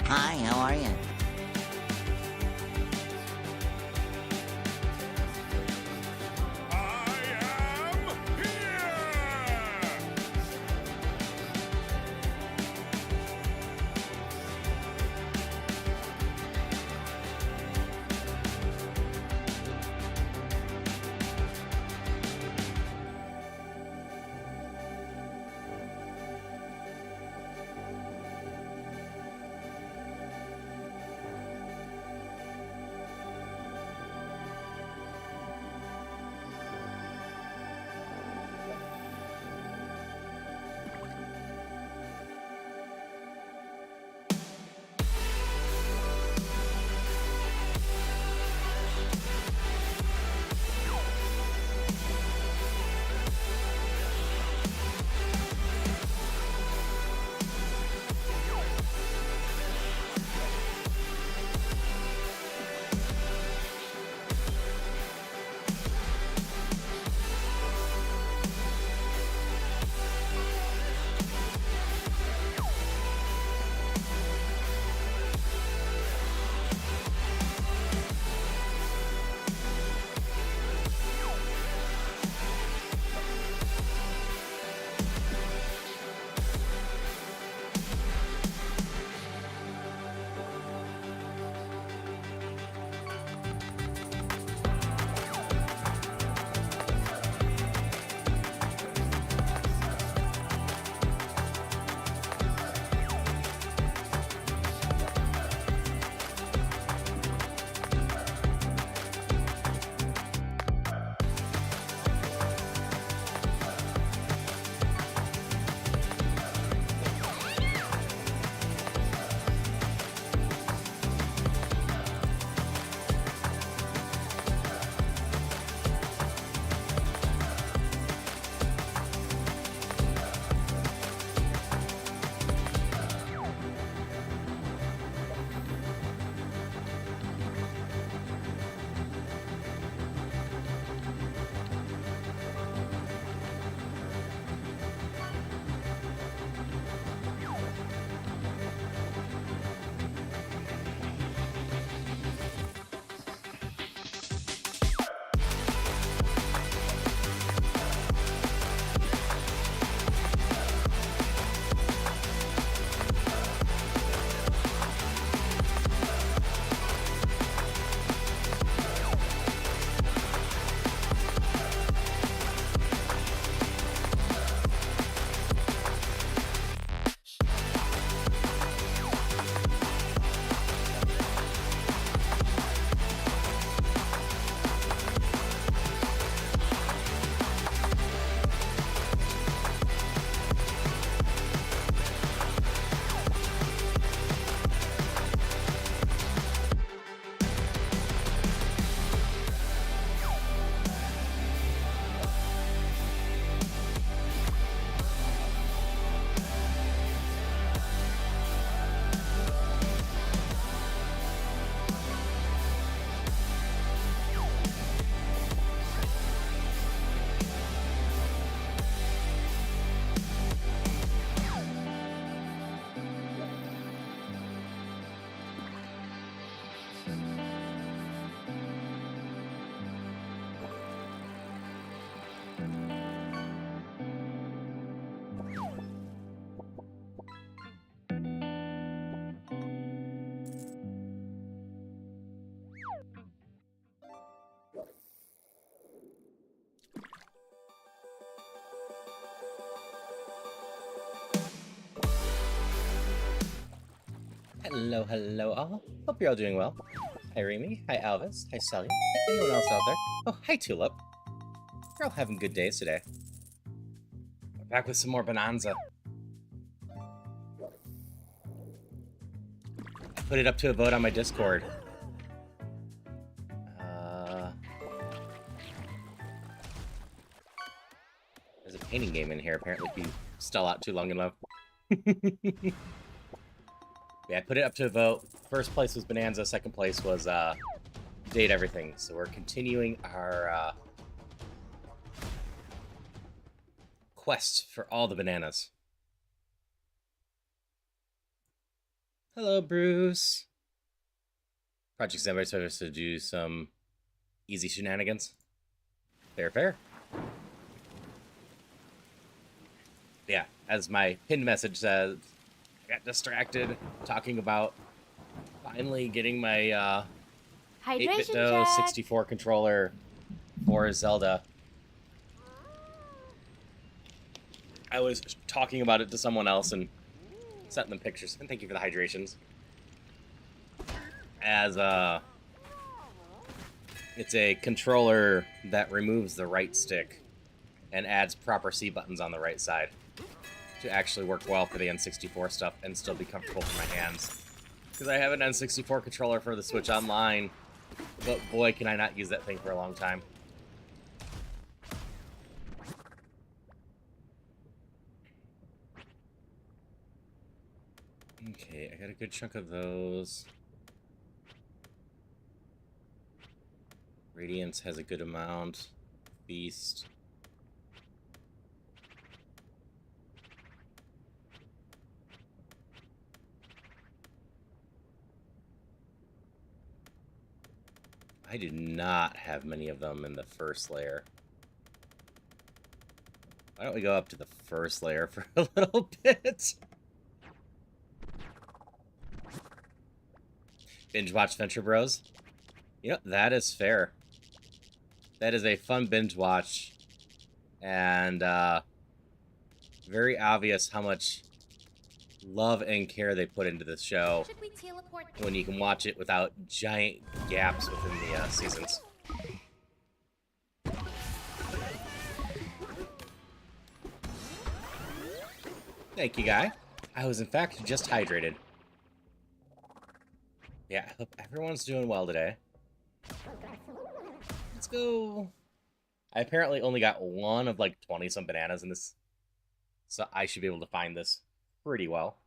Hi, how are you? I am here! Hello, hello all. Hope you're all doing well. Hi Remy, hi Alvis, hi Celia, hi anyone else out there. Oh, hi Tulip. We're all having good days today. We're back with some more Bonanza. I put it up to a vote on my Discord. There's a painting game in here, apparently, if you stall out too long enough. Yeah, I put it up to a vote. First place was Bonanza, second place was Date Everything. So we're continuing our quest for all the bananas. Hello, Bruce. Project Standby told us to do some easy shenanigans. Fair, fair. Yeah, as my pinned message says, I got distracted talking about finally getting my 8-bit Hydration check. 64 controller for Zelda. I was talking about it to someone else and sent them pictures. And thank you for the hydrations. As it's a controller that removes the right stick and adds proper C buttons on the right side to actually work well for the N64 stuff and still be comfortable for my hands. Because I have an N64 controller for the Switch Online, but boy, can I not use that thing for a long time. Okay, I got a good chunk of those. Radiance has a good amount. Beast. I do not have many of them in the first layer. Why don't we go up to the first layer for a little bit? Binge watch Venture Bros. You know, that is fair. That is a fun binge watch. And very obvious how much love and care they put into this show Should we teleport? when you can watch it without giant gaps within the seasons. Thank you, guy. I was in fact just hydrated. Yeah, I hope everyone's doing well today. Let's go. I apparently only got one of like 20-some bananas in this, so I should be able to find this pretty well.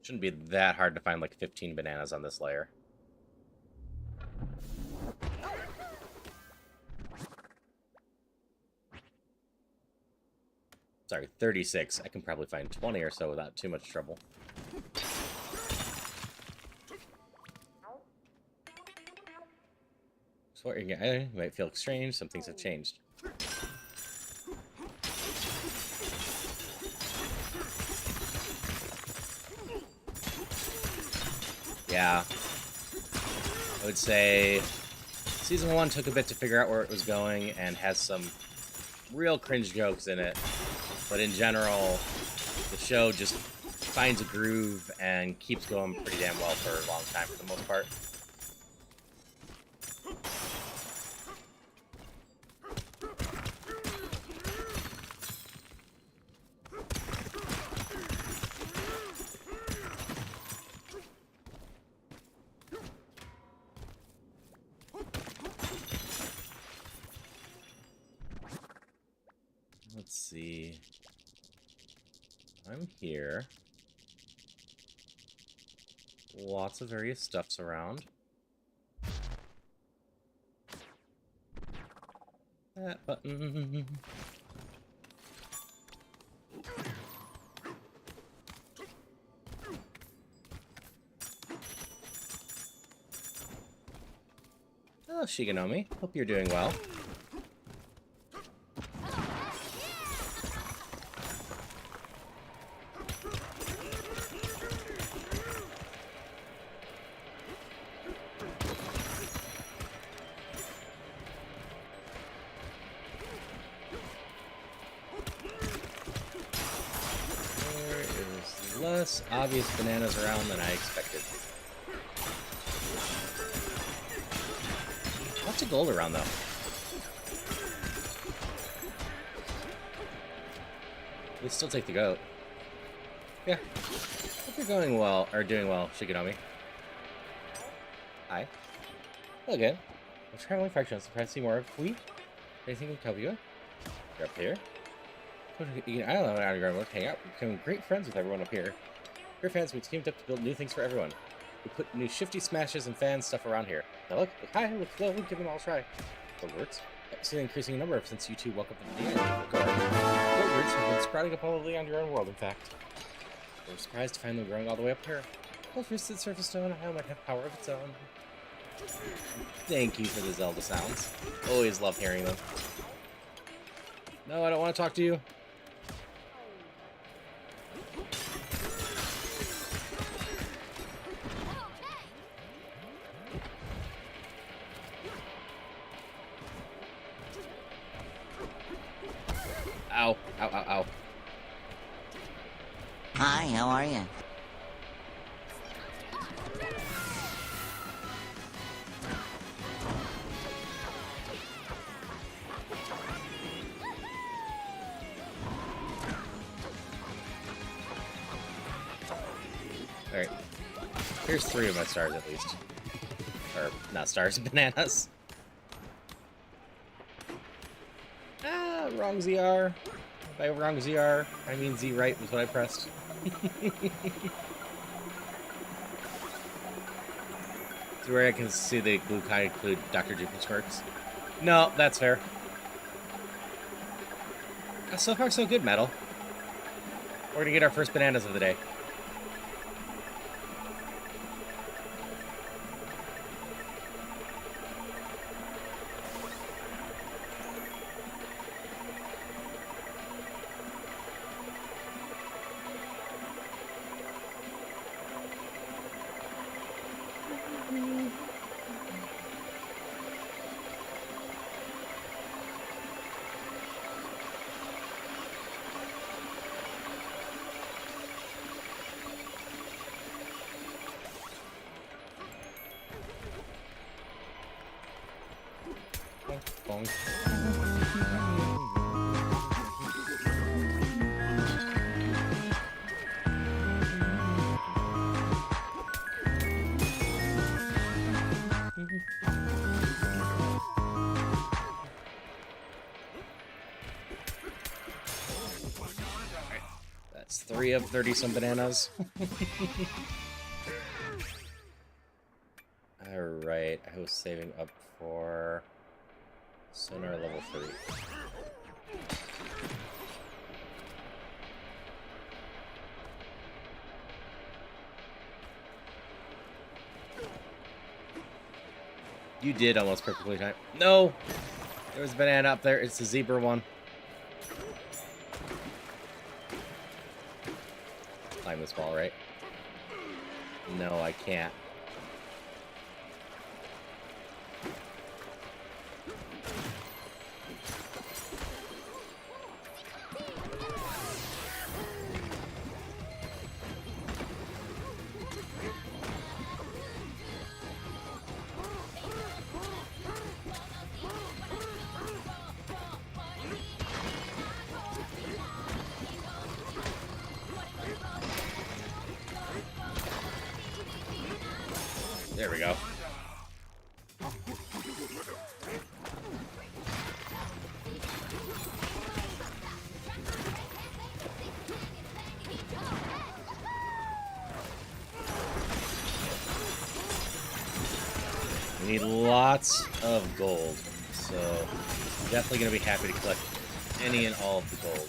Shouldn't be that hard to find like 15 bananas on this layer. Sorry, 36. I can probably find 20 or so without too much trouble. So you might feel strange. Some things have changed. Yeah. I would say Season 1 took a bit to figure out where it was going and has some real cringe jokes in it. But in general, the show just finds a groove and keeps going pretty damn well for a long time for the most part. Let's see. I'm here. Lots of various stuffs around. That button. Oh, Shigenomi. Hope you're doing well. Less obvious bananas around than I expected. Lots of gold around, though. We still take the goat. Yeah. Hope you're going well, or doing well, Shigenomi. Hi. Hello again. I'm traveling fractions to try to see more of we. Anything we can help you with? You're up here. I don't know how to go hang out. We're becoming great friends with everyone up here. Your fans, we teamed up to build new things for everyone. We put new shifty smashes and fan stuff around here. Now look, hi, look, give them all a try. Bogwarts. I've seen an increasing number since you two woke up in the day. Bogwarts have been sprouting up all over the underground world, in fact. We're surprised to find them growing all the way up here. Well, first that surface stone isle might have power of its own. Thank you for the Zelda sounds. Always love hearing them. No, I don't want to talk to you. Ow, ow, ow, ow. Hi, how are you? Alright. Here's 3 of my stars at least. Or, not stars, bananas. Ah, wrong ZR. By wrong ZR, I mean Z right was what I pressed. So where I can see the blue kind include Dr. Jupiter smirks. No, that's fair. So far, so good, Metal. We're gonna get our first bananas of the day. Bonk. That's 3 of 30-some bananas. Alright, I was saving up for Sonar level 3. You did almost perfectly time. No! There was a banana up there. It's the zebra one. Climb this wall, right? No, I can't. There we go. We need lots of gold, so definitely going to be happy to collect any and all of the gold.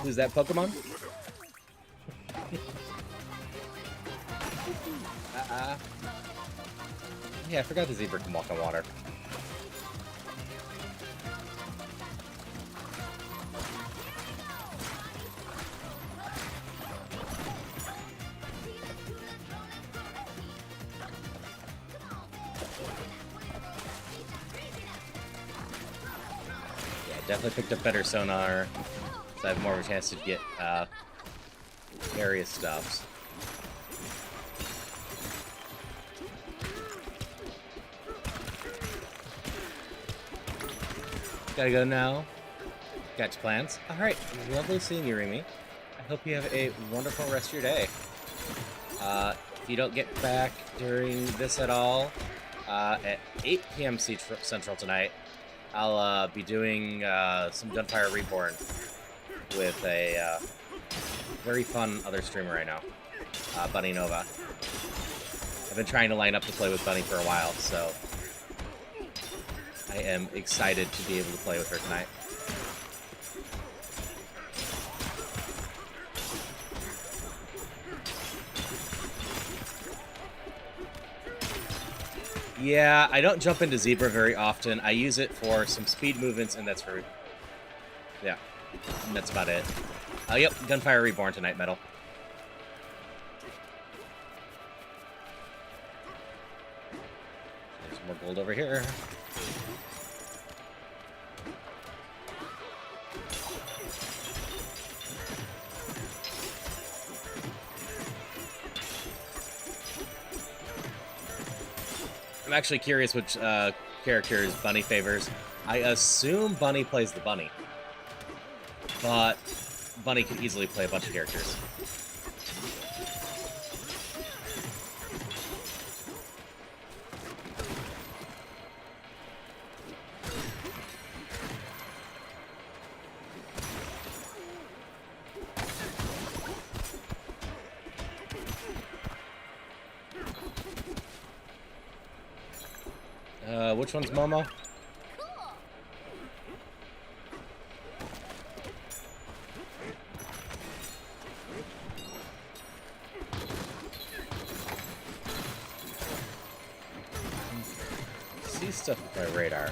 Who's that Pokemon? Yeah, I forgot the zebra can walk on water. Yeah, definitely picked up better sonar. So I have more of a chance to get various stuffs. Gotta go now. Got your plans? Alright, lovely seeing you, Remy. I hope you have a wonderful rest of your day. If you don't get back during this at all, At 8 p.m. Central tonight, I'll be doing some Gunfire Reborn with a very fun other streamer right now, Bunny Nova. I've been trying to line up to play with Bunny for a while, so I am excited to be able to play with her tonight. Yeah, I don't jump into Zebra very often. I use it for some speed movements, and that's for... Yeah, and that's about it. Yep, Gunfire Reborn tonight, Metal. There's more gold over here. I'm actually curious which characters Bunny favors. I assume Bunny plays the bunny, but Bunny can easily play a bunch of characters. Which one's Momo? See stuff with my radar.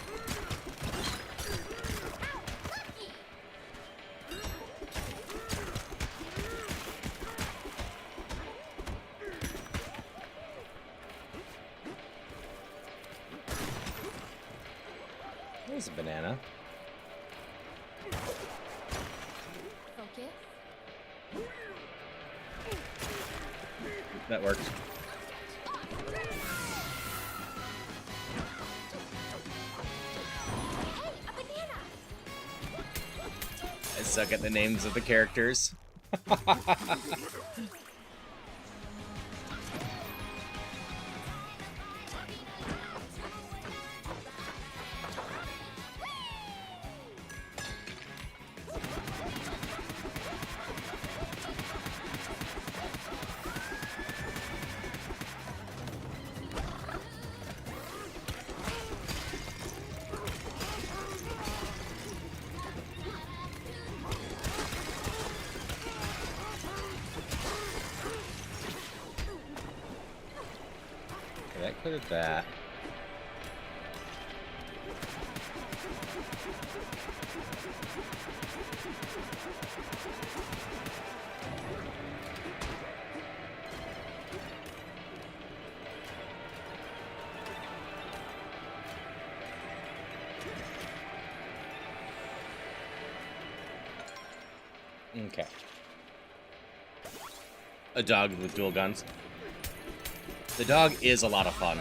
There's a banana. Focus. That worked. I suck at the names of the characters. That cleared that. Okay. A dog with dual guns. The dog is a lot of fun.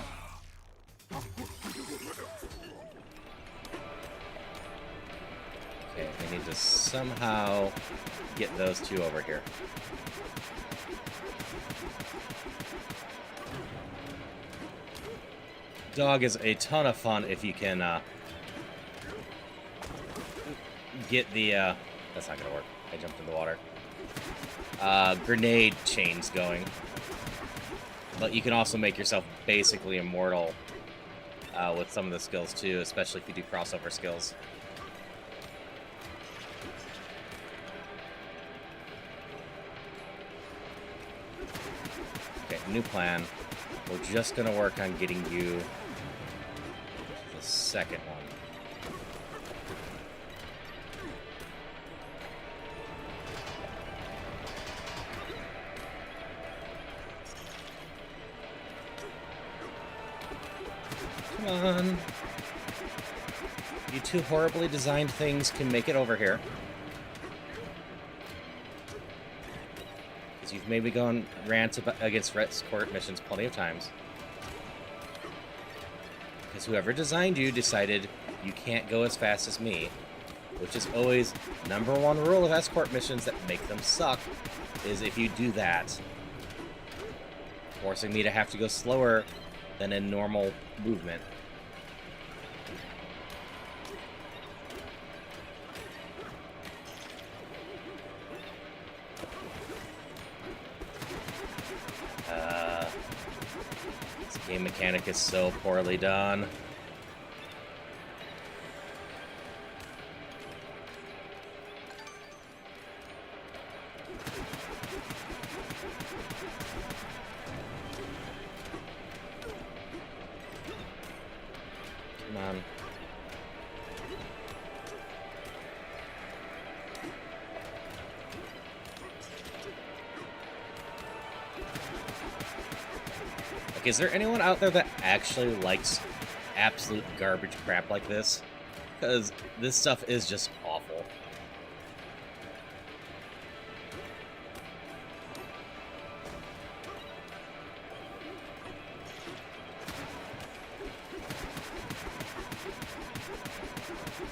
Okay, we need to somehow get those two over here. Dog is a ton of fun if you can get the... that's not gonna work. I jumped in the water. Grenade chains going. But you can also make yourself basically immortal with some of the skills too, especially if you do crossover skills. Okay, new plan. We're just gonna work on getting you the second one. Come on. You two horribly designed things can make it over here. Because you've maybe gone rants against Rhett's court missions plenty of times. Because whoever designed you decided you can't go as fast as me. Which is always #1 rule of escort missions that make them suck, is if you do that, forcing me to have to go slower than in normal movement. This game mechanic is so poorly done. Come on. Like, is there anyone out there that actually likes absolute garbage crap like this? Because this stuff is just awful.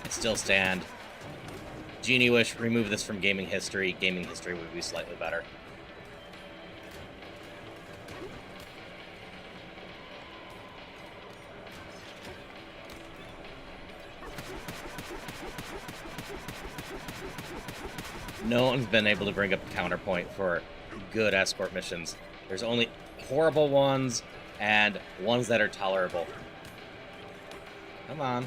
I still stand. Genie Wish, remove this from gaming history. Gaming history would be slightly better. No one's been able to bring up a counterpoint for good escort missions. There's only horrible ones and ones that are tolerable. Come on.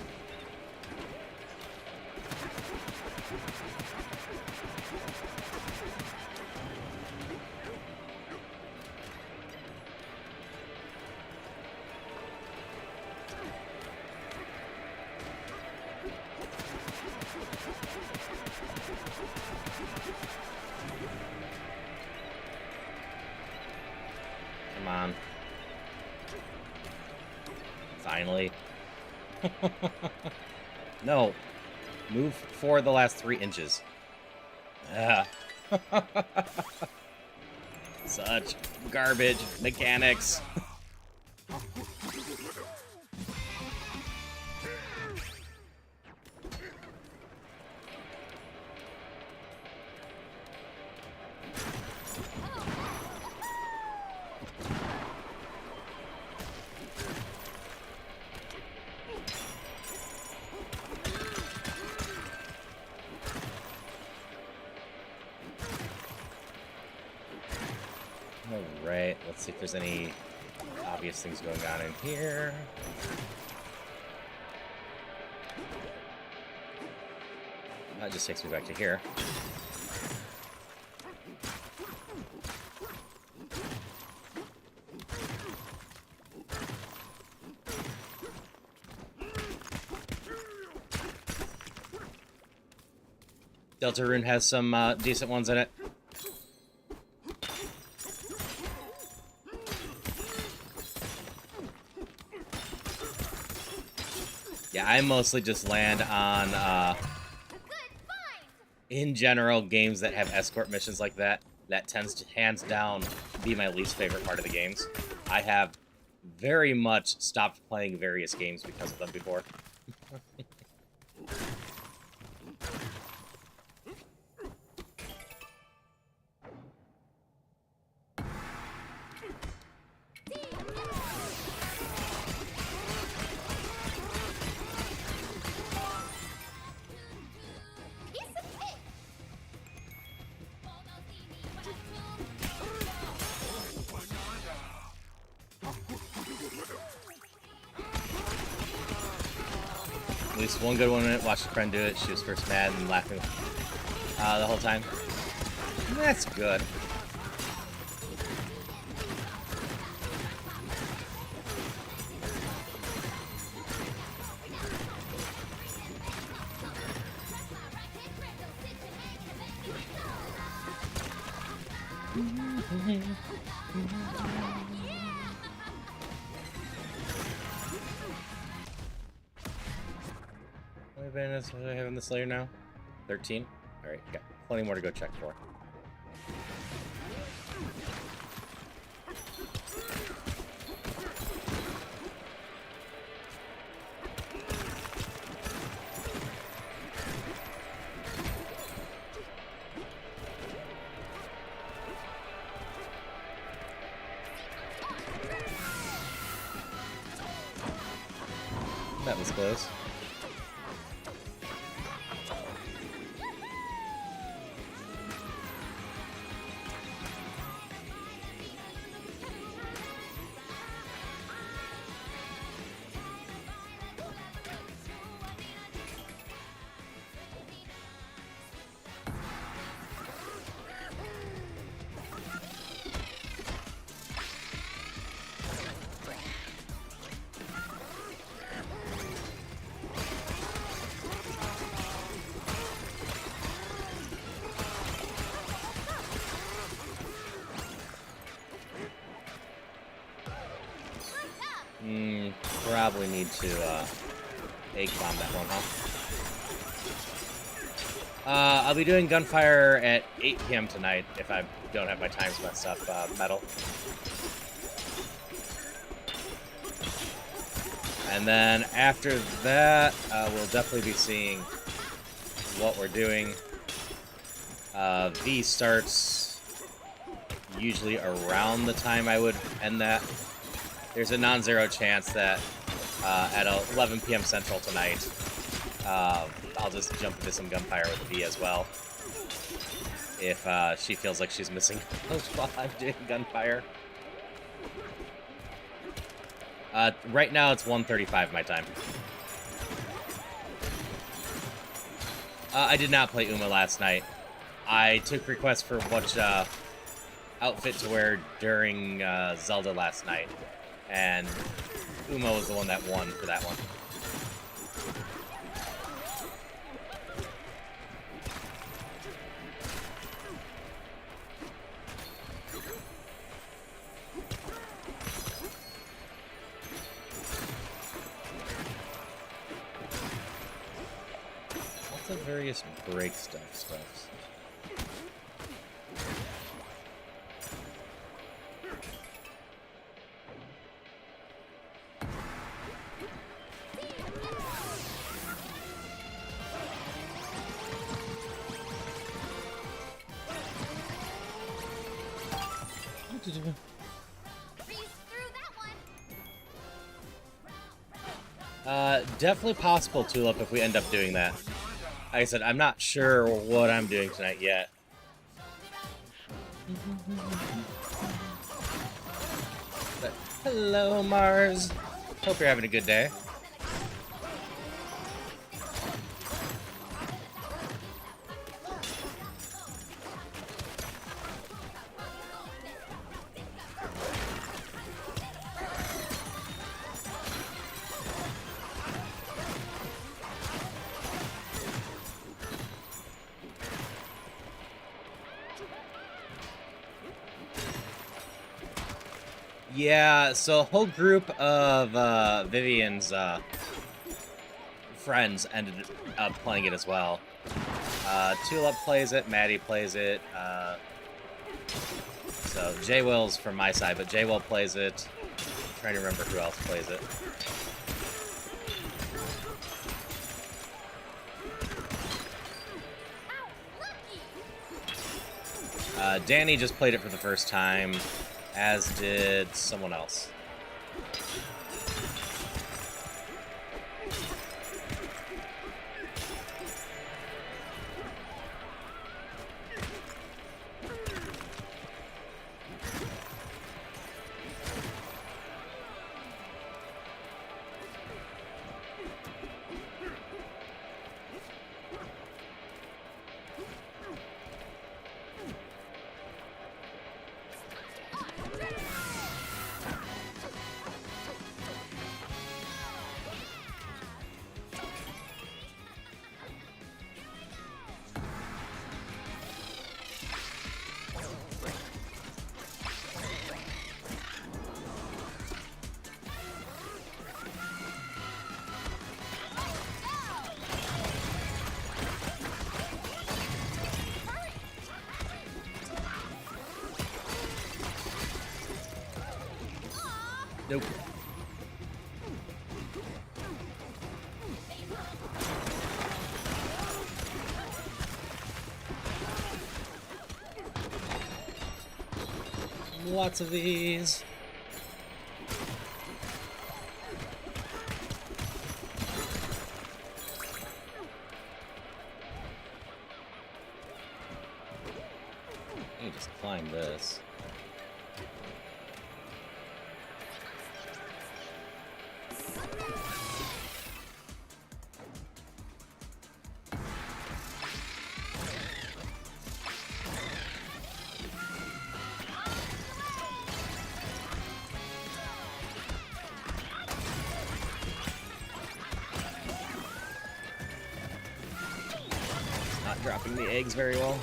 Come on. Finally. No. Move forward the last 3 inches. Ah. Such garbage mechanics. Alright, let's see if there's any obvious things going on in here. That just takes me back to here. Deltarune has some decent ones in it. Yeah, I mostly just land on, in general, games that have escort missions like that. That tends to, hands down, be my least favorite part of the games. I have very much stopped playing various games because of them before. At least one good one in it. Watched a friend do it. She was first mad and laughing the whole time. That's good. What do I have in this layer now? 13? Alright, got plenty more to go check for. That was close. Probably need to egg bomb that one, huh? I'll be doing gunfire at 8 p.m. tonight if I don't have my times messed up, metal. And then after that, we'll definitely be seeing what we're doing. V starts usually around the time I would end that. There's a non-zero chance that at 11 p.m. Central tonight, I'll just jump into some gunfire with V as well. If she feels like she's missing those while I'm doing gunfire. Right now it's 1:35 my time. I did not play Uma last night. I took requests for which outfit to wear during Zelda last night. And Uma was the one that won for that one. Lots of various break stuff. Definitely possible, Tulip, if we end up doing that. Like I said, I'm not sure what I'm doing tonight yet. But, hello, Mars. Hope you're having a good day. Yeah, so a whole group of Vivian's friends ended up playing it as well. Tulip plays it, Maddie plays it, so J-Will's from my side, but J-Will plays it. I'm trying to remember who else plays it. Danny just played it for the first time, as did someone else. Nope. Lots of these. just climb this. Not dropping the eggs very well.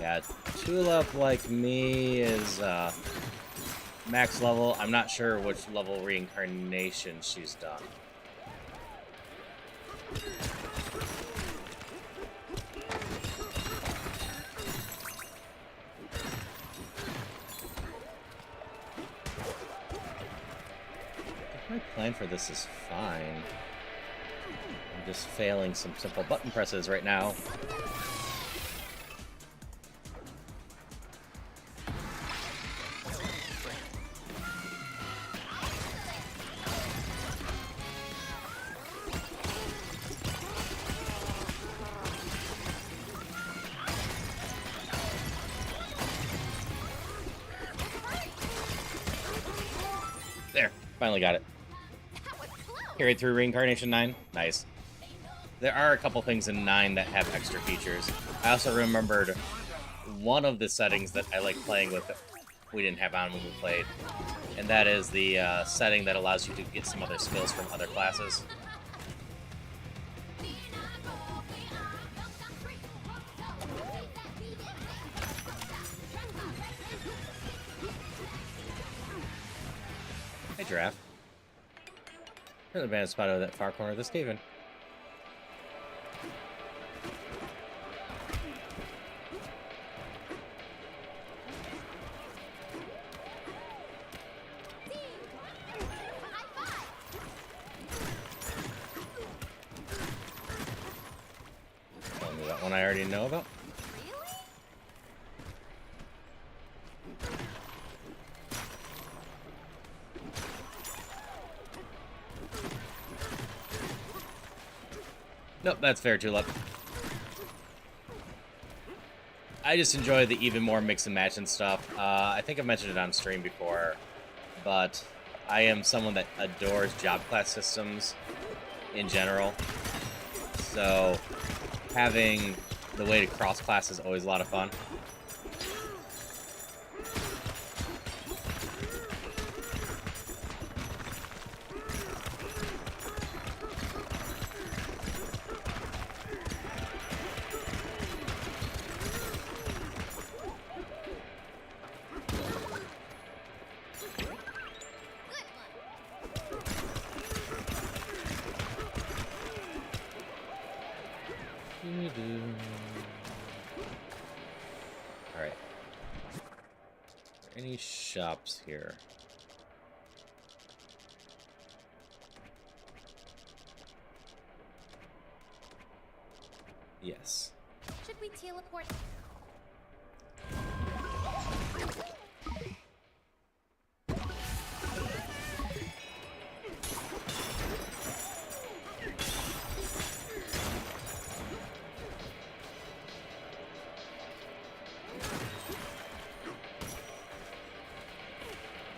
Yeah, Tulip, like me, is max level. I'm not sure which level reincarnation she's done. My plan for this is fine. I'm just failing some simple button presses right now. There, finally got it. Carried through Reincarnation 9. Nice. There are a couple things in 9 that have extra features. I also remembered one of the settings that I like playing with that we didn't have on when we played. And that is the setting that allows you to get some other skills from other classes. Hey, Giraffe. There's a bad spot out of that far corner of this cave-in. Telling me that one I already know about. Nope, that's fair, Tulip. I just enjoy the even more mix and match and stuff. I think I've mentioned it on stream before, but I am someone that adores job class systems in general. So having the way to cross class is always a lot of fun. Alright. Any shops here? Yes. Should we teleport?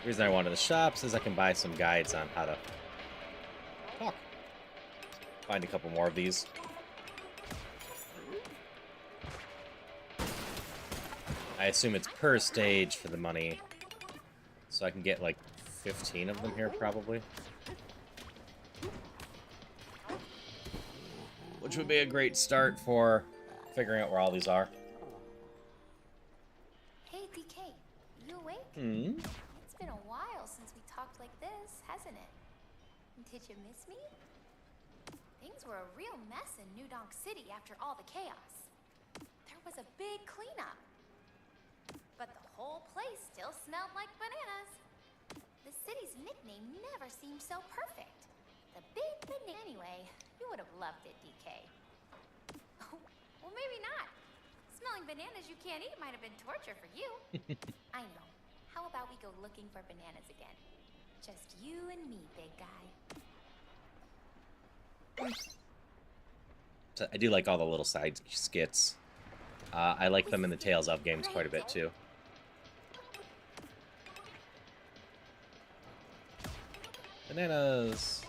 The reason I wanted the shops is I can buy some guides on how to talk. Find a couple more of these. I assume it's per stage for the money, so I can get like 15 of them here probably. Which would be a great start for figuring out where all these are. Hey, DK, you awake? Hmm? It's been a while since we talked like this, hasn't it? Did you miss me? Things were a real mess in New Donk City after all the chaos. There was a big cleanup. But the whole place still smelled like bananas. The city's nickname never seemed so perfect. The big banana. Anyway, you would have loved it, DK. Well, maybe not. Smelling bananas you can't eat might have been torture for you. I know. How about we go looking for bananas again? Just you and me, big guy. So I do like all the little side skits. I like them in the Tales of games quite a bit too. Bananas.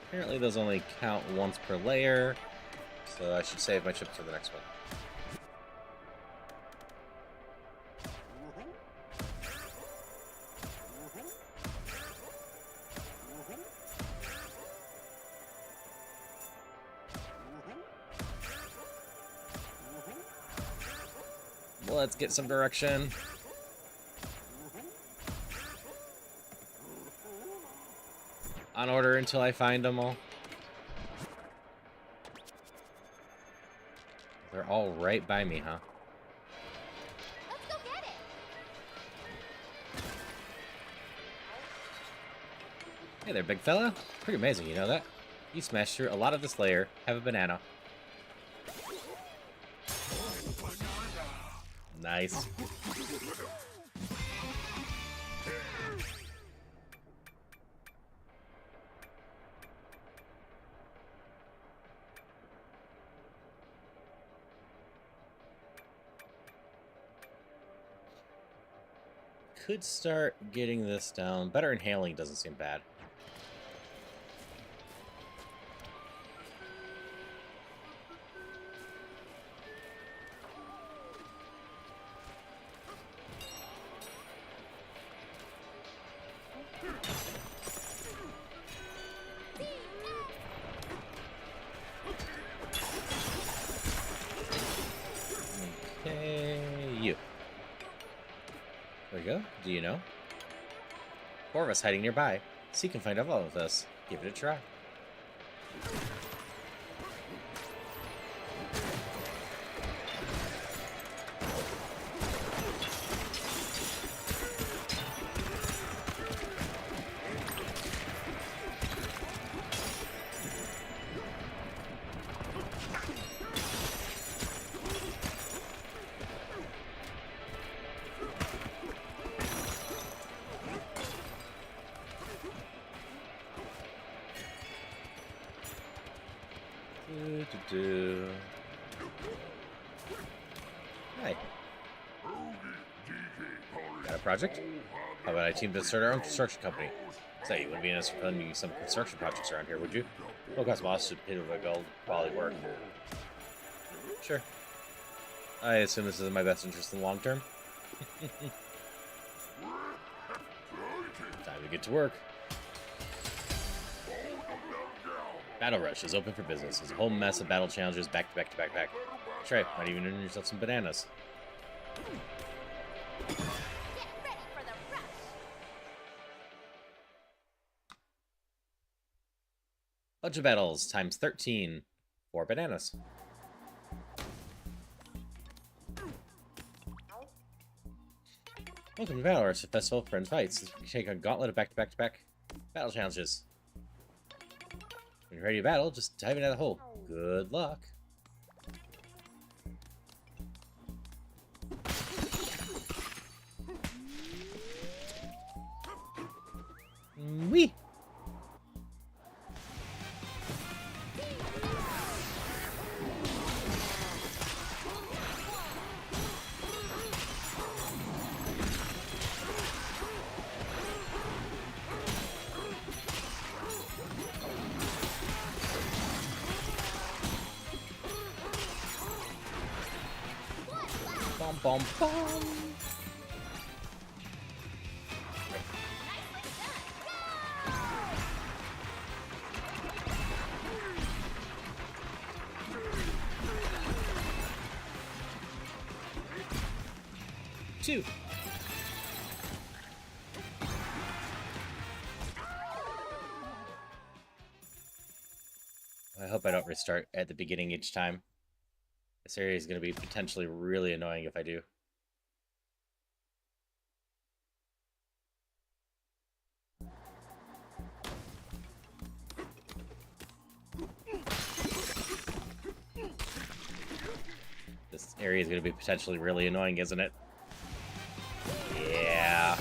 Apparently those only count once per layer, so I should save my chips for the next one. Let's get some direction. On order until I find them all. They're all right by me, huh? Let's go get it. Hey there, big fella. Pretty amazing, you know that? You smashed through a lot of this layer. Have a banana. Nice. Could start getting this down. Better inhaling doesn't seem bad. Okay, you. There we go. Do you know? 4 of us hiding nearby. So you can find out all of us. Give it a try. Hi. Got a project? How about I team to start our own construction company? Say, you wouldn't be interested in funding some construction projects around here, would you? Low cost boss should pay to build quality work. Sure. I assume this is in my best interest in the long term. Time to get to work. Battle Rush is open for business. There's a whole mess of battle challenges back to back to back to back. That's right, might even earn yourself some bananas. Get ready for the rush. Bunch of battles times 13. 4 bananas. Welcome to Battle Rush, a festival of friends fights. You take a gauntlet of back-to-back-to-back battle challenges. When you're ready to battle, just dive into the hole. Good luck. Wee! Bom bom bom! Two. I hope I don't restart at the beginning each time. This area is going to be potentially really annoying if I do. This area is going to be potentially really annoying, isn't it? Yeah.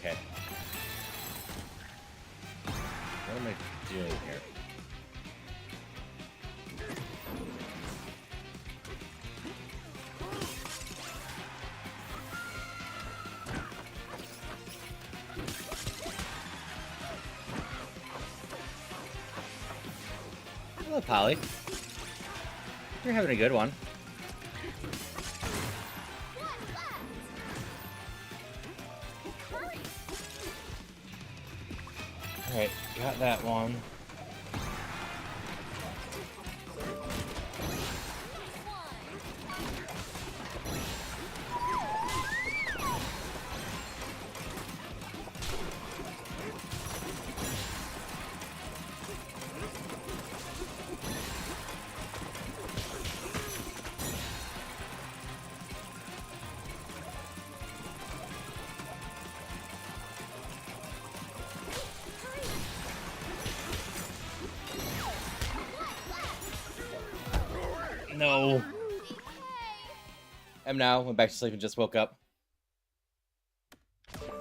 Okay. What am I doing here? Hello, Polly. You're having a good one. Alright, got that one. No. I'm now. Went back to sleep and just woke up.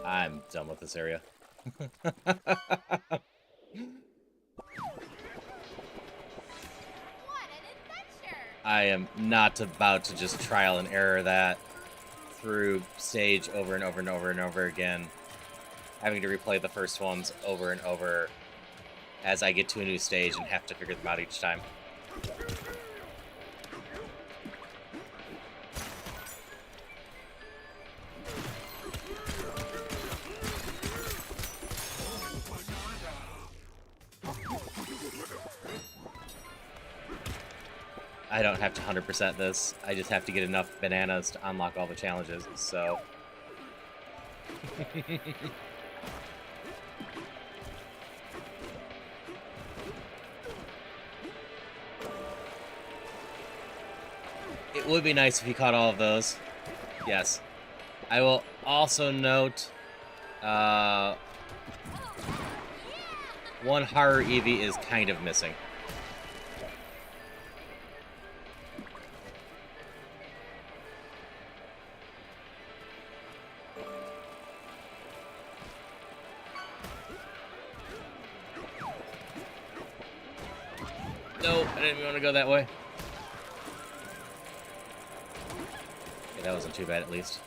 I'm done with this area. What an adventure! I am not about to just trial and error that through stage over and over and over and over again. Having to replay the first ones over and over as I get to a new stage and have to figure them out each time. I don't have to 100% this. I just have to get enough bananas to unlock all the challenges, so... It would be nice if you caught all of those. Yes. I will also note... one horror Eevee is kind of missing. No, I didn't even want to go that way. Okay, that wasn't too bad, at least.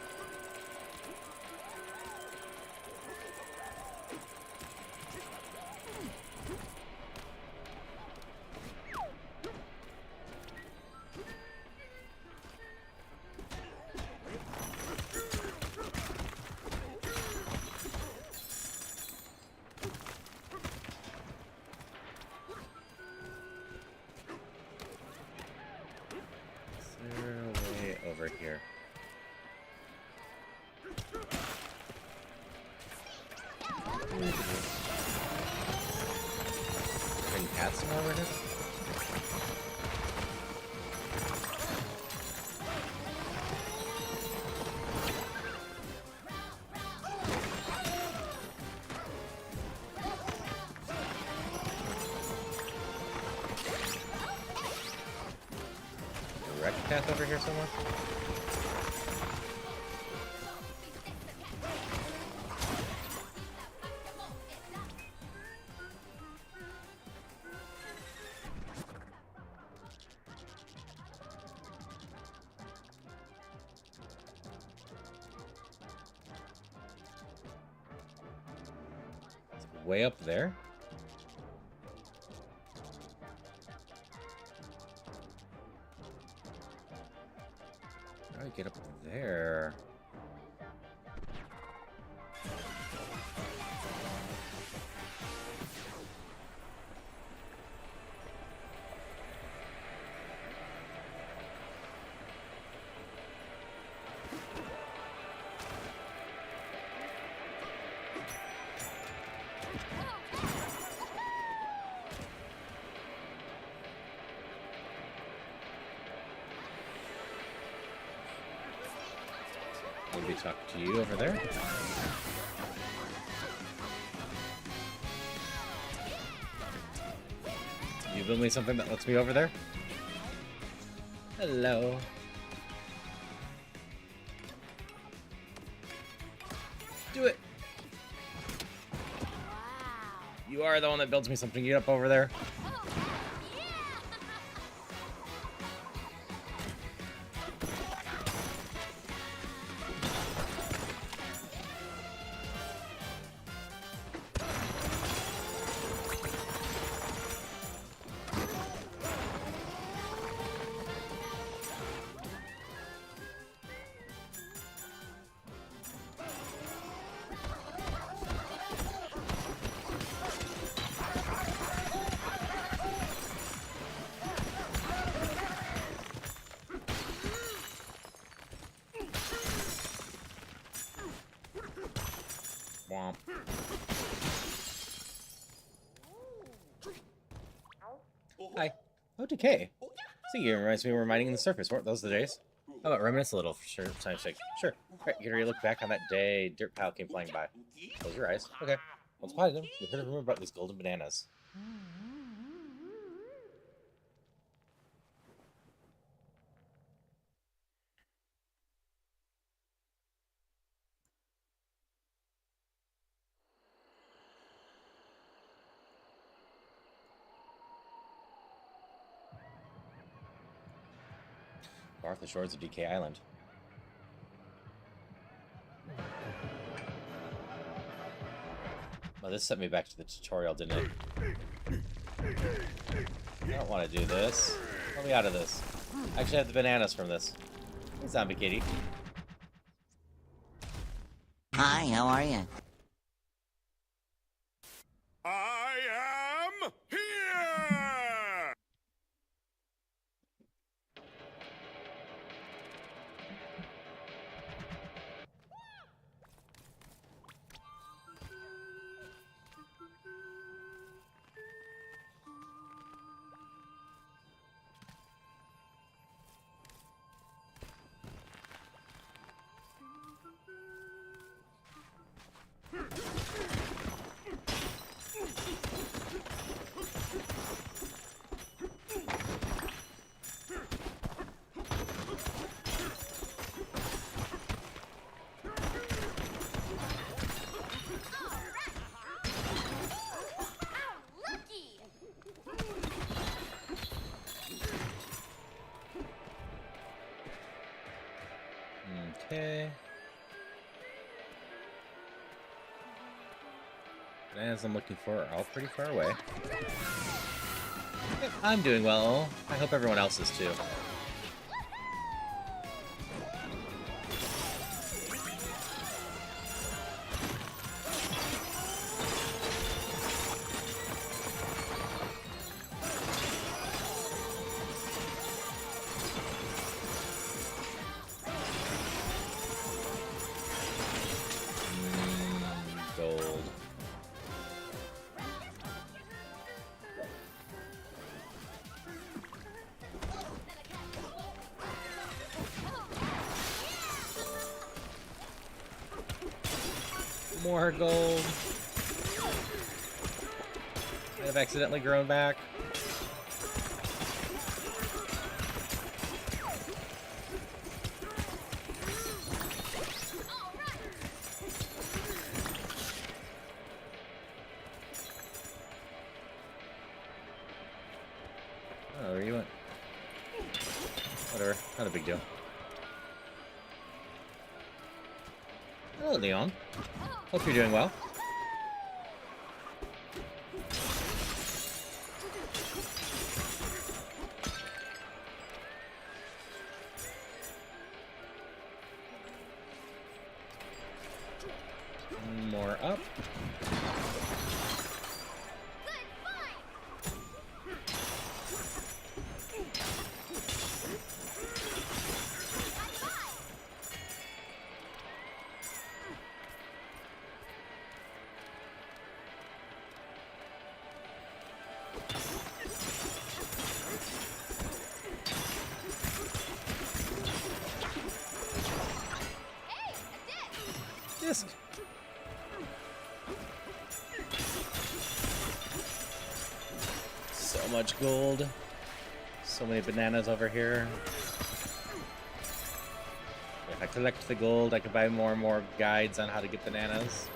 Over here. Bring cats over here? Direct path over here somewhere? Way up there? How do I get up there? talk to you over there. You build me something that lets me over there? Hello. Do it. Wow. You are the one that builds me something. Get up over there. Oh, yeah. Womp. Hi. Oh, decay. See, you reminds me we're mining in the surface. Weren't those the days? How about reminisce a little for sure time's sake? Sure. Right, get ready to look back on that day dirt pile came flying by. Close your eyes. Okay. Once upon a time, you heard a rumor about these golden bananas. Far off the shores of DK Island. Well, this sent me back to the tutorial, didn't it? I don't want to do this. Let me out of this. I actually have the bananas from this. Hey, Zombie Kitty. Hi, how are you? I am here! How lucky! Okay. Bananas I'm looking for are all pretty far away. Yep, I'm doing well. I hope everyone else is too. Gold. More gold. I've accidentally grown back. Oh, where you went? Whatever, not a big deal. Hello, Leon. Hope you're doing well. More up. Good find! High five! Hey, a Disc. So much gold. So many bananas over here. If I collect the gold, I can buy more and more guides on how to get bananas.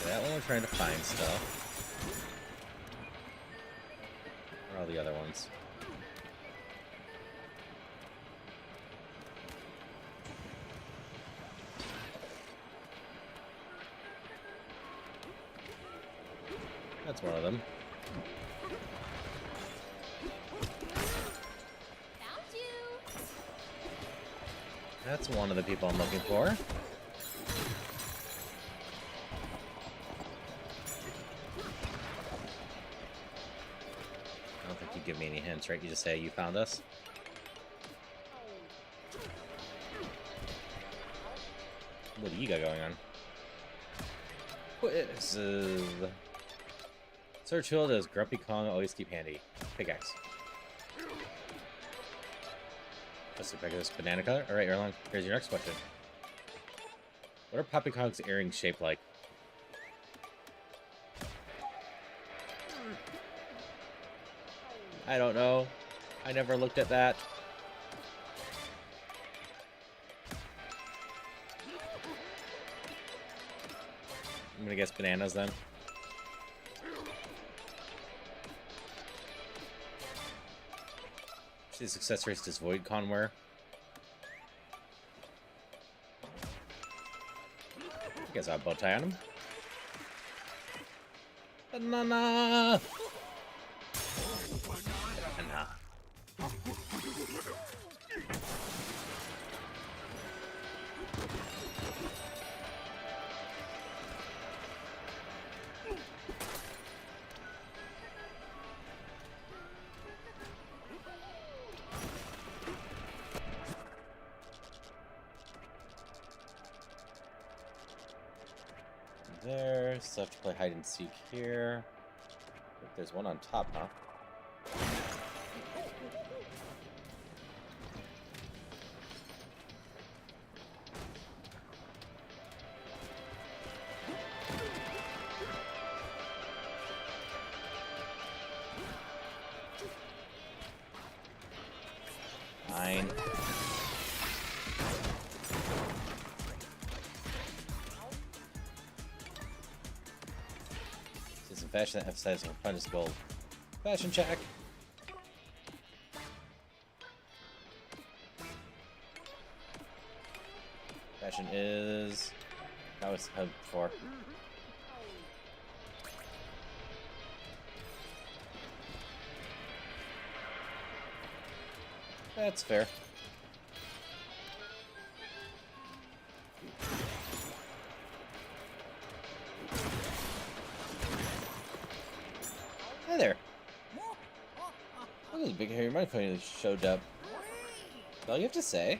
That one we're trying to find stuff. Where are all the other ones? That's one of them. Found you. That's one of the people I'm looking for. I don't think you give me any hints, right? You just say you found us. What do you got going on? This is... Search Hill does Grumpy Kong always keep handy. Pickaxe. Let's look back at this banana color. Alright, Erlang, here's your next question. What are Poppy Kong's earrings shaped like? I don't know. I never looked at that. I'm gonna guess bananas then. These accessories does Void Con wear? You guys have a bow tie on him. Banana! Banana. There, still have to play hide and seek here. There's one on top, huh? Fine. This is fashion that emphasizes our finest gold. Fashion check. Fashion is... That was hub before. That's fair. Hi there. Look at this big hairy man finally showed up. That's all you have to say?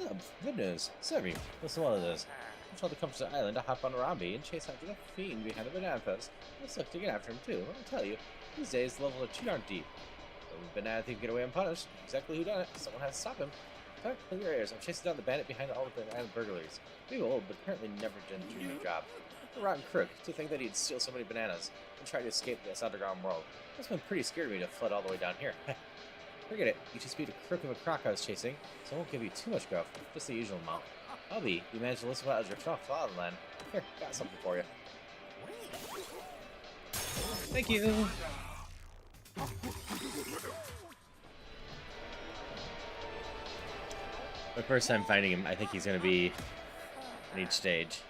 Oh, good news. Serving. Listen to all of this. I'm told the comforts of the island to hop on Rambi and chase after the fiend behind the banana fest. Let's look to get after him too. I'll tell you, these days the levels are too darn deep. The banana thief can get away unpunished. Exactly who done it? Someone has to stop him. Come, clear your ears. I'm chasing down the bandit behind all the banana burglaries. Maybe old, but apparently never done a dream job. A rotten crook to think that he'd steal so many bananas and try to escape this underground world. That's been pretty scared of me to flood all the way down here. Forget it. You just beat a crook of a croc I was chasing, so I won't give you too much guff. Just the usual amount. Albie, you managed to listen to your tough fatherland. Here, got something for you. Thank you. The first time finding him, I think he's going to be in each stage.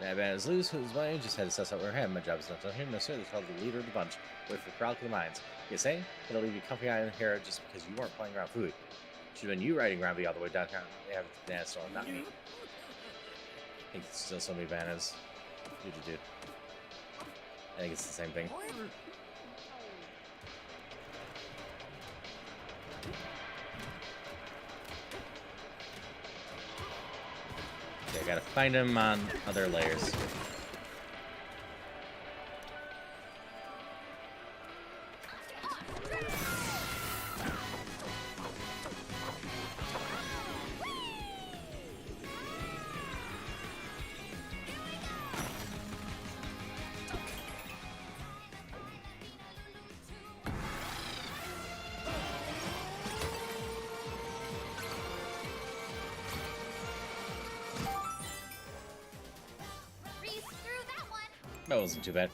That man is loose, who's mine, just had to suss out where I am. My job is not to him, no sir, that's called the leader of the bunch. Wait for the crowd to the mines. You say? It'll leave you comfy island here just because you weren't playing around food. Should have been you riding Rambi all the way downtown. They have the dance store, not me. think it's still so many bananas. Dude. I think it's the same thing. Okay, I gotta find him on other layers. Breeze through that one. That wasn't too bad.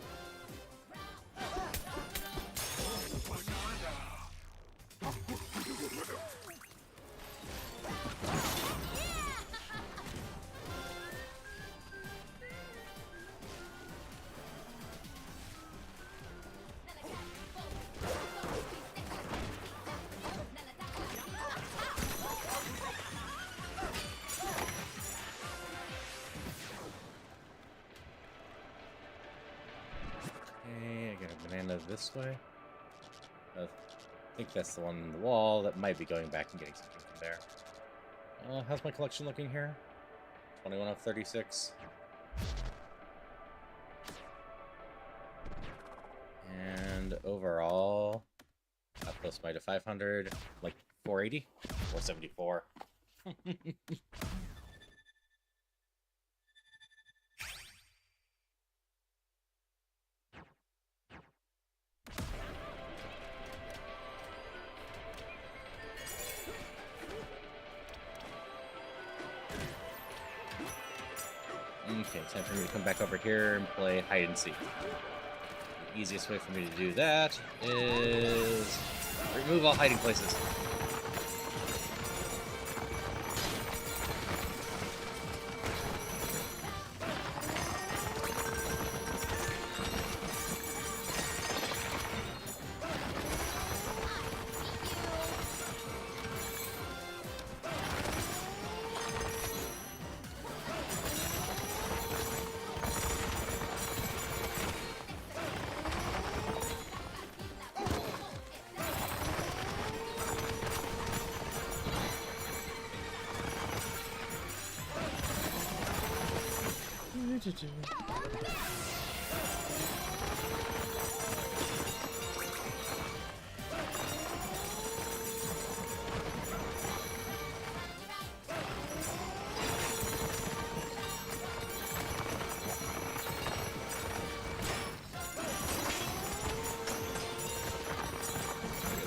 Okay, I got a banana this way. I think that's the one in the wall that might be going back and getting something from there. How's my collection looking here? 21 of 36. And overall, up close by to 500, like 480, 474. Okay, time for me to come back over here and play hide and seek. The easiest way for me to do that is remove all hiding places.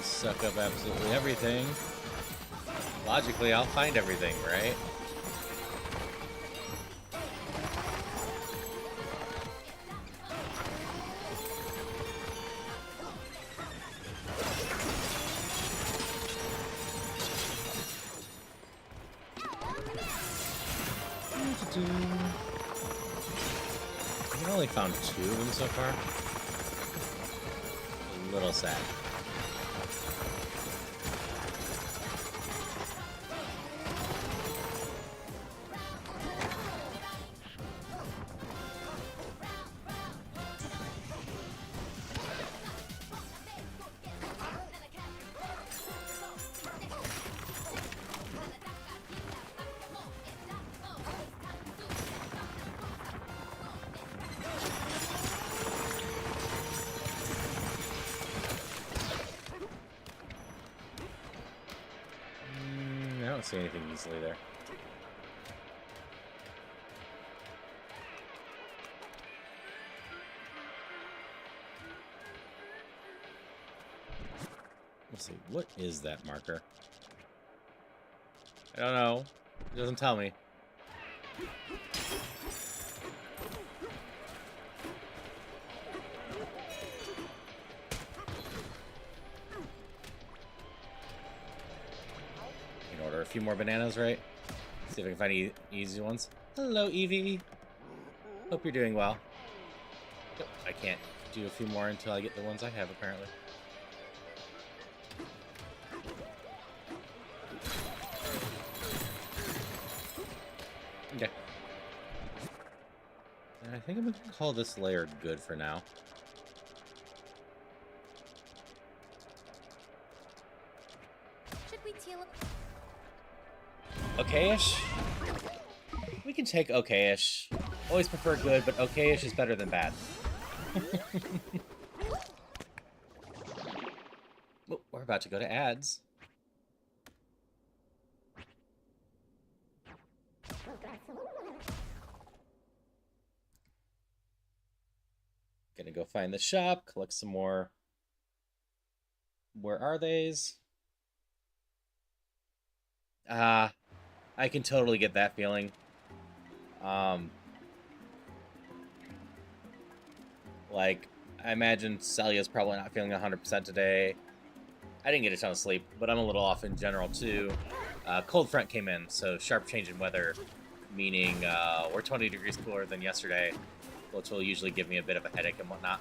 Suck up absolutely everything. Logically, I'll find everything, right? I've only found 2 of them so far. A little sad. I don't see anything easily there. Let's see, what is that marker? I don't know. It doesn't tell me. Order a few more bananas, right? See if I can find easy ones. Hello, Evie. Hope you're doing well. Nope, I can't do a few more until I get the ones I have, apparently. Okay. And I think I'm gonna call this layer good for now. Should we teleport? Okay-ish? We can take okay-ish. Always prefer good, but okay-ish is better than bad. Oh, we're about to go to ads. Gonna go find the shop, collect some more. Where are they's? I can totally get that feeling. Like, I imagine Celia's probably not feeling 100% today. I didn't get a ton of sleep, but I'm a little off in general, too. Cold front came in, so sharp change in weather, meaning we're 20 degrees cooler than yesterday, which will usually give me a bit of a headache and whatnot.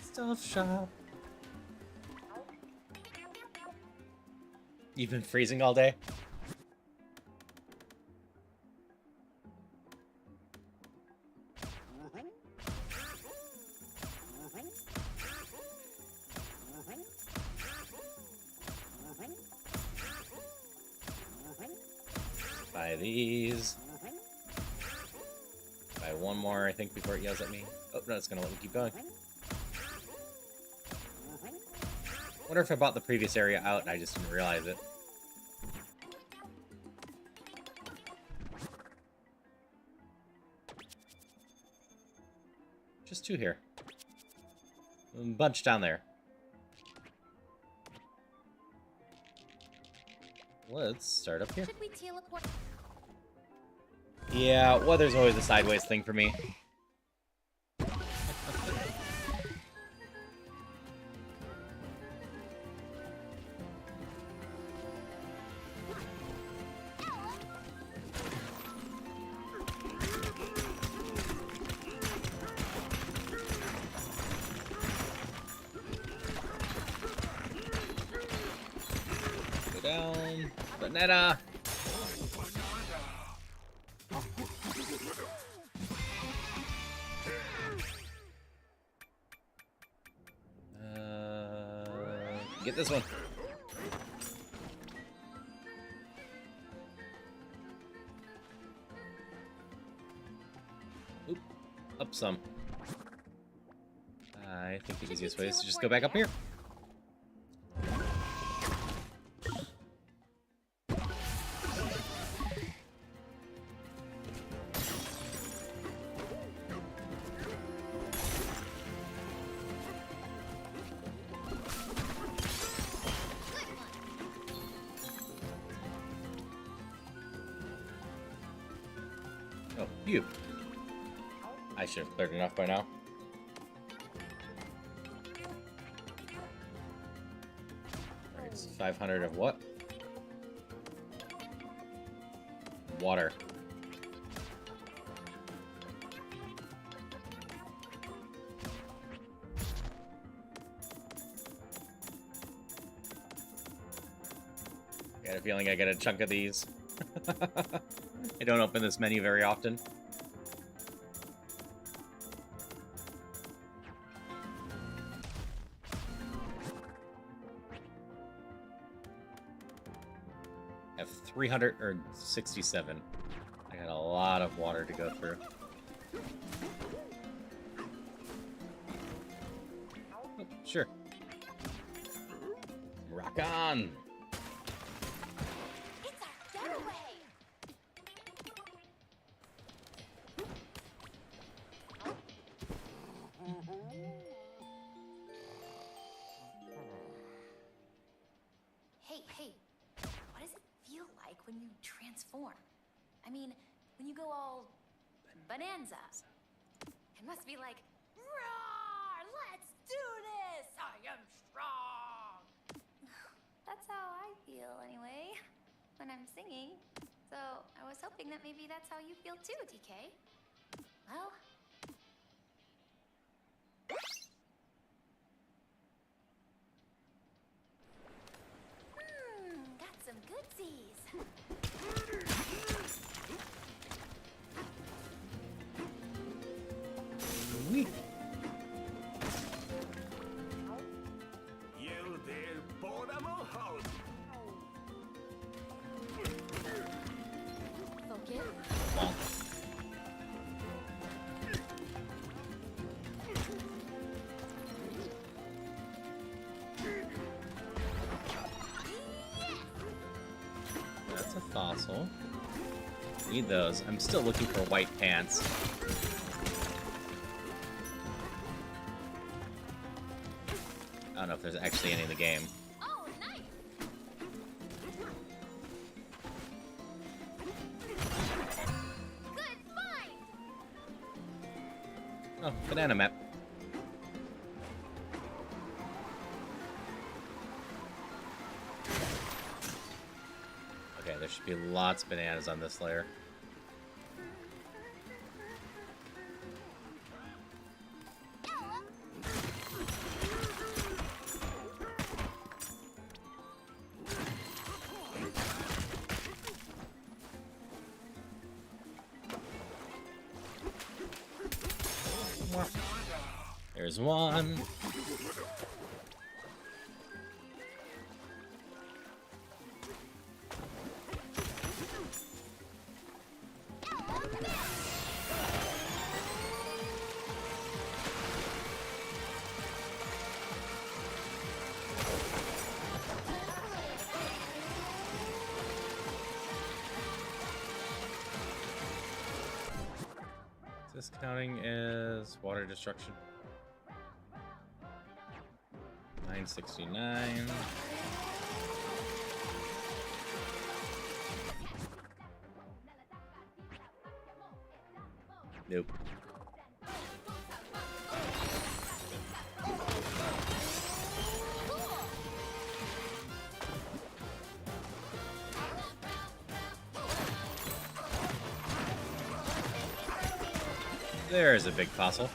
Stuff shop. You've been freezing all day? Buy these. Buy one more, I think, before it yells at me. Oh, no, it's gonna let me keep going. Wonder if I bought the previous area out and I just didn't realize it. Just two here. A bunch down there. Let's start up here. Should we teleport? Yeah, weather's always a sideways thing for me. Go down. Banana. Get this one. Oop. Up some. I think the easiest way is to just go back up here. Oh, you. I should have cleared enough by now. Alright, it's 500 of what? Water. I got a feeling I get a chunk of these. I don't open this menu very often. I have 367. I got a lot of water to go through. Oh, sure. Rock on! It's our getaway! Hey, what does it feel like when you transform? I mean, when you go all Bananza. It must be like, roar, let's do this! I am strong! That's how I feel, anyway, when I'm singing. So I was hoping that maybe that's how you feel too, DK. Well... fossil. Need those. I'm still looking for white pants. I don't know if there's actually any in the game. Oh, nice. Good find. Oh, banana map. Okay, there should be lots of bananas on this layer. There's one. Is this counting as water destruction? 969. Nope. There's a big fossil.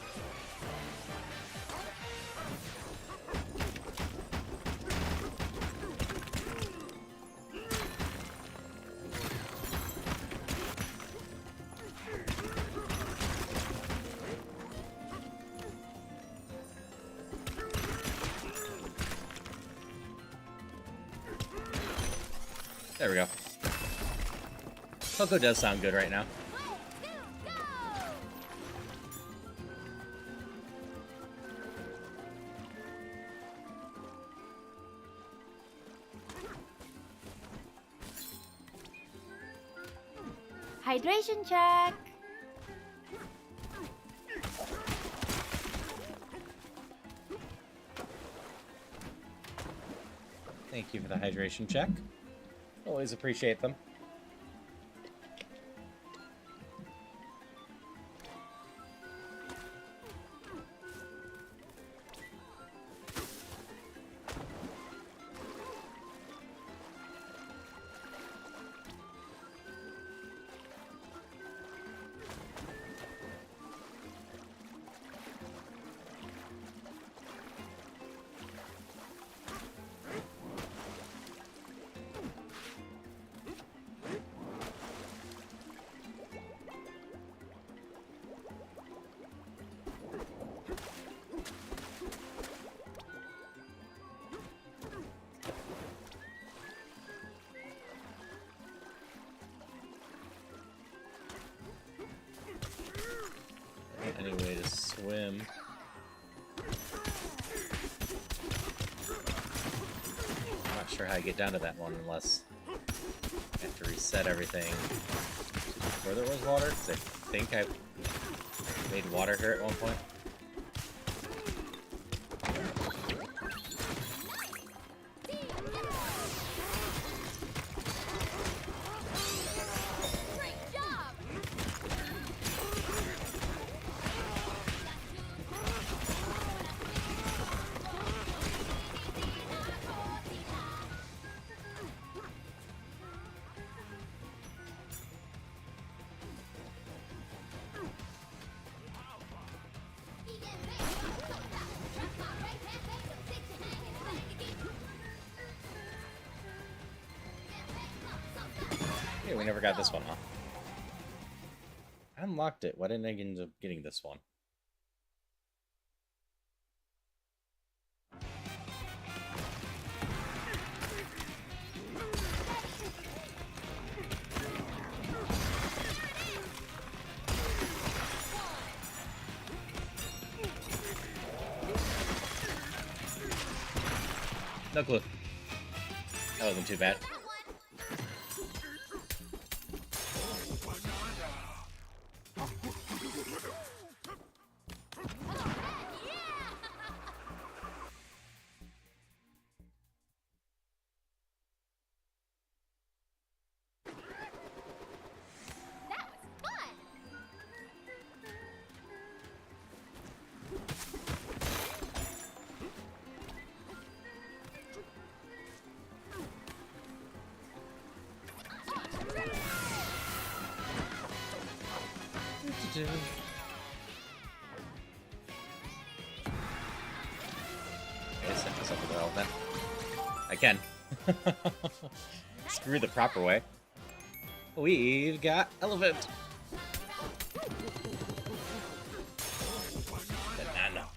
There we go. Cocoa does sound good right now. Hydration check. Thank you for the hydration check. Always appreciate them. Any way to swim? I'm not sure how I get down to that one unless I have to reset everything before there was water, because I think I made water here at one point. Great job. Hey, we never got this one, huh? I unlocked it. Why didn't I end up getting this one? No clue. That wasn't too bad. objective. Okay, set this up with the elephant. I can. Screw the proper way. We've got elephant. Banana.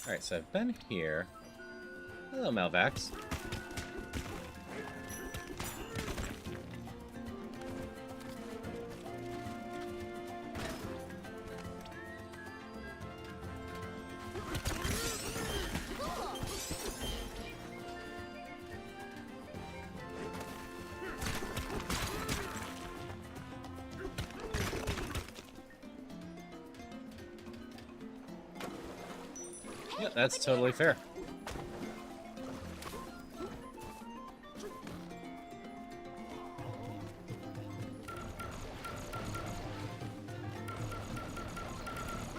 Alright, so I've been here. Hello, Malvax. Yeah, that's totally fair.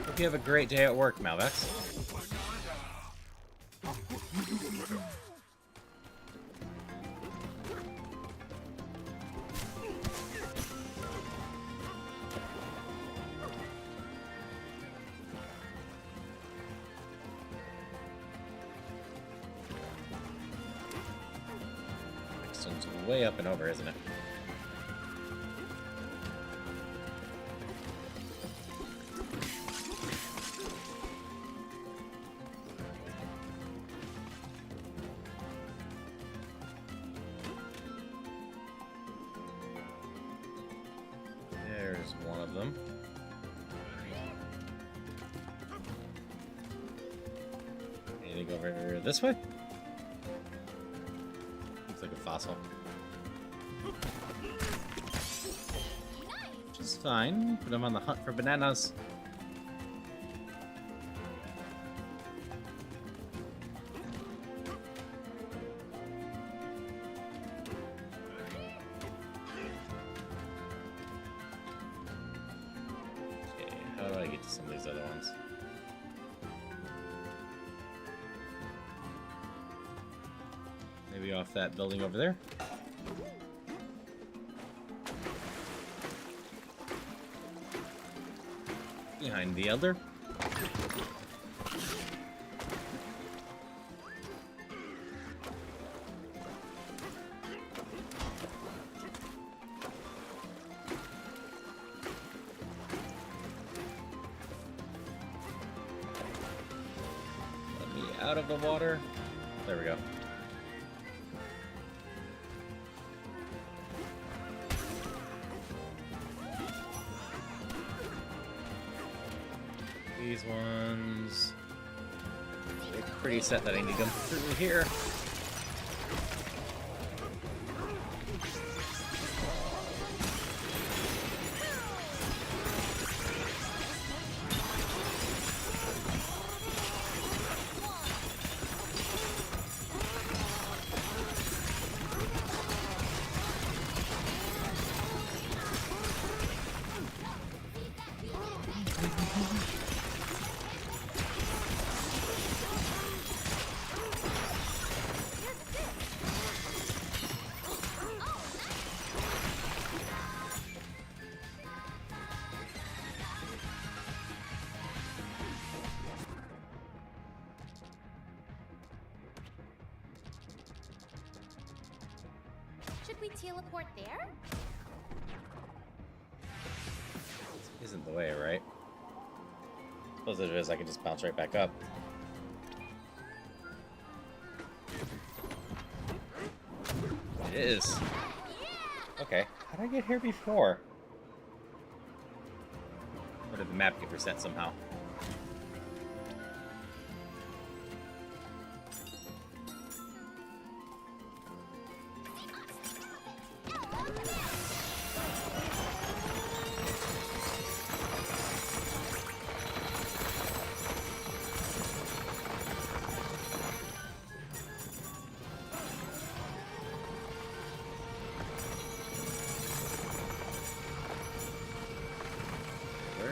Hope you have a great day at work, Malvex. Next one's way up and over, isn't it? There's one of them. Anything over this way? Looks like a fossil. Which is fine, but I'm on the hunt for bananas. Okay, how do I get to some of these other ones? Maybe off that building over there. Behind the elder. Let me out of the water. There we go. These ones, they're pretty set that I need to come through here. Should we teleport there? This isn't the way, right? Suppose if it is, I can just bounce right back up. It is. Okay, how did I get here before? Or did the map get reset somehow?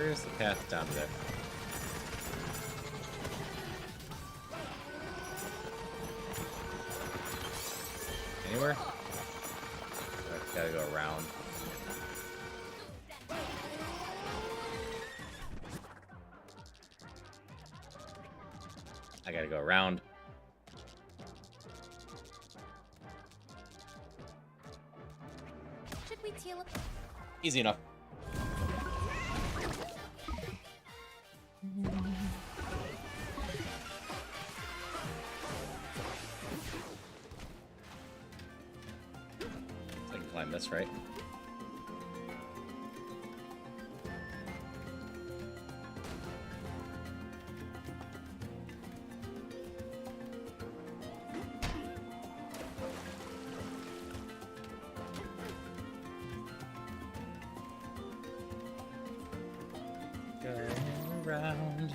Where's the path down there? Anywhere? I gotta go around. I gotta go around. Should we teleport? Easy enough. I can climb this, right? Going around.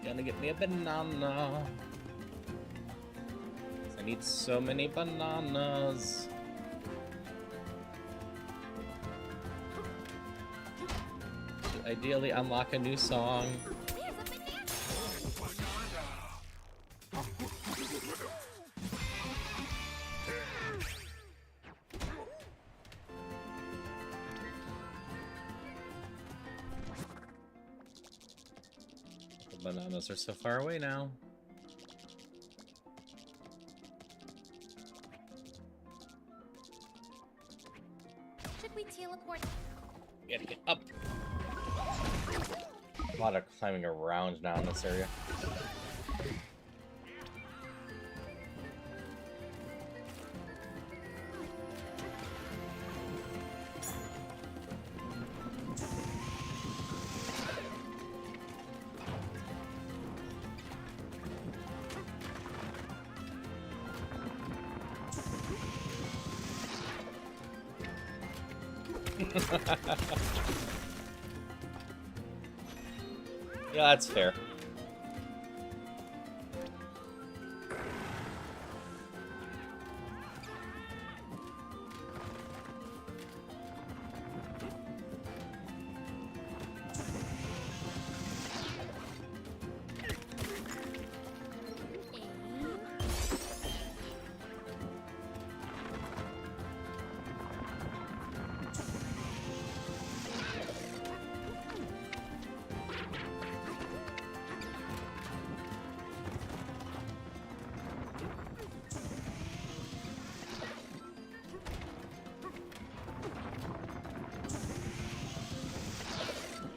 Gonna get me a banana. I need so many bananas. To ideally unlock a new song. There's a banana! The bananas are so far away now. Should we teleport? Gotta get up. A lot of climbing around now in this area. Yeah, that's fair.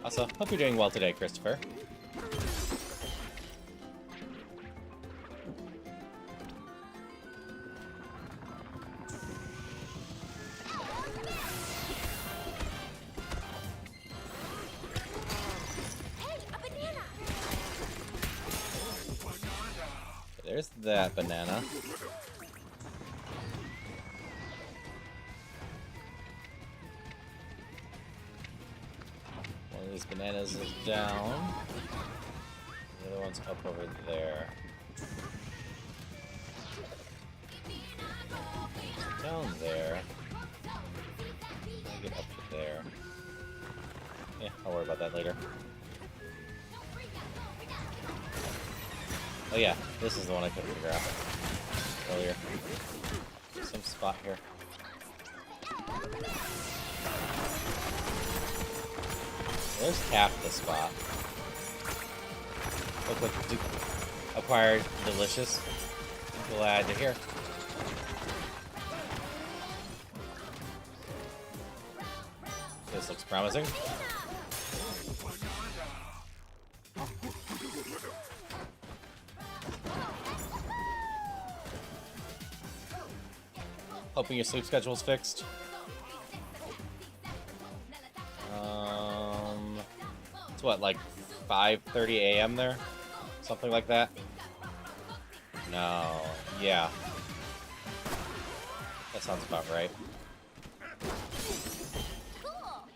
Also, hope you're doing well today, Christopher. Hey, a banana! There's that banana. One of these bananas is down. The other one's up over there. Down there. Get up to there. Yeah, I'll worry about that later. Oh yeah, this is the one I couldn't figure out earlier. Some spot here. There's half the spot. Look like acquired delicious. Glad to hear. This looks promising. Hoping your sleep schedule's fixed. It's what, like 5:30 a.m. there? Something like that? No. Yeah. That sounds about right. Cool!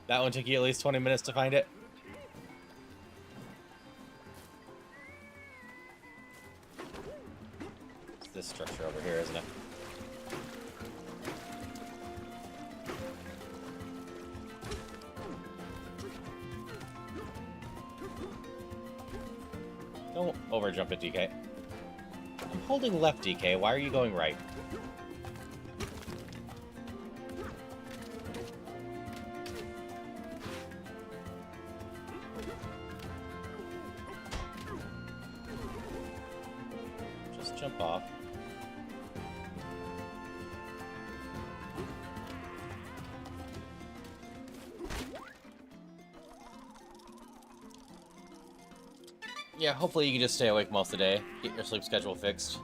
That one took you at least 20 minutes to find it? It's this structure over here, isn't it? Don't overjump it, DK. I'm holding left, DK. Why are you going right? Just jump off. Yeah, hopefully you can just stay awake most of the day. Get your sleep schedule fixed.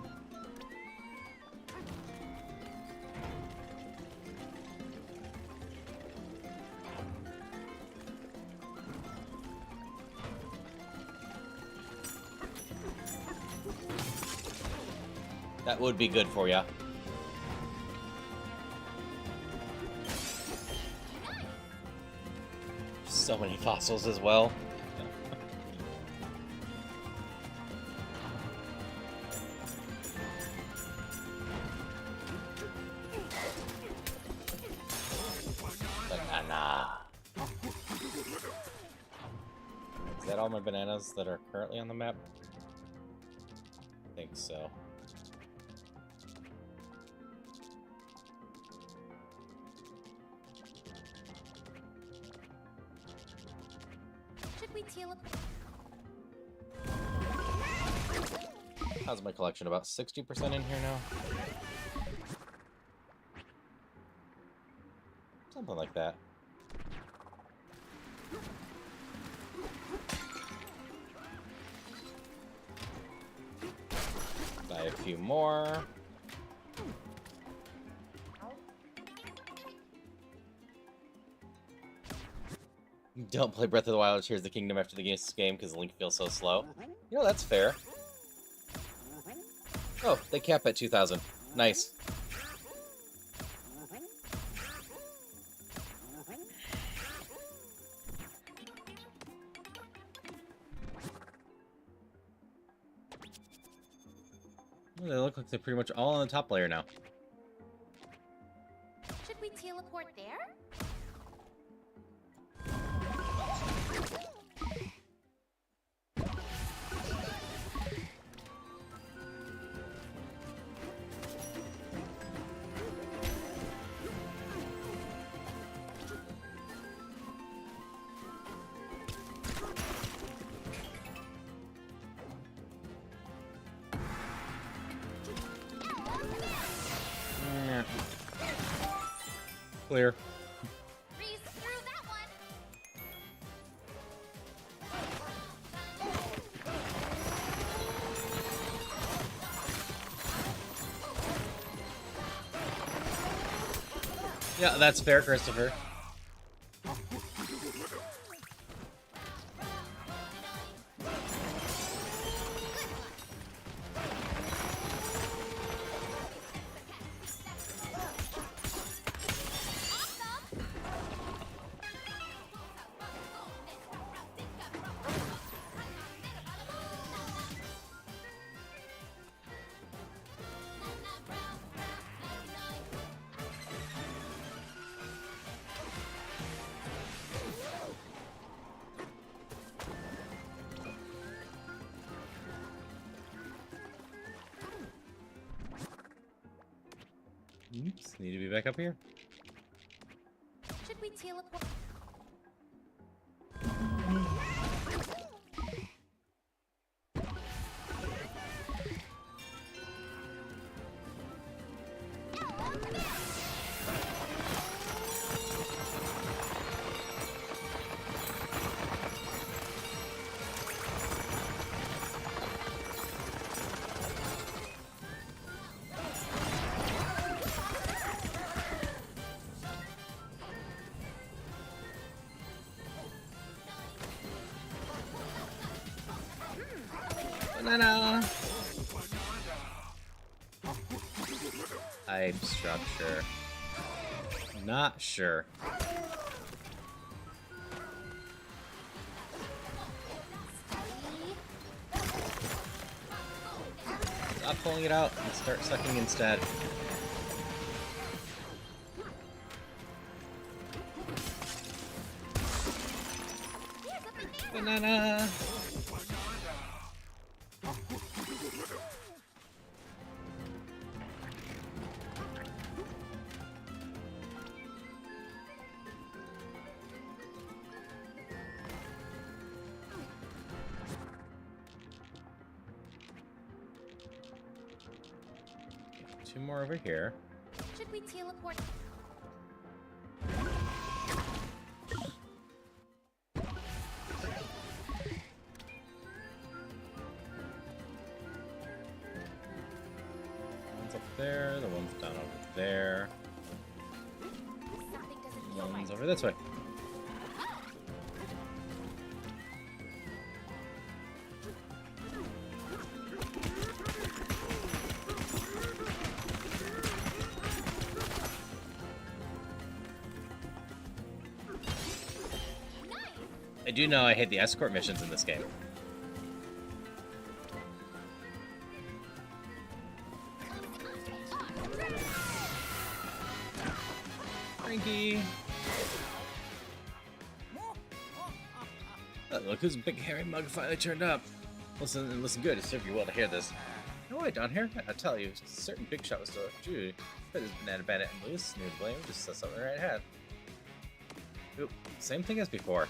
That would be good for ya. So many fossils as well. Banana. Is that all my bananas that are currently on the map? I think so. Should we teleport? How's my collection? About 60% in here now? Something like that. Buy a few more. Don't play Breath of the Wild Tears of the Kingdom after the game because Link feels so slow. You know, that's fair. Oh, they cap at 2,000. Nice. Well, they look like they're pretty much all on the top layer now. Should we teleport there? Yeah. Clear. Breeze through that one. Yeah, that's fair, Christopher. Oops, need to be back up here. Should we teleport? Banana. Type structure. Not sure. Stop pulling it out and start sucking instead. Banana! 2 more over here. Should we teleport? One's up there, the one's down over there. Something doesn't feel One's right. over this way. I do know I hate the escort missions in this game. Frankie! Oh, look whose big hairy mug finally turned up. Listen good, it served you well to hear this. No way, down here, I tell you, a certain big shot was still a Jew. But his banana bandit and loose, new to blame, just saw something right ahead. Oop, same thing as before.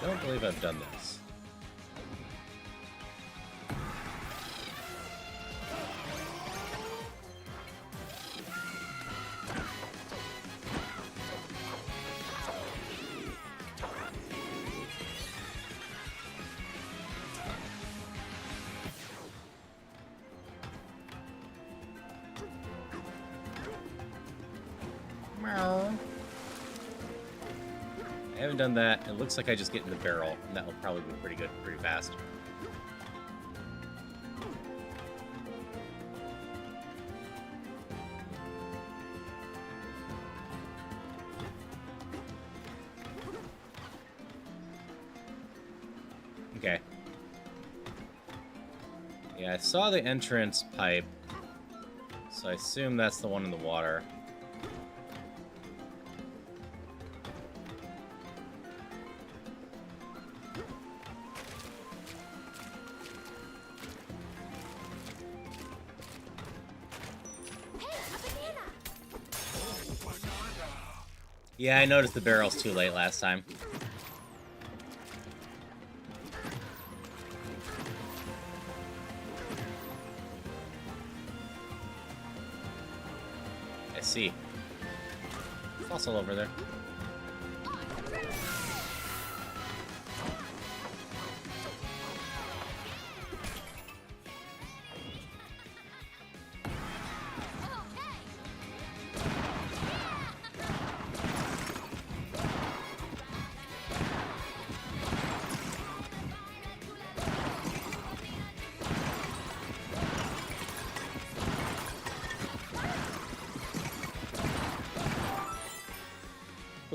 I don't believe I've done this. Meow. I haven't done that. It looks like I just get in the barrel, and that will probably be pretty good, pretty fast. Okay. Yeah, I saw the entrance pipe, so I assume that's the one in the water. Yeah, I noticed the barrel's too late last time. I see. Fossil over there.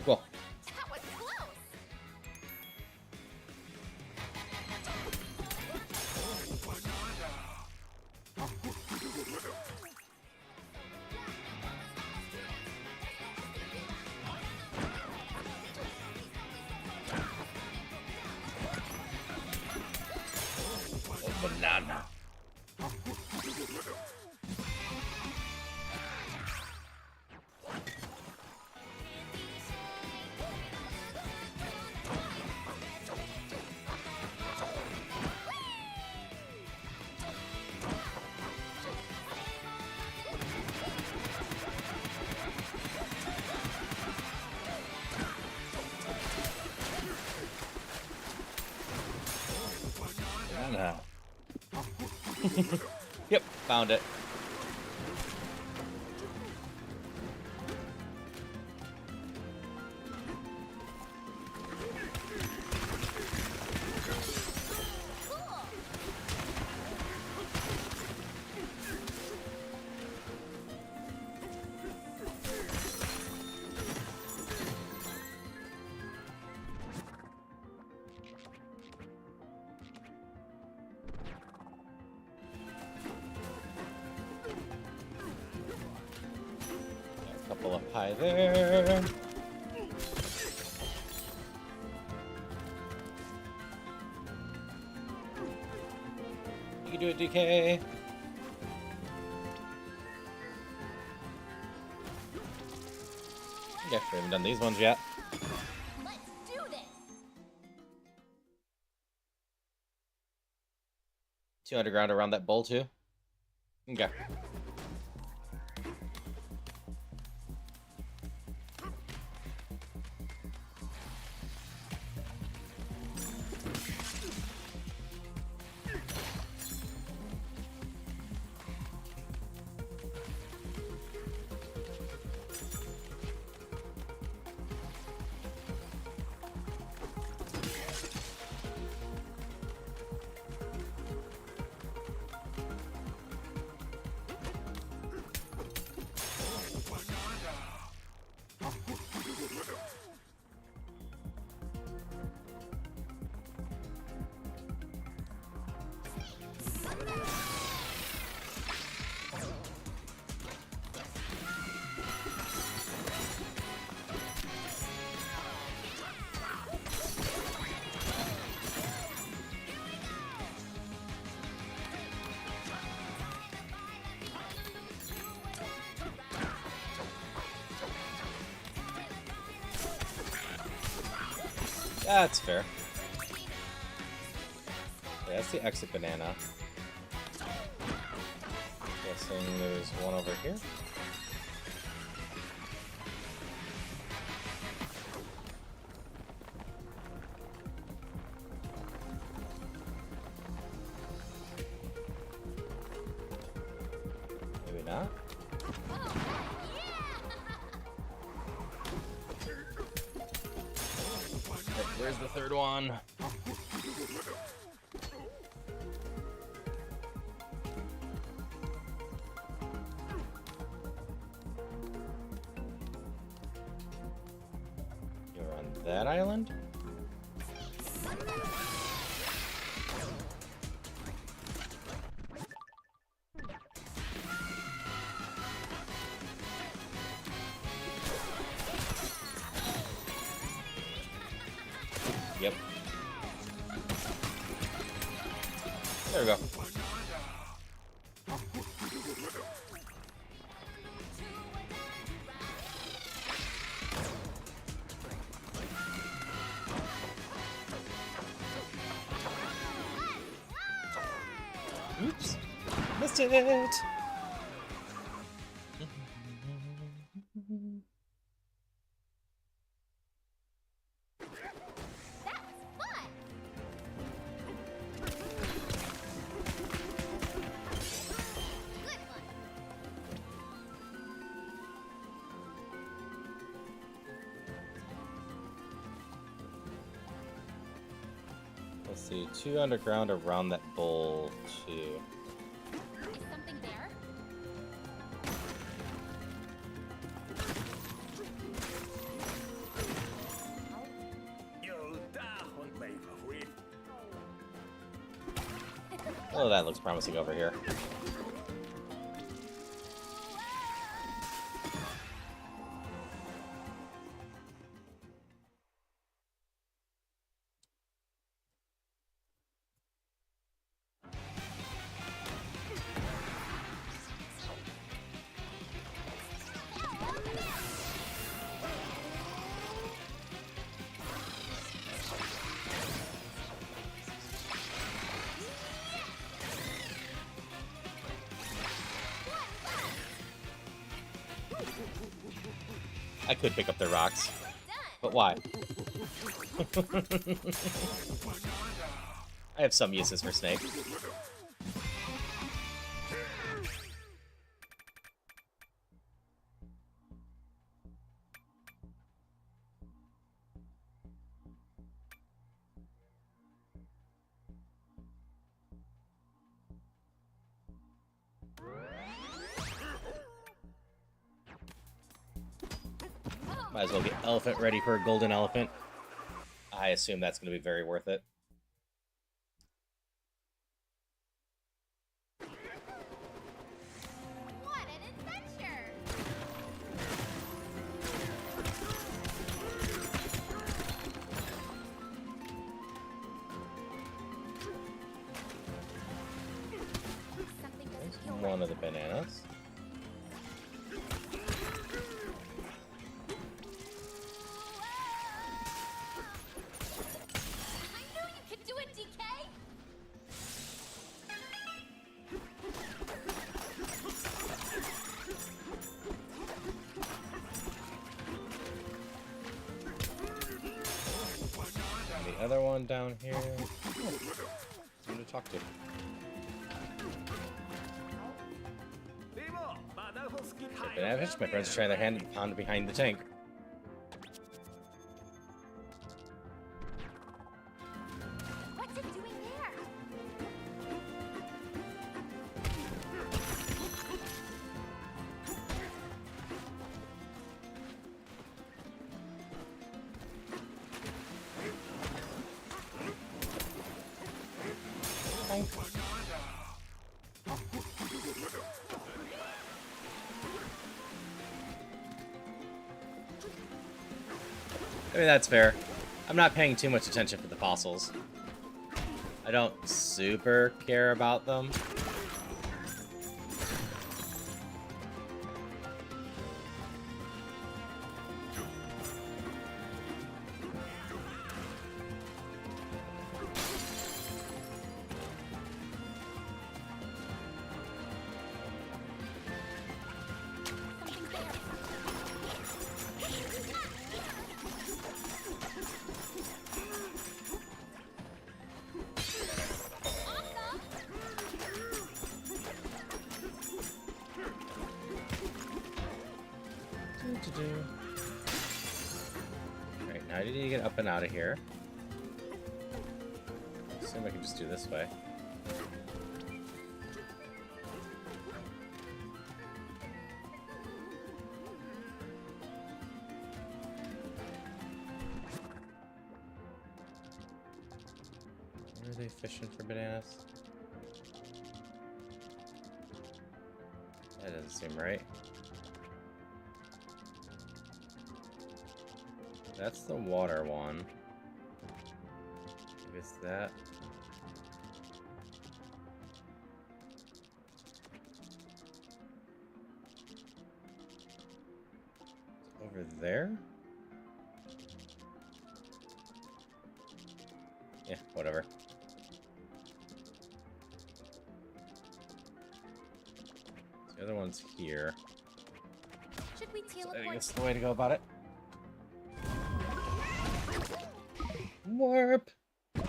Cool. That was close. Oh, banana. Banana. Yep, found it. Pull up high there. You can do it, DK. Okay, we haven't done these ones yet. Let's do this. 2 underground around that bowl too. Okay. That's fair. Yeah, that's the exit banana. Guessing there's one over here. Maybe not. Where's the third one? You're on that island? Yep. There we go. Oops. Missed it! That was fun. Good one. Let's see, 2 underground around that bowl, too. Is something there? Oh, that looks promising over here. I could pick up the rocks, but why? I have some uses for Snake. Might as well get elephant ready for a golden elephant. I assume that's going to be very worth it. What an adventure! one of the bananas. I knew you could do it, DK! And the other one down here. Oh, someone to talk to. Banana fish, my friends are trying their hand at the pond behind the tank. What's it doing there? I mean, that's fair. I'm not paying too much attention for the fossils. I don't super care about them. Alright, now I need to get up and out of here. Assume I can just do this way. Where are they fishing for bananas? That doesn't seem right. That's the water one. Maybe it's that. Over there? Yeah, whatever. The other one's here. Should we I teleport? think that's the way to go about it. Warp! For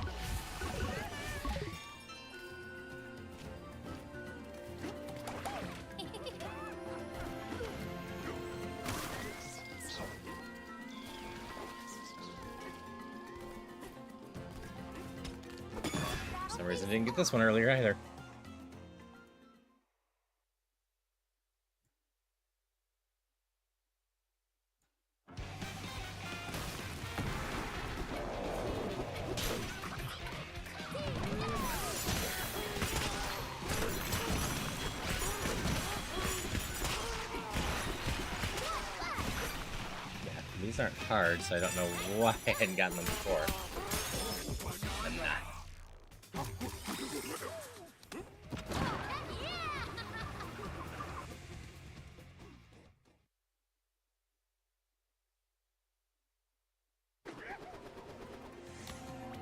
some reason I didn't get this one earlier either. These aren't hard, so I don't know why I hadn't gotten them before.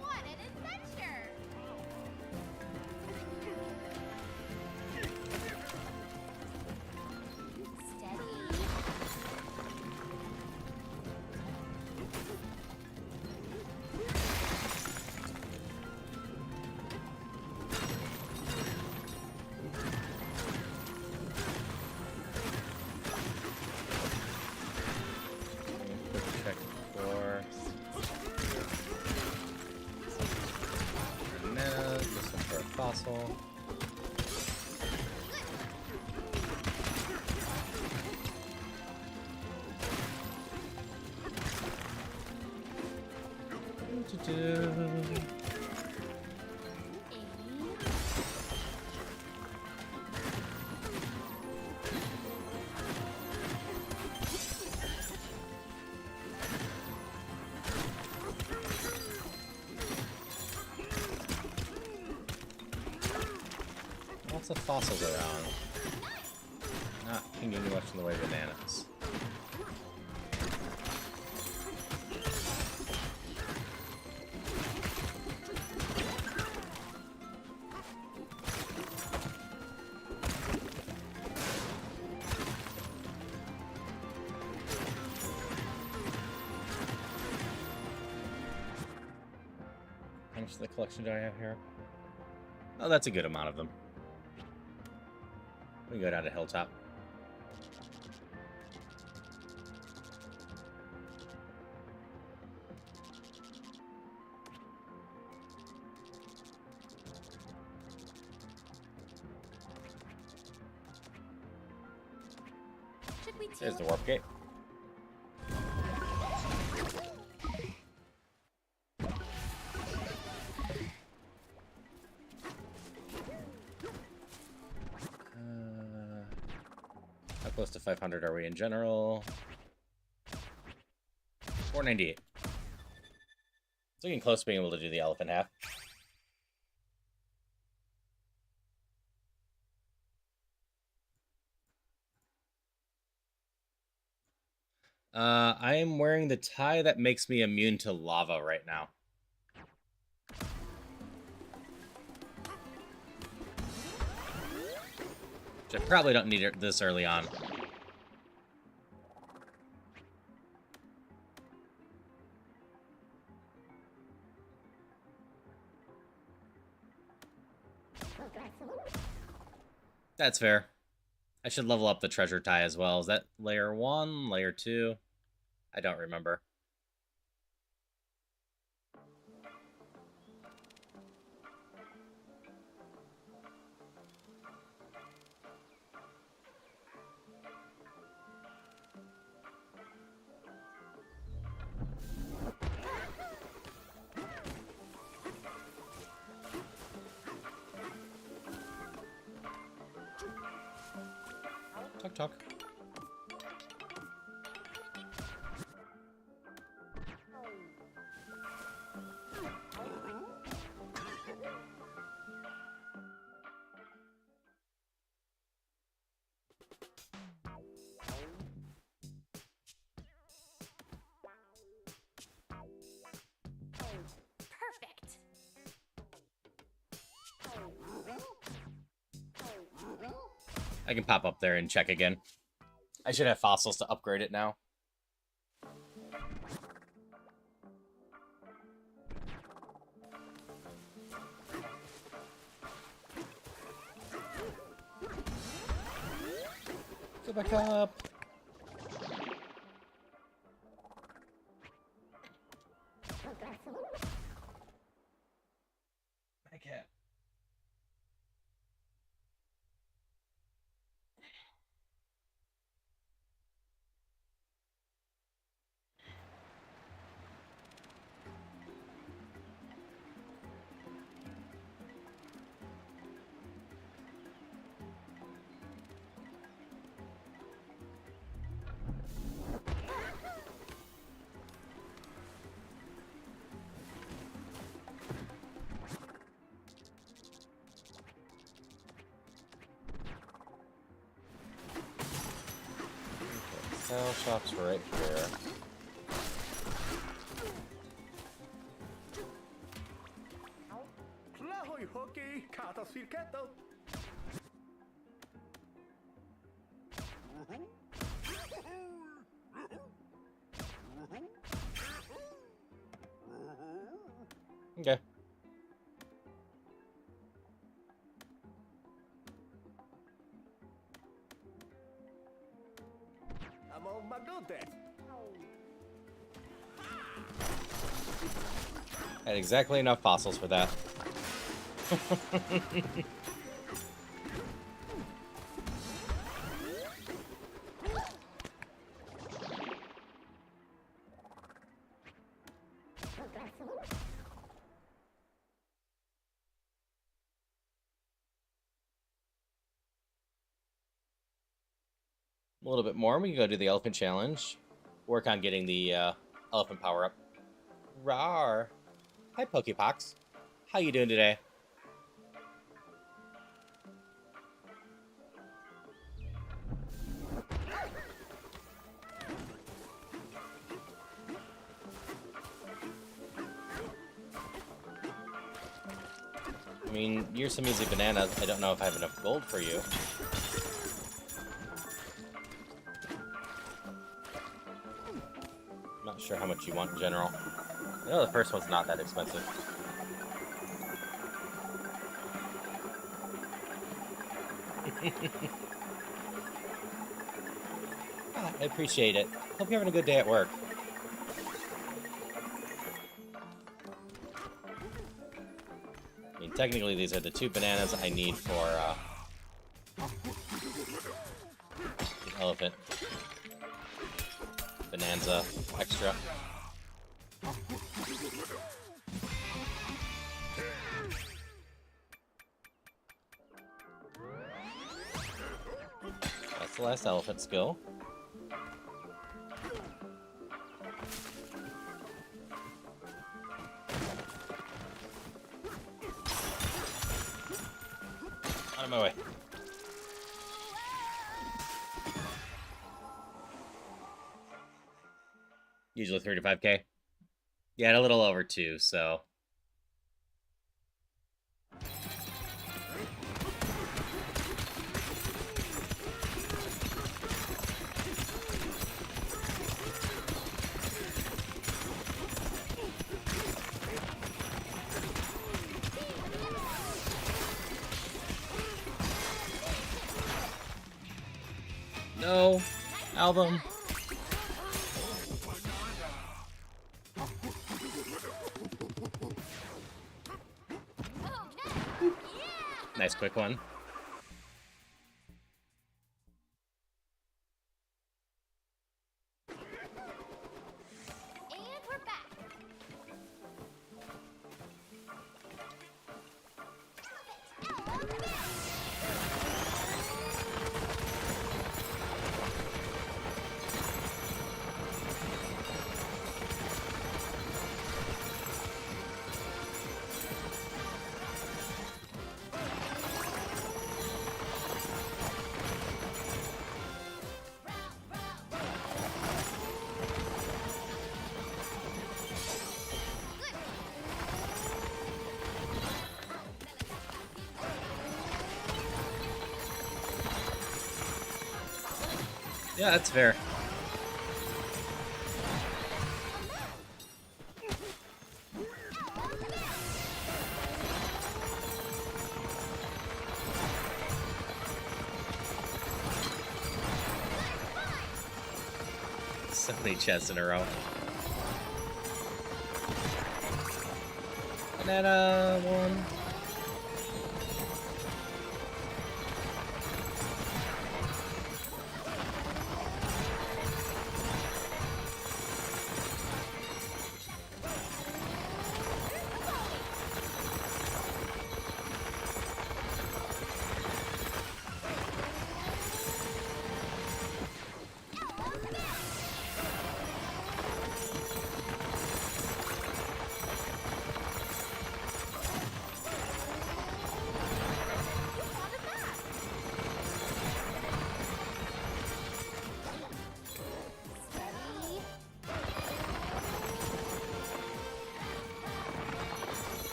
What an adventure! Steady. Quick check for banana, this one for a fossil. Lots of fossils around. Not pinging much in the way of bananas. How much of the collection do I have here? Oh, that's a good amount of them. We can go down to Hilltop. Should we There's the too? warp gate. How close to 500 are we in general? 498. It's looking close to being able to do the elephant half. I am wearing the tie that makes me immune to lava right now. Which I probably don't need it this early on. That's fair. I should level up the treasure tie as well. Is that layer 1, layer 2? I don't remember. Talk, talk. Perfect. I can pop up there and check again. I should have fossils to upgrade it now. Go back up. I can't. Sell shop's right here. Okay. I'm on my good day. Had exactly enough fossils for that. A little bit more. We can go do the elephant challenge. Work on getting the elephant power up. Rawr. Hi, Pokepox. How you doing today? mean, here's some easy bananas. I don't know if I have enough gold for you. I'm not sure how much you want in general. I know the first one's not that expensive. I appreciate it. Hope you're having a good day at work. I mean, technically, these are the 2 bananas I need for the elephant Bananza extra. That's the last elephant skill. Out of my way. Usually 35k. Yeah, a little over 2, so. No, album. Nice quick one. And we're back. Yeah, that's fair. So many chests in a row. Banana one.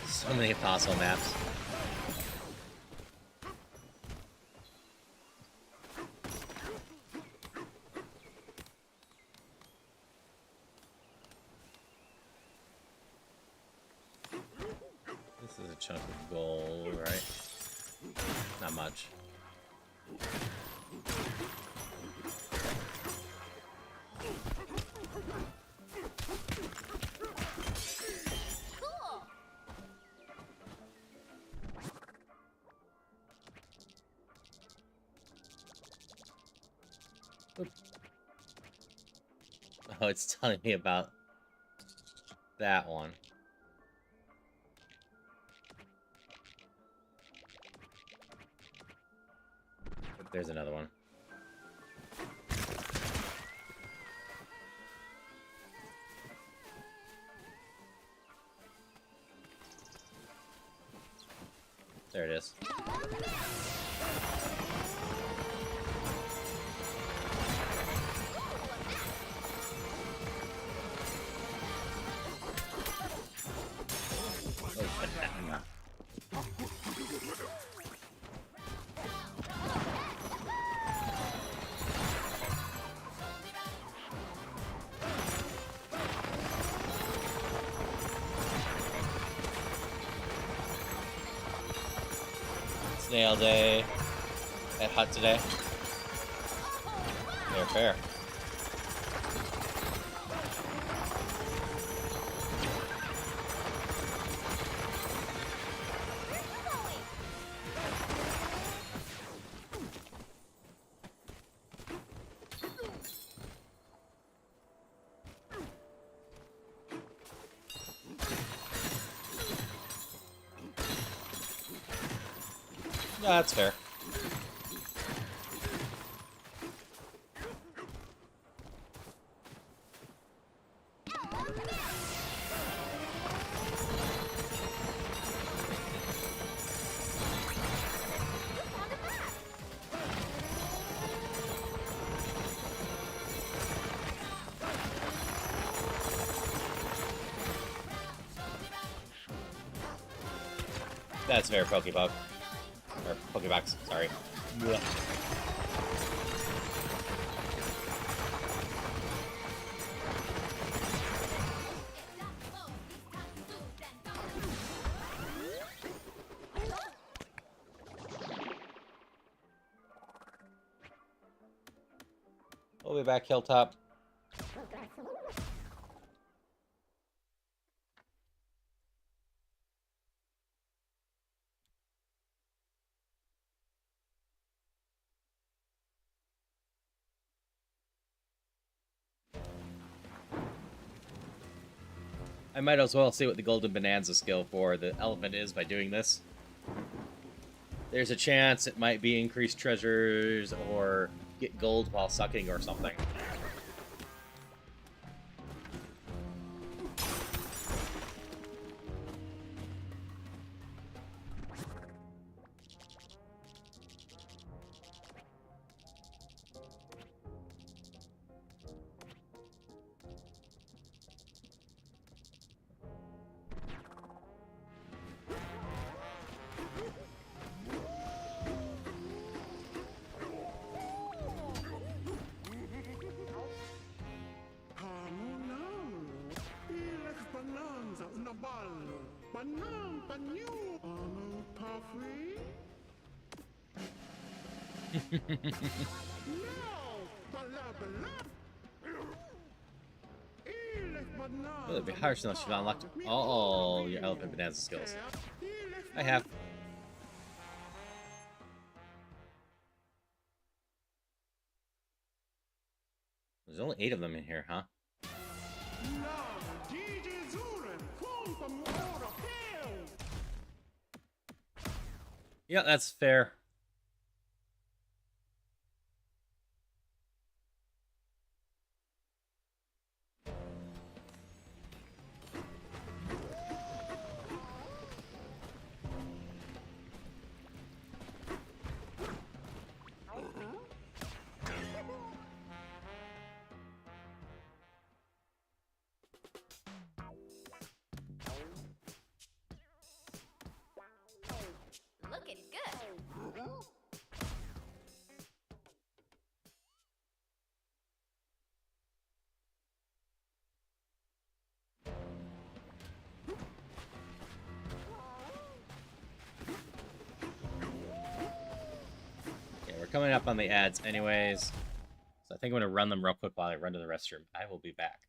So many apostle maps. This is a chunk of gold, right? Not much. Oop. Oh, it's telling me about that one. There's another one. There it is. Oh, banana. Snail day at Hut today. Fair. Yeah, that's fair. That's fair, Pokebug. Or Pokebox, sorry. Blech. We'll be back, Hilltop. I might as well see what the Golden Bananza skill for the elephant is by doing this. There's a chance it might be increased treasures or get gold while sucking or something. Will it be harsh unless you've unlocked all your Elephant Bananza skills? I have. There's only 8 of them in here, huh? Yeah, that's fair. Looking good. Yeah, we're coming up on the ads anyways. So I think I'm gonna run them real quick while I run to the restroom. I will be back.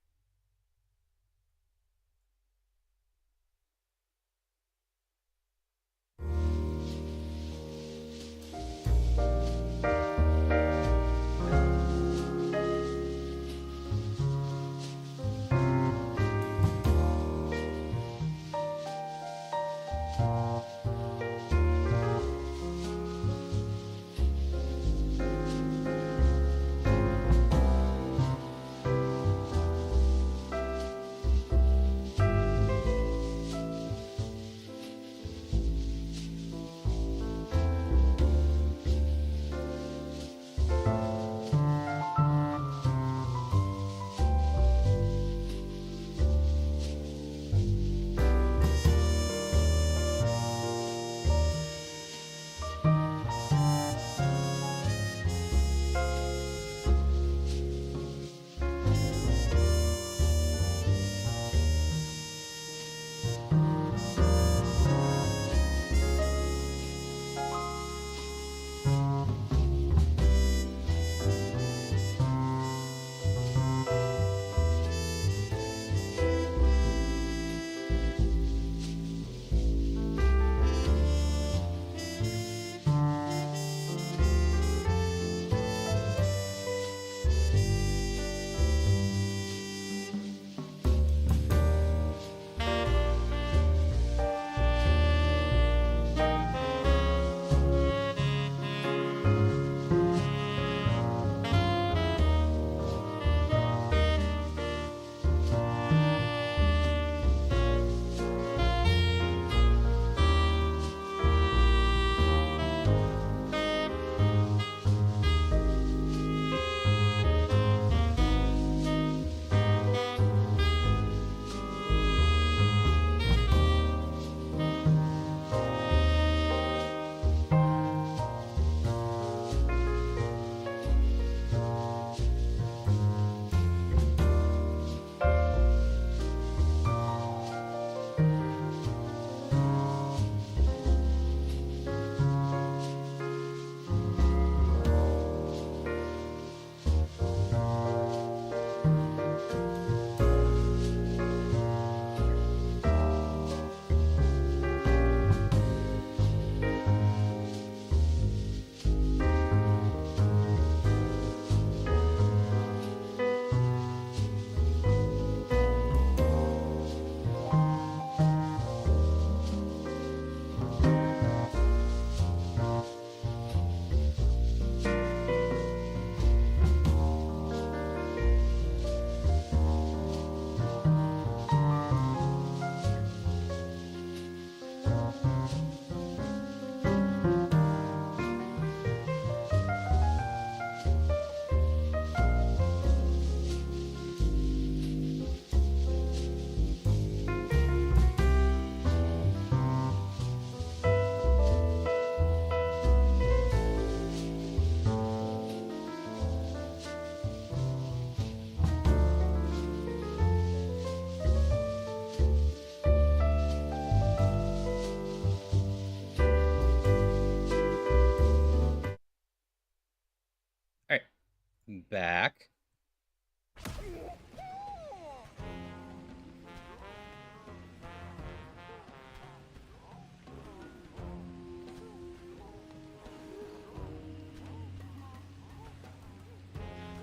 Back.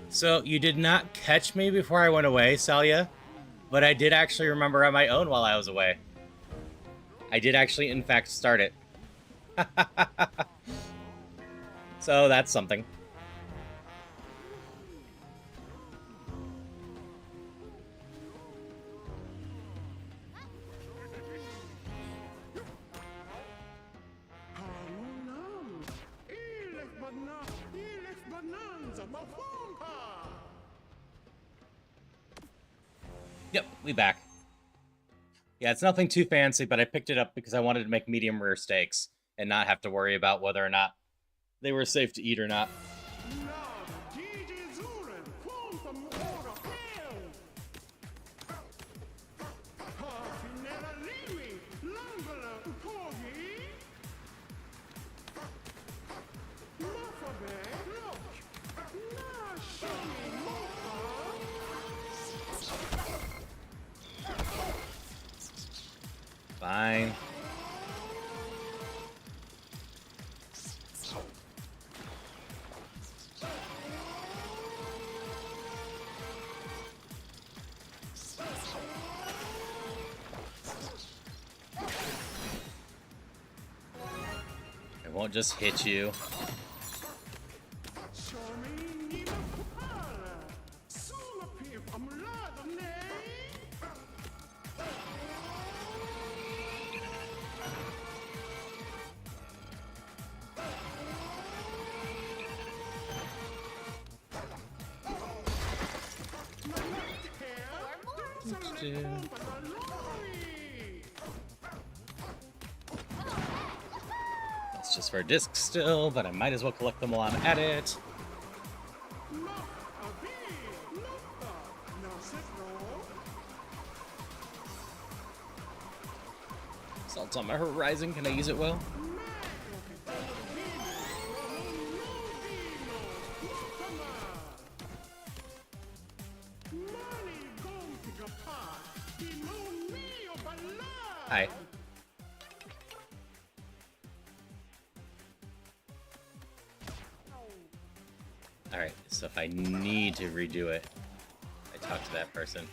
So, you did not catch me before I went away, Salia, but I did actually remember on my own while I was away. I did actually, in fact, start it. So, that's something. Yep, we back. Yeah, it's nothing too fancy, but I picked it up because I wanted to make medium rare steaks and not have to worry about whether or not they were safe to eat or not. Fine. I won't just hit you. It's just for a disc still, but I might as well collect them while I'm at it. Salt on my horizon, can I use it well? Hi. Alright, so if I need to redo it, I talk to that person.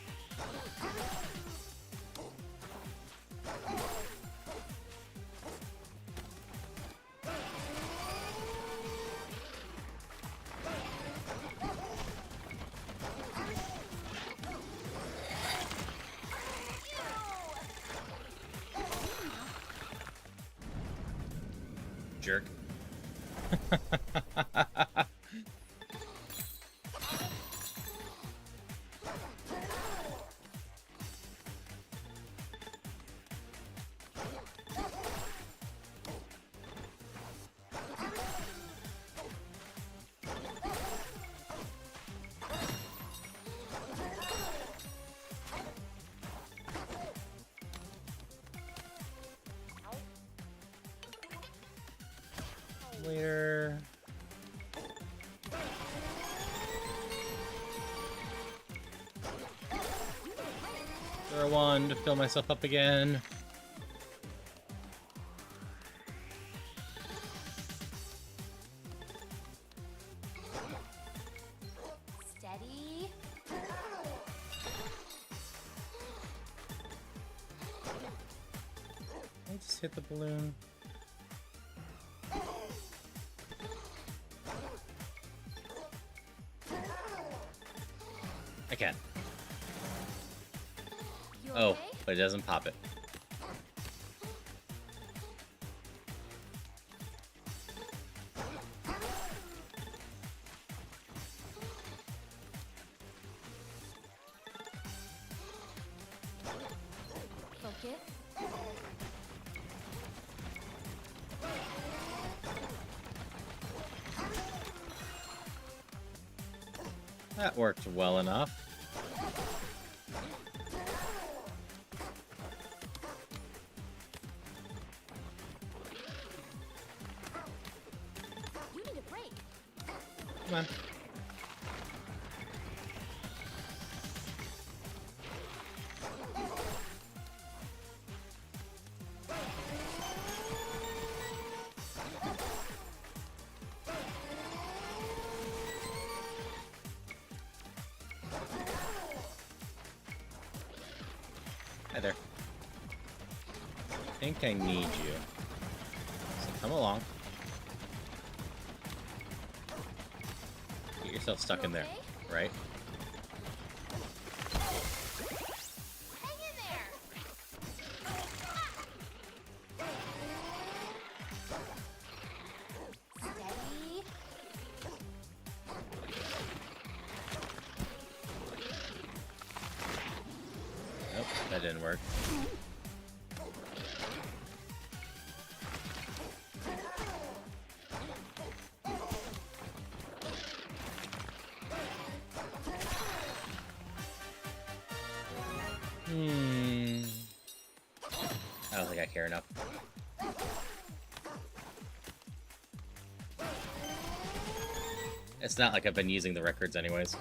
Jerk. Later. Throw one to fill myself up again. Steady. I just hit the balloon. I can. You Oh, okay? but it doesn't pop it. Focus. That worked well enough. You need a break. Come on. Hi there. I think I need you. So come along. Get yourself stuck in there, right? Hang in there. Steady. Nope, that didn't work. I don't think I care enough. It's not like I've been using the records anyways.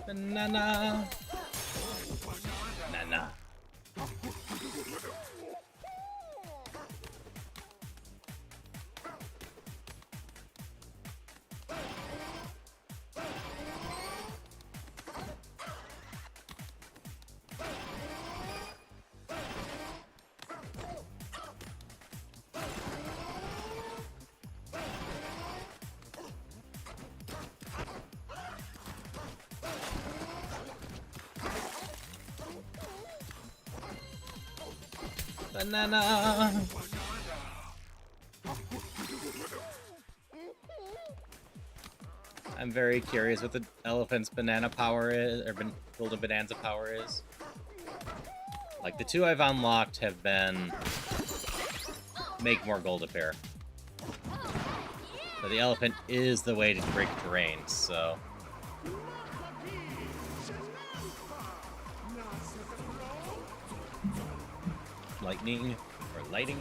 Banana. Banana. Banana. I'm very curious what the elephant's banana power is, or Golden Bonanza power is. Like, the two I've unlocked have been make more gold appear. But the elephant is the way to break terrain, so... Lightning, or lighting.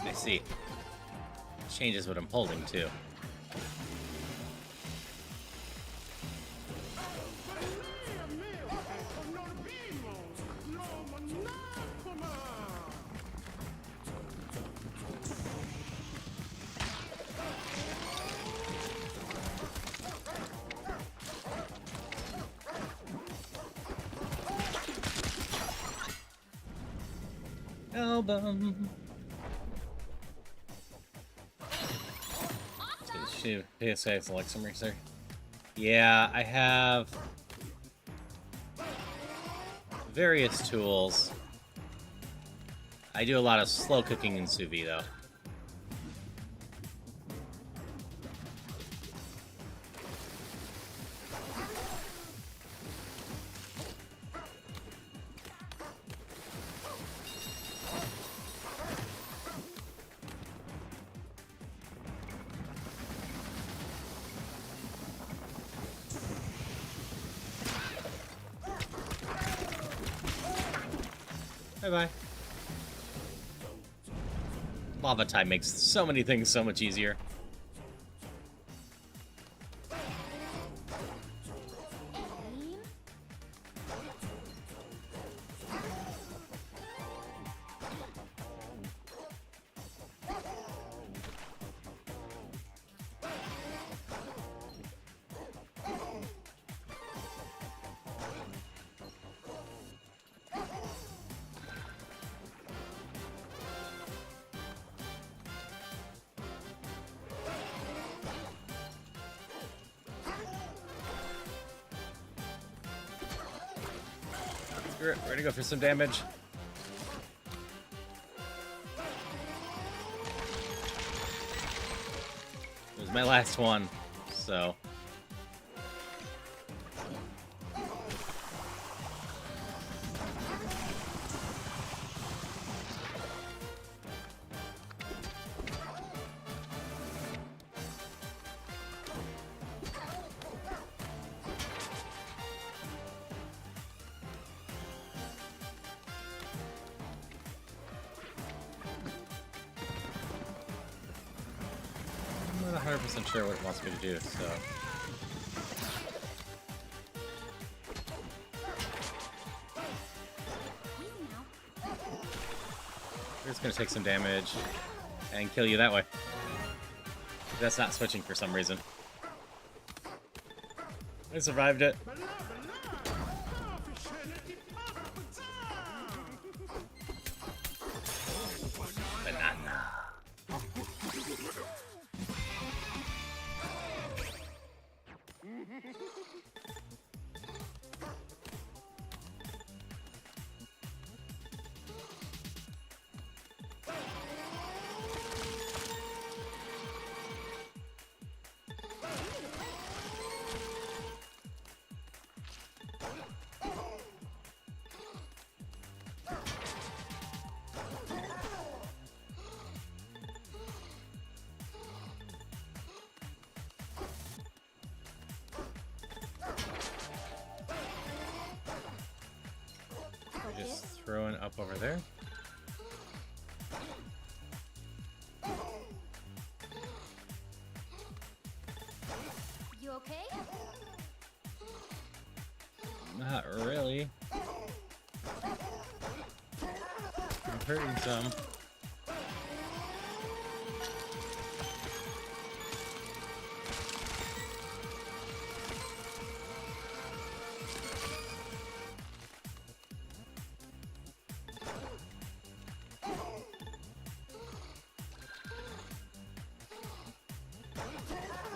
I see. Changes what I'm holding, too. Album. PSA select some racer. Yeah, I have various tools. I do a lot of slow cooking in sous vide, though. Bye-bye. Lava type makes so many things so much easier. Screw it, we're gonna go for some damage. It was my last one, so... I'm not 100% sure what it wants me to do, so... We're just gonna take some damage and kill you that way. That's not switching for some reason. I survived it. Banana. Just throwing up over there. You okay? Not really. I'm hurting some.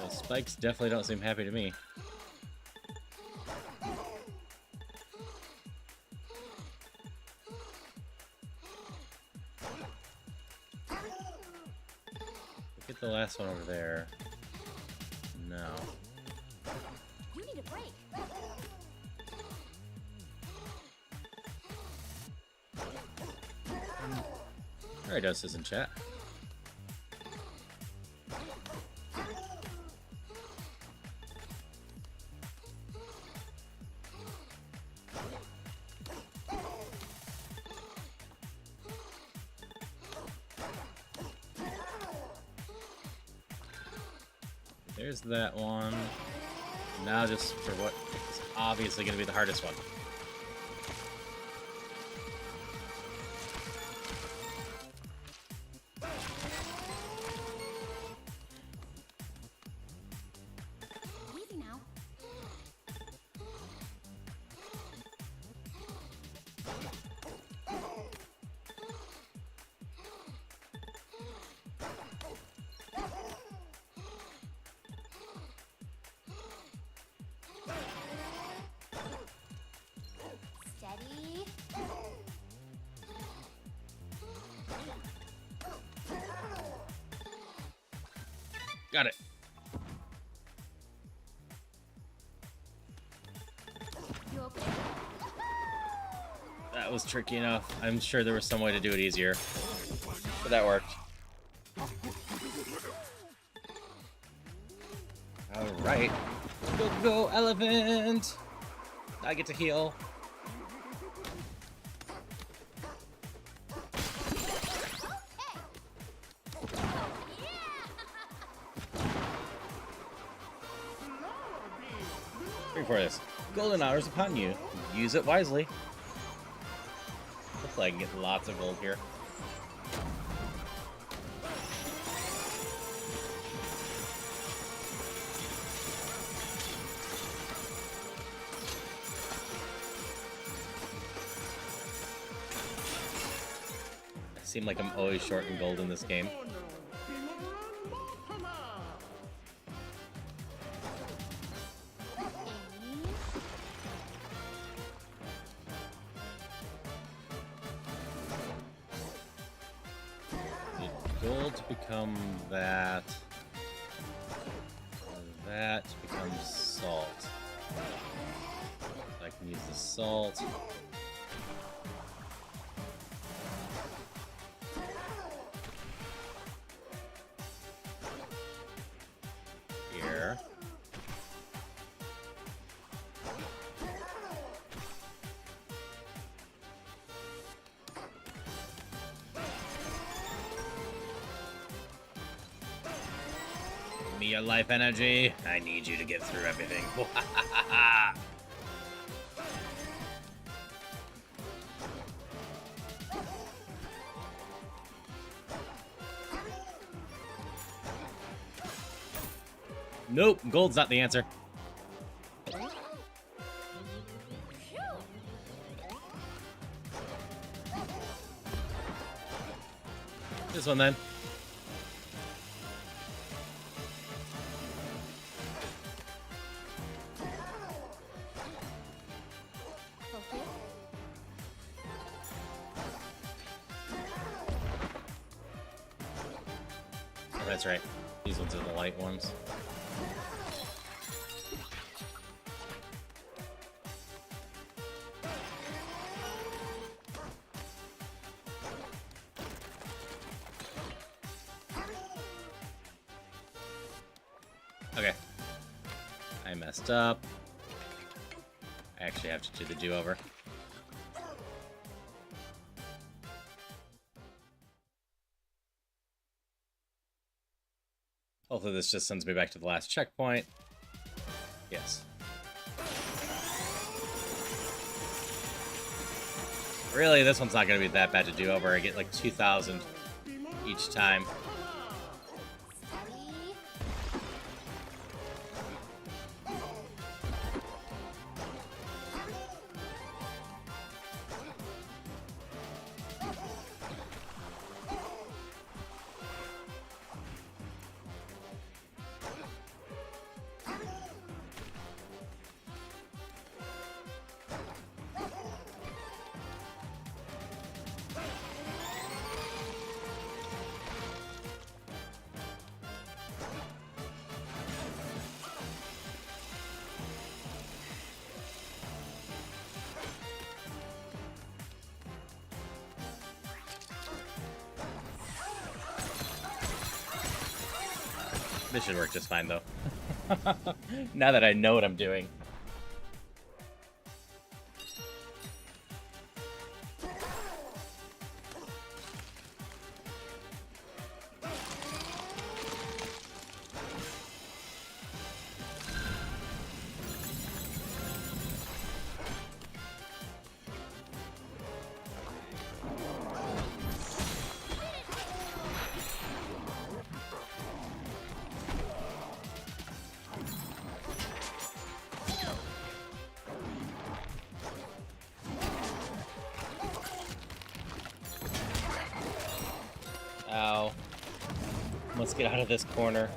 Those spikes definitely don't seem happy to me. Get the last one over there. No. You need a break. Alright, does this in chat. There's that one. Now just for what is obviously going to be the hardest one. Easy now. Steady. Got it. You okay? That was tricky enough. I'm sure there was some way to do it easier. But that worked. Alright. Go, go, elephant! I get to heal. For this. Golden hour is upon you. Use it wisely. Hopefully I can get lots of gold here. I seem like I'm always short in gold in this game. gold to become that. That becomes salt. I can use the salt. Here. Give me your life energy. I need you to get through everything. Nope, gold's not the answer. This one then. Oh, that's right. These ones are the light ones. Okay. I messed up. I actually have to do the do-over. Hopefully this just sends me back to the last checkpoint. Yes. Really, this one's not going to be that bad to do over. I get like 2,000 each time. This should work just fine, though. Now that I know what I'm doing. Ow. Let's get out of this corner.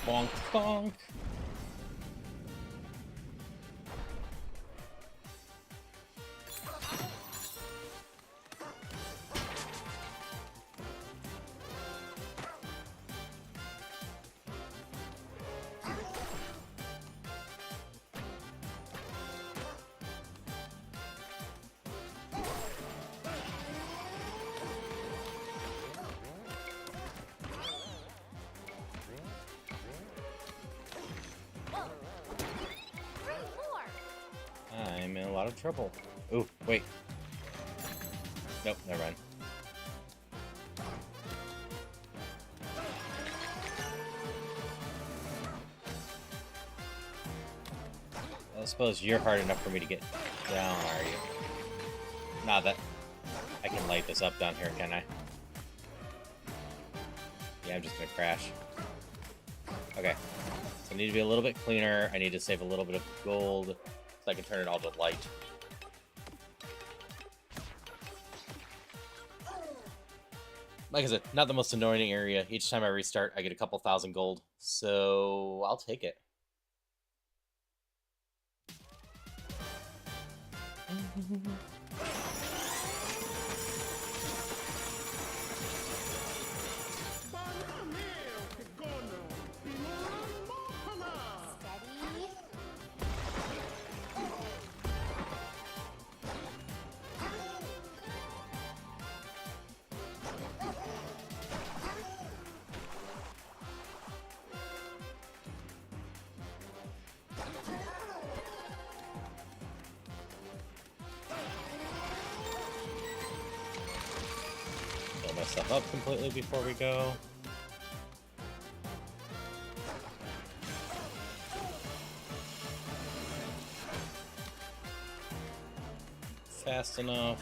Bonk, bonk. I'm in a lot of trouble. Ooh, wait. Nope, never mind. I suppose you're hard enough for me to get down, are you? Not that I can light this up down here, can I? Yeah, I'm just gonna crash. Okay. So I need to be a little bit cleaner. I need to save a little bit of gold so I can turn it all to light. Like I said, not the most annoying area. Each time I restart, I get a couple thousand gold. So I'll take it. Steady. Fill myself up completely before we go. Fast enough.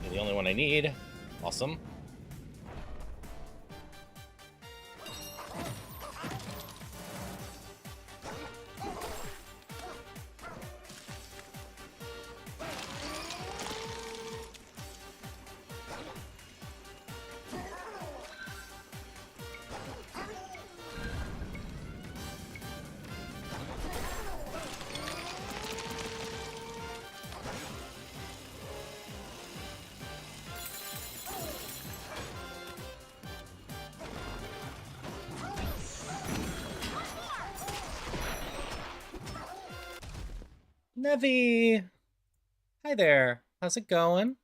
You're the only one I need. Awesome. Nevi! Hi there. How's it going?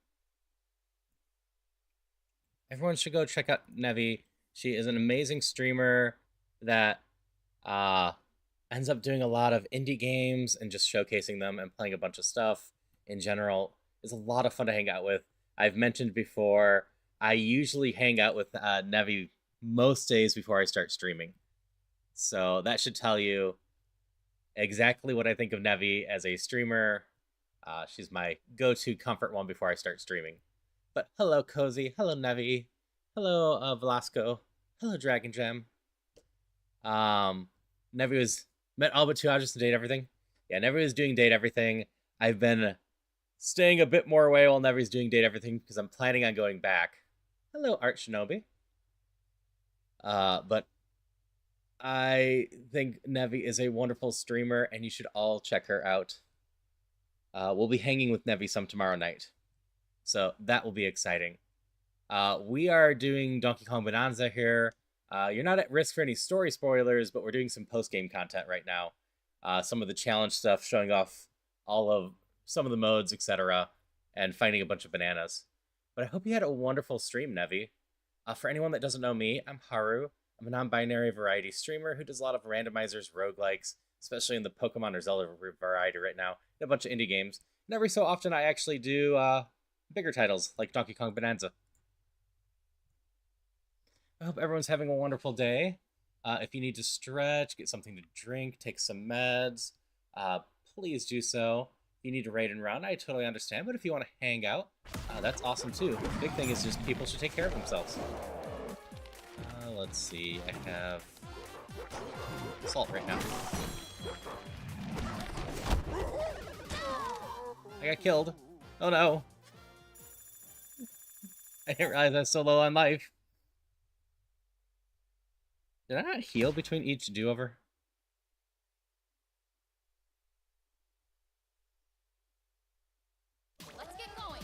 Everyone should go check out Nevi. She is an amazing streamer that ends up doing a lot of indie games and just showcasing them and playing a bunch of stuff in general. Is a lot of fun to hang out with. I've mentioned before, I usually hang out with Nevi most days before I start streaming. So that should tell you exactly what I think of Nevi as a streamer. She's my go-to comfort one before I start streaming. But hello, Cozy. Hello, Nevi. Hello, Velasco. Hello, Dragon Gem. Nevi was met all but 2 hours to date everything. Yeah, Nevi was doing date everything. I've been staying a bit more away while Nevi's doing date everything because I'm planning on going back. Hello, Art Shinobi. But I think Nevi is a wonderful streamer, and you should all check her out. We'll be hanging with Nevi some tomorrow night, so that will be exciting. We are doing Donkey Kong Bananza here. You're not at risk for any story spoilers, but we're doing some post-game content right now. Some of the challenge stuff, showing off all of some of the modes, etc., and finding a bunch of bananas. But I hope you had a wonderful stream, Nevi. For anyone that doesn't know me, I'm Haru. I'm a non-binary variety streamer who does a lot of randomizers, roguelikes, especially in the Pokemon or Zelda variety right now, and a bunch of indie games. And every so often I actually do bigger titles, like Donkey Kong Bananza. I hope everyone's having a wonderful day. If you need to stretch, get something to drink, take some meds, please do so. If you need to raid and run, I totally understand, but if you want to hang out, that's awesome too. The big thing is just people should take care of themselves. Let's see, I have salt right now. I got killed. Oh no. I didn't realize I was so low on life. Did I not heal between each do-over? Let's get going.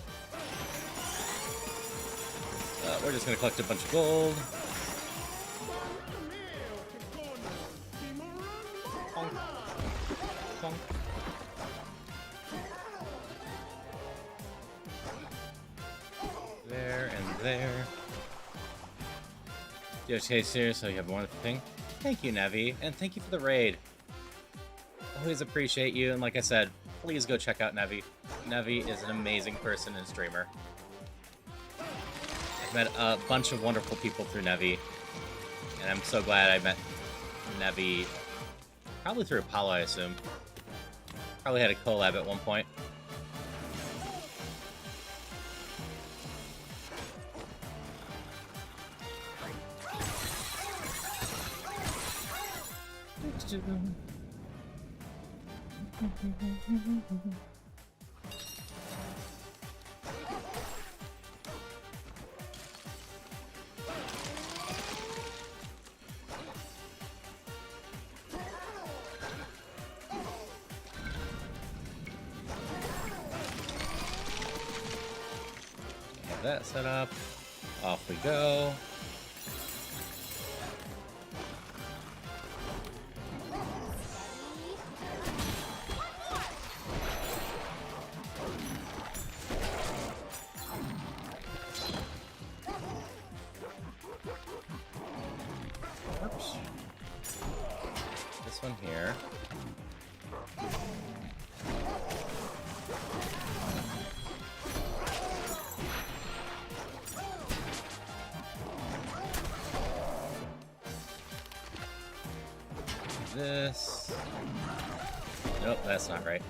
We're just gonna collect a bunch of gold. Honk. Honk. There and there. Okay, serious, so you have one thing. Thank you, Nevi, and thank you for the raid. Always appreciate you, and like I said, please go check out Nevi. Nevi is an amazing person and streamer. I've met a bunch of wonderful people through Nevi, and I'm so glad I met Nevi, probably through Apollo, I assume. Probably had a collab at one point. Have that set up. Off we go. Oops. This one here. This. Nope, that's not right.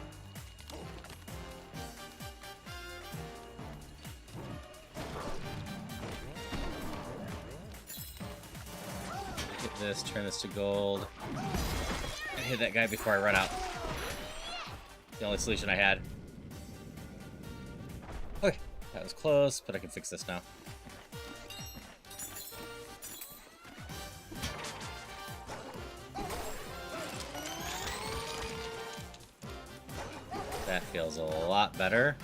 Hit this, turn this to gold. And hit that guy before I run out. The only solution I had. Okay, that was close, but I can fix this now. That feels a lot better.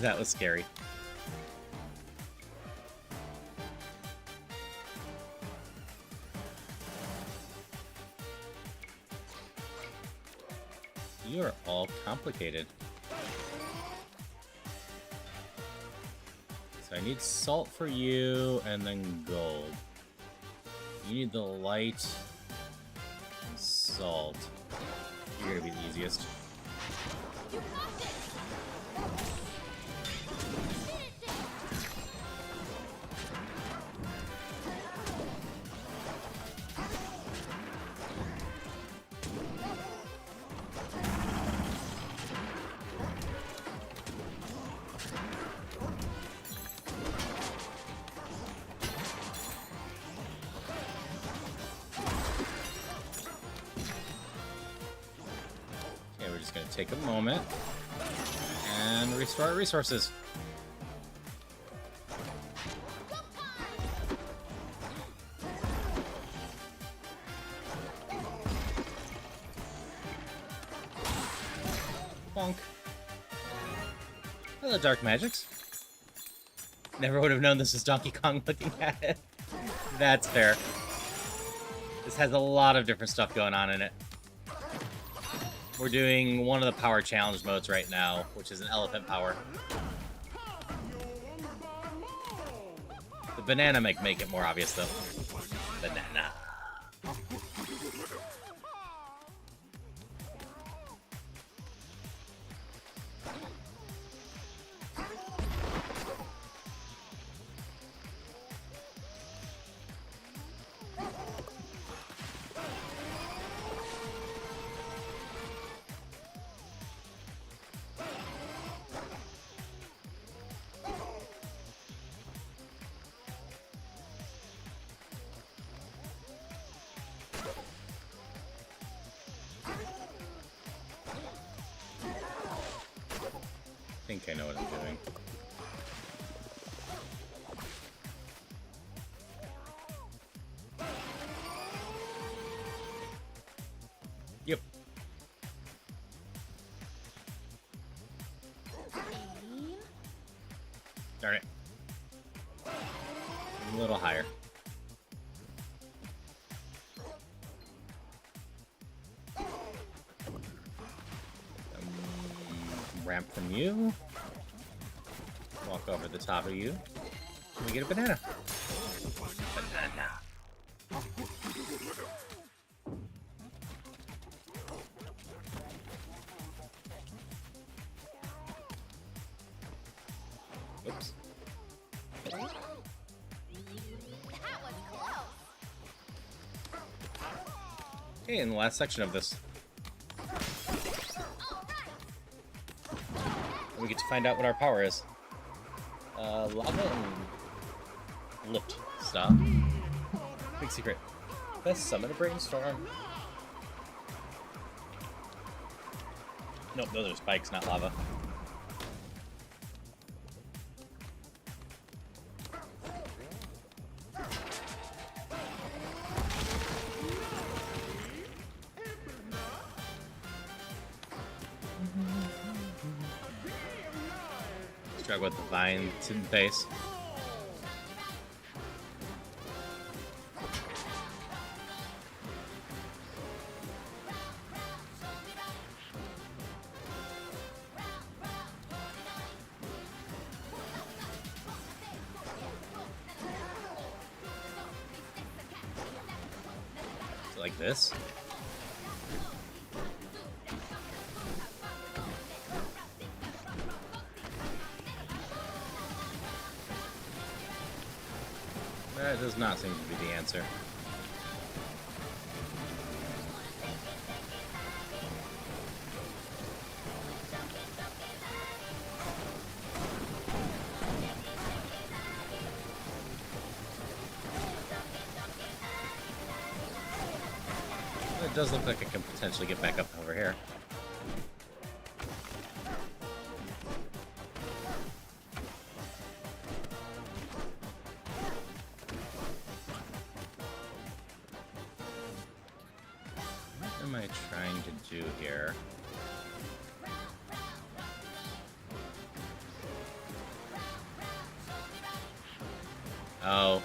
That was scary. You are all complicated. So I need salt for you, and then gold. You need the light and salt. You're gonna be the easiest. Okay, we're just gonna take a moment and restore our resources. Bonk. Hello, Dark Magics. Never would have known this was Donkey Kong looking at it. That's fair. This has a lot of different stuff going on in it. We're doing one of the power challenge modes right now, which is an elephant power. The banana make it more obvious, though. Banana. I think I know what I'm doing. Yep. Darn it. A little higher. Ramp from you. Walk over the top of you. And we get a banana. Okay, in the last section of this. We get to find out what our power is. Lava and lift stuff. Big secret. Best summon a brainstorm. Nope, those are spikes, not lava. Struggle with the vine to the base. Like this. That does not seem to be the answer. It does look like I can potentially get back up over here. What am I trying to do here? Oh.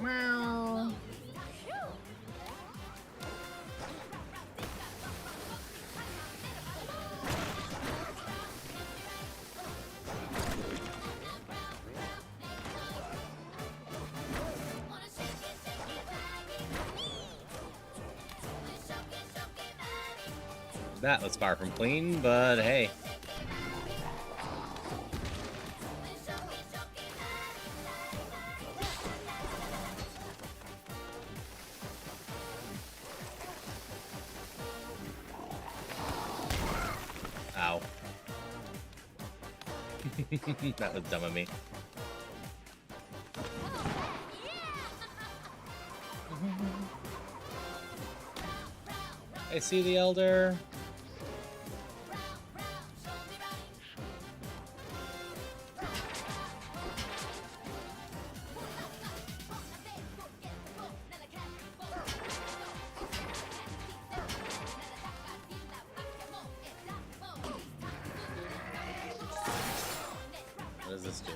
Meow. That was far from clean, but hey. Ow. That was dumb of me. I see the elder. What does this do?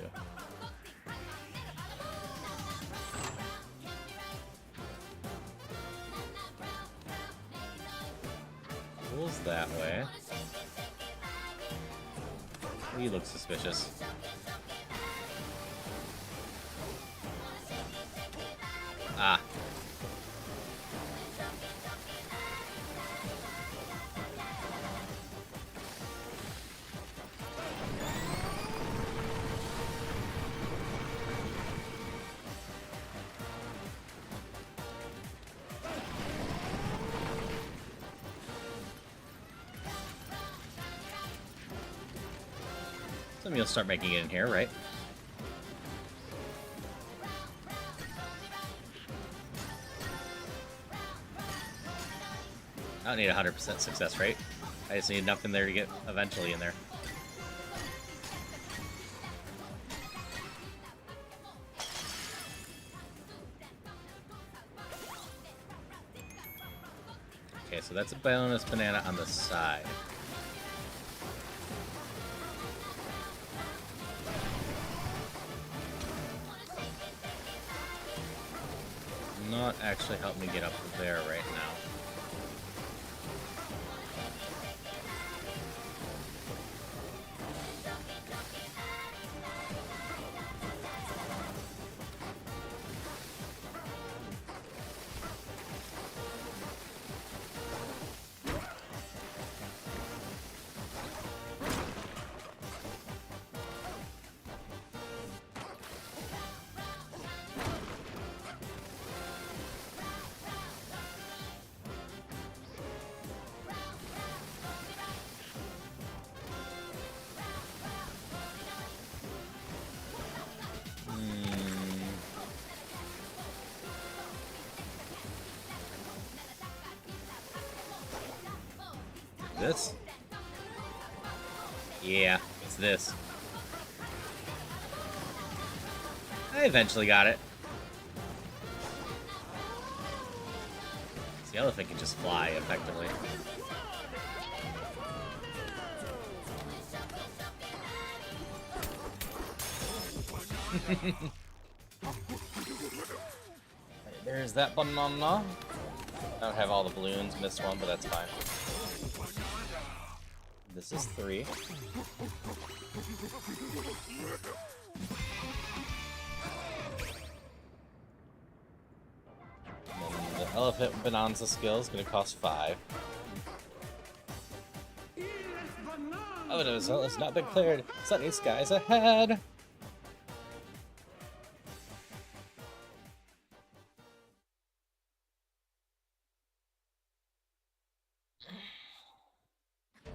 Pulls that way. He looks suspicious. Ah. Somebody will start making it in here, right? I don't need 100% success rate. I just need enough in there to get eventually in there. Okay, so that's a bonus banana on the side. Not actually help me get up there right now. this? Yeah, it's this. I eventually got it. The elephant can just fly, effectively. Right, there's that banana. I don't have all the balloons, missed one, but that's fine. This is 3. And then the elephant Bananza skill is going to cost 5. Oh, the result has not been cleared. Sunny skies ahead.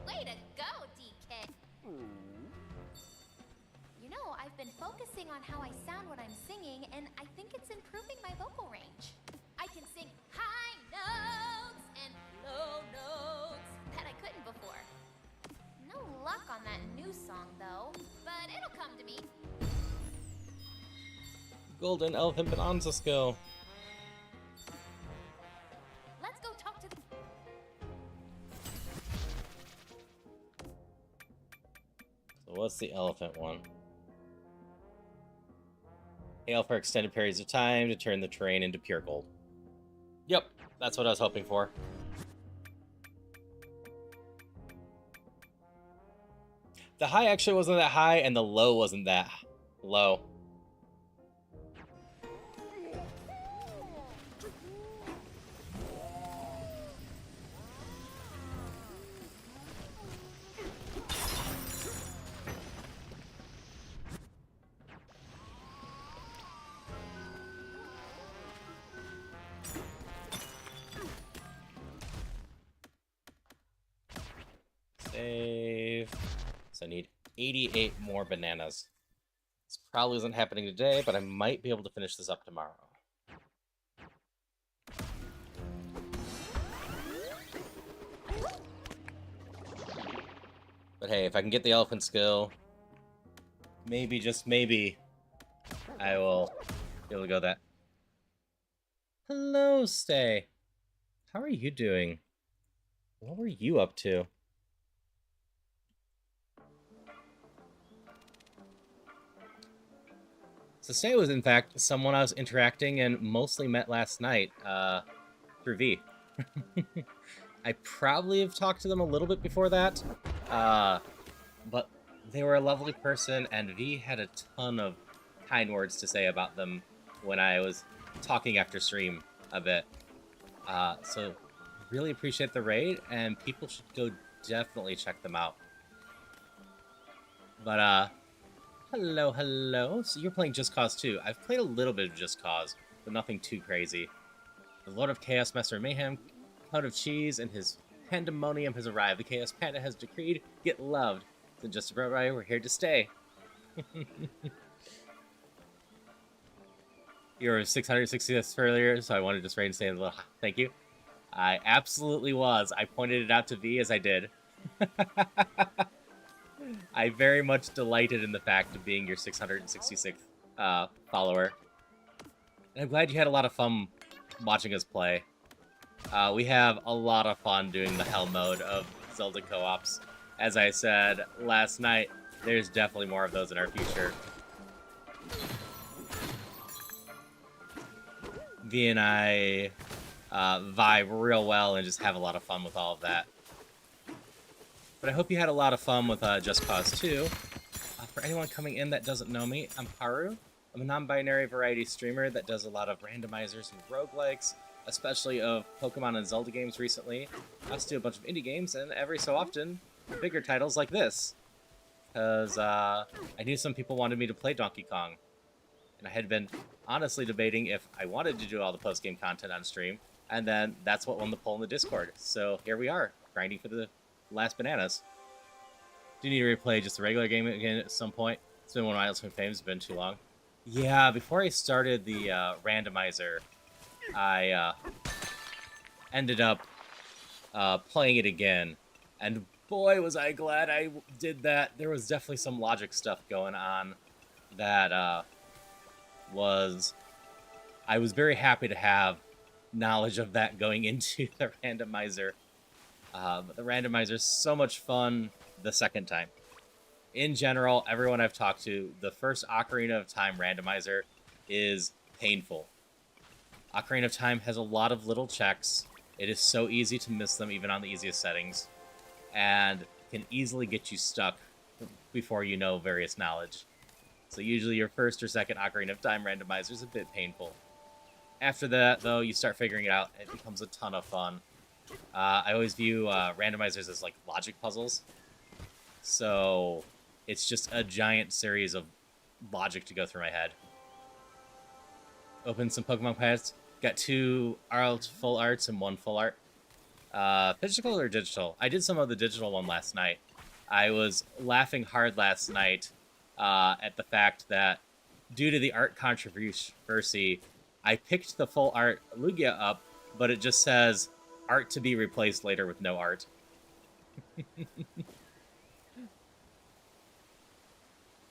Way to go, DK! You know, I've been focusing on how I sound when I'm singing, and I think it's improving my vocal range. I can sing high notes and low notes that I couldn't before. No luck on that new song, though, but it'll come to me. Golden elephant Bananza skill. Let's go talk to the... So what's the elephant one? Hail for extended periods of time to turn the terrain into pure gold. Yep, that's what I was hoping for. The high actually wasn't that high, and the low wasn't that low. Save. So I need 88 more bananas. This probably isn't happening today, but I might be able to finish this up tomorrow. But hey, if I can get the elephant skill, maybe, just maybe, I will be able to go that. Hello, Stay. How are you doing? What were you up to? So Stay was, in fact, someone I was interacting and mostly met last night through V. I probably have talked to them a little bit before that, but they were a lovely person, and V had a ton of kind words to say about them when I was talking after stream a bit. So really appreciate the raid, and people should go definitely check them out. But, hello, hello. So you're playing Just Cause 2. I've played a little bit of Just Cause, but nothing too crazy. The Lord of Chaos, Master of Mayhem, Cloud of Cheese, and his pandemonium has arrived. The Chaos Panda has decreed, get loved. Then just about right, we're here to stay. You were 660th earlier, so I wanted to just raid and say a little thank you. I absolutely was. I pointed it out to V as I did. I very much delighted in the fact of being your 666th follower. And I'm glad you had a lot of fun watching us play. We have a lot of fun doing the hell mode of Zelda co-ops. As I said last night, there's definitely more of those in our future. V and I vibe real well and just have a lot of fun with all of that. But I hope you had a lot of fun with Just Cause 2. For anyone coming in that doesn't know me, I'm Haru. I'm a non-binary variety streamer that does a lot of randomizers and roguelikes, especially of Pokemon and Zelda games recently. I also do a bunch of indie games, and every so often, bigger titles like this. Because I knew some people wanted me to play Donkey Kong. And I had been honestly debating if I wanted to do all the post-game content on stream, and then that's what won the poll in the Discord. So here we are, grinding for the last bananas. Do need to replay just the regular game again at some point. It's been one of my ultimate faves. It's been too long. Yeah, before I started the randomizer, I ended up playing it again And boy, was I glad I did that. There was definitely some logic stuff going on that I was very happy to have knowledge of that going into the randomizer. But the randomizer is so much fun the second time. In general, everyone I've talked to, the first Ocarina of Time randomizer is painful. Ocarina of Time has a lot of little checks. It is so easy to miss them even on the easiest settings, and can easily get you stuck before you know various knowledge. So usually your first or second Ocarina of Time randomizer is a bit painful. After that, though, you start figuring it out. It becomes a ton of fun. I always view randomizers as like logic puzzles. So it's just a giant series of logic to go through my head. Open some Pokemon pads. Got 2 full arts and 1 full art. Physical or digital? I did some of the digital one last night. I was laughing hard last night at the fact that due to the art controversy, I picked the full art Lugia up, but it just says art to be replaced later with no art.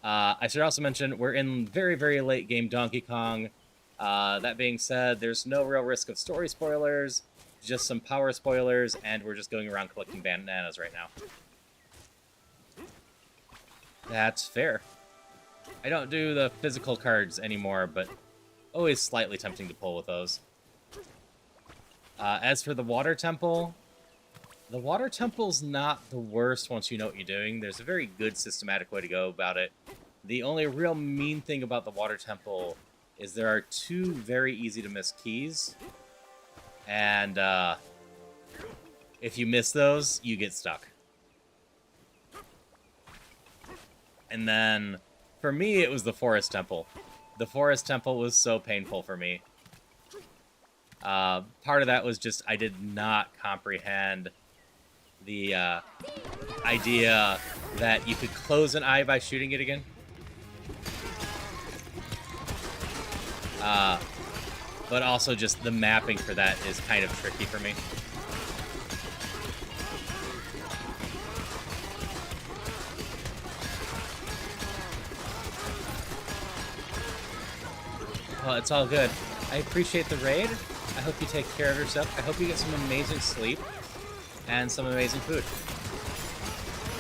I should also mention we're in very, very late game Donkey Kong. That being said, there's no real risk of story spoilers, just some power spoilers, and we're just going around collecting bananas right now. That's fair. I don't do the physical cards anymore, but always slightly tempting to pull with those. As for the water temple's not the worst once you know what you're doing. There's a very good systematic way to go about it. The only real mean thing about the water temple is there are 2 very easy to miss keys. And if you miss those, you get stuck. And then, for me, it was the forest temple. The forest temple was so painful for me. Part of that was just I did not comprehend the idea that you could close an eye by shooting it again. But also just the mapping for that is kind of tricky for me. Well, it's all good. I appreciate the raid. I hope you take care of yourself. I hope you get some amazing sleep and some amazing food.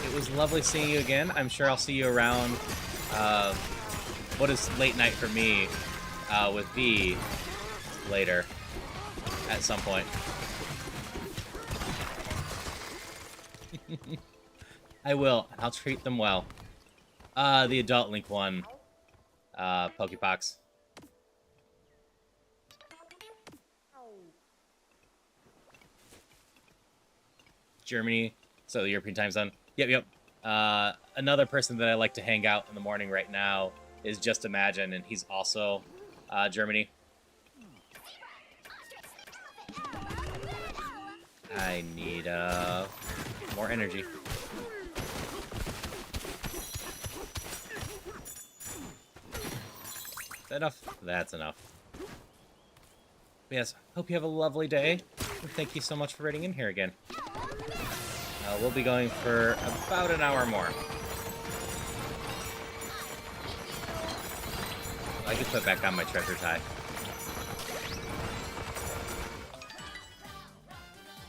It was lovely seeing you again. I'm sure I'll see you around what is late night for me with V later at some point. I will. I'll treat them well. The Adult Link one, Pokepox. Germany, so the European time zone. Yep. Another person that I like to hang out in the morning right now is Just Imagine, and he's also Germany. I need more energy. Is that enough? That's enough. But yes, hope you have a lovely day, and thank you so much for raiding in here again. We'll be going for about an hour more. I can put back on my treasure tie.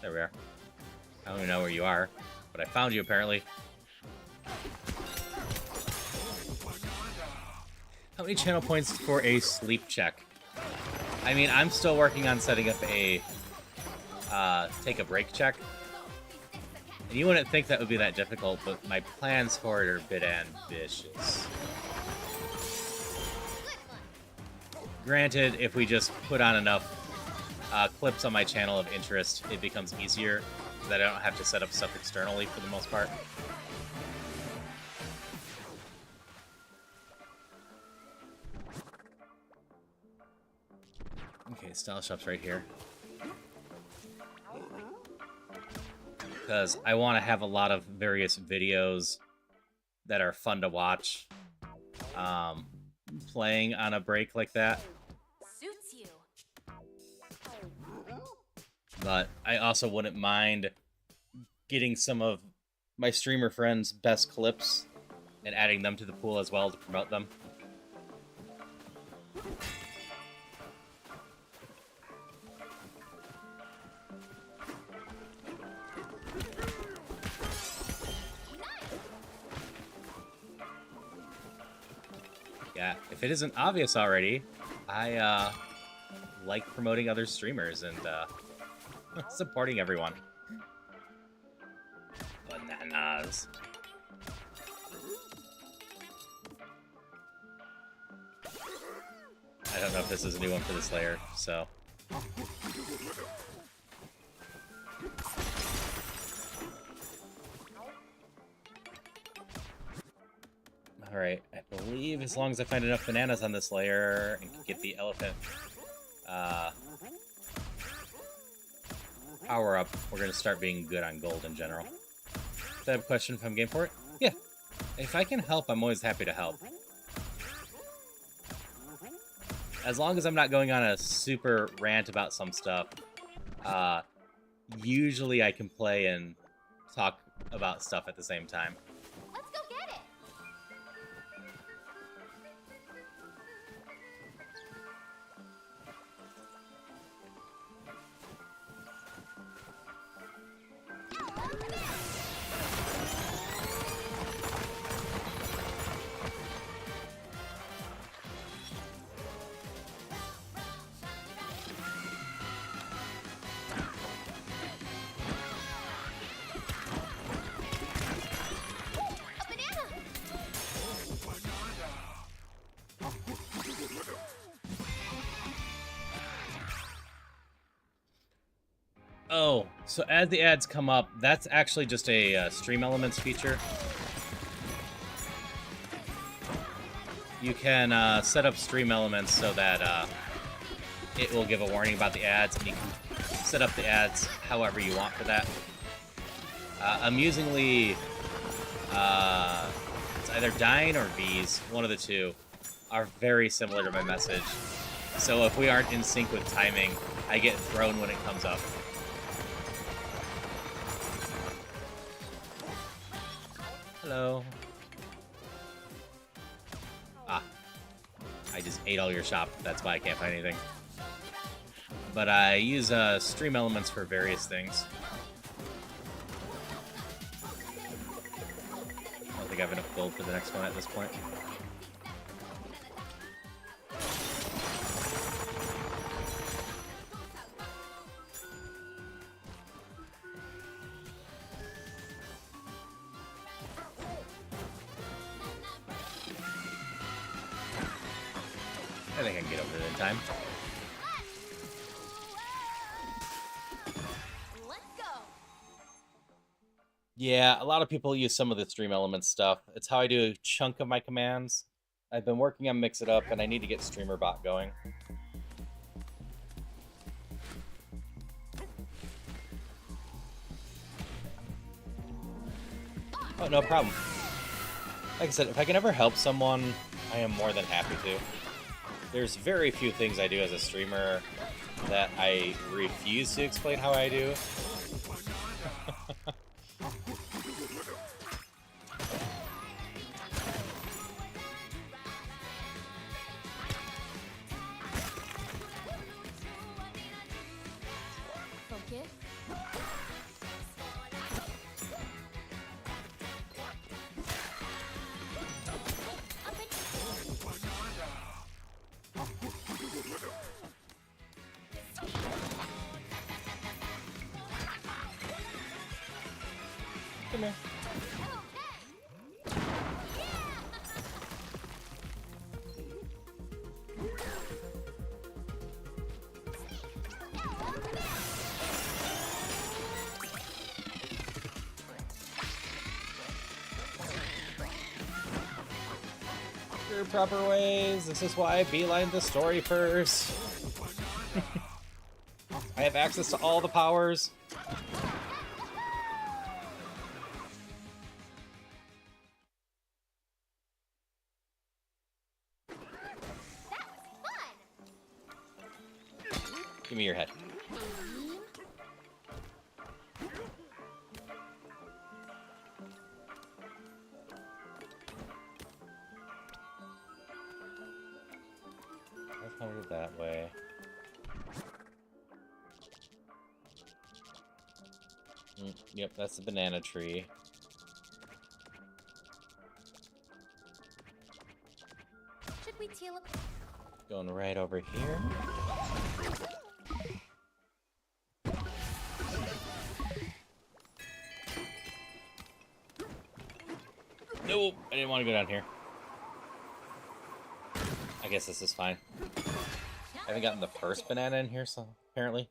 There we are. I don't even know where you are, but I found you apparently. How many channel points for a sleep check? I mean, I'm still working on setting up a take a break check. And you wouldn't think that would be that difficult, but my plans for it are a bit ambitious. Granted, if we just put on enough clips on my channel of interest, it becomes easier, so that I don't have to set up stuff externally for the most part. Okay, style shop's right here. Because I want to have a lot of various videos that are fun to watch. Playing on a break like that. Suits you. But I also wouldn't mind getting some of my streamer friends' best clips and adding them to the pool as well to promote them. Yeah, if it isn't obvious already, I like promoting other streamers and supporting everyone. Bananas. I don't know if this is a new one for this layer, so. Alright, I believe as long as I find enough bananas on this layer and can get the elephant power up, we're going to start being good on gold in general. Do I have a question if I'm game for it? Yeah. If I can help, I'm always happy to help. As long as I'm not going on a super rant about some stuff, usually I can play and talk about stuff at the same time. Let's go get it. A banana. Oh, so as the ads come up, that's actually just a stream elements feature. You can set up stream elements so that it will give a warning about the ads, and you can set up the ads however you want for that. Amusingly, it's either Dine or V's, one of the two, are very similar to my message. So if we aren't in sync with timing, I get thrown when it comes up. Hello. Ah. I just ate all your shop. That's why I can't find anything. But I use stream elements for various things. I don't think I have enough gold for the next one at this point. I think I can get over it in time. Let's go. Yeah, a lot of people use some of the stream elements stuff. It's how I do a chunk of my commands. I've been working on Mix It Up, and I need to get StreamerBot going. Oh, no problem. Like I said, if I can ever help someone, I am more than happy to. There's very few things I do as a streamer that I refuse to explain how I do. Focus. Come here. Your proper ways. This is why I beeline the story first. I have access to all the powers. Give me your head. Over that way. Yep, that's the banana tree. Should we teal up? Going right over here. Nope, I didn't want to go down here. I guess this is fine. I haven't gotten the first banana in here, so apparently.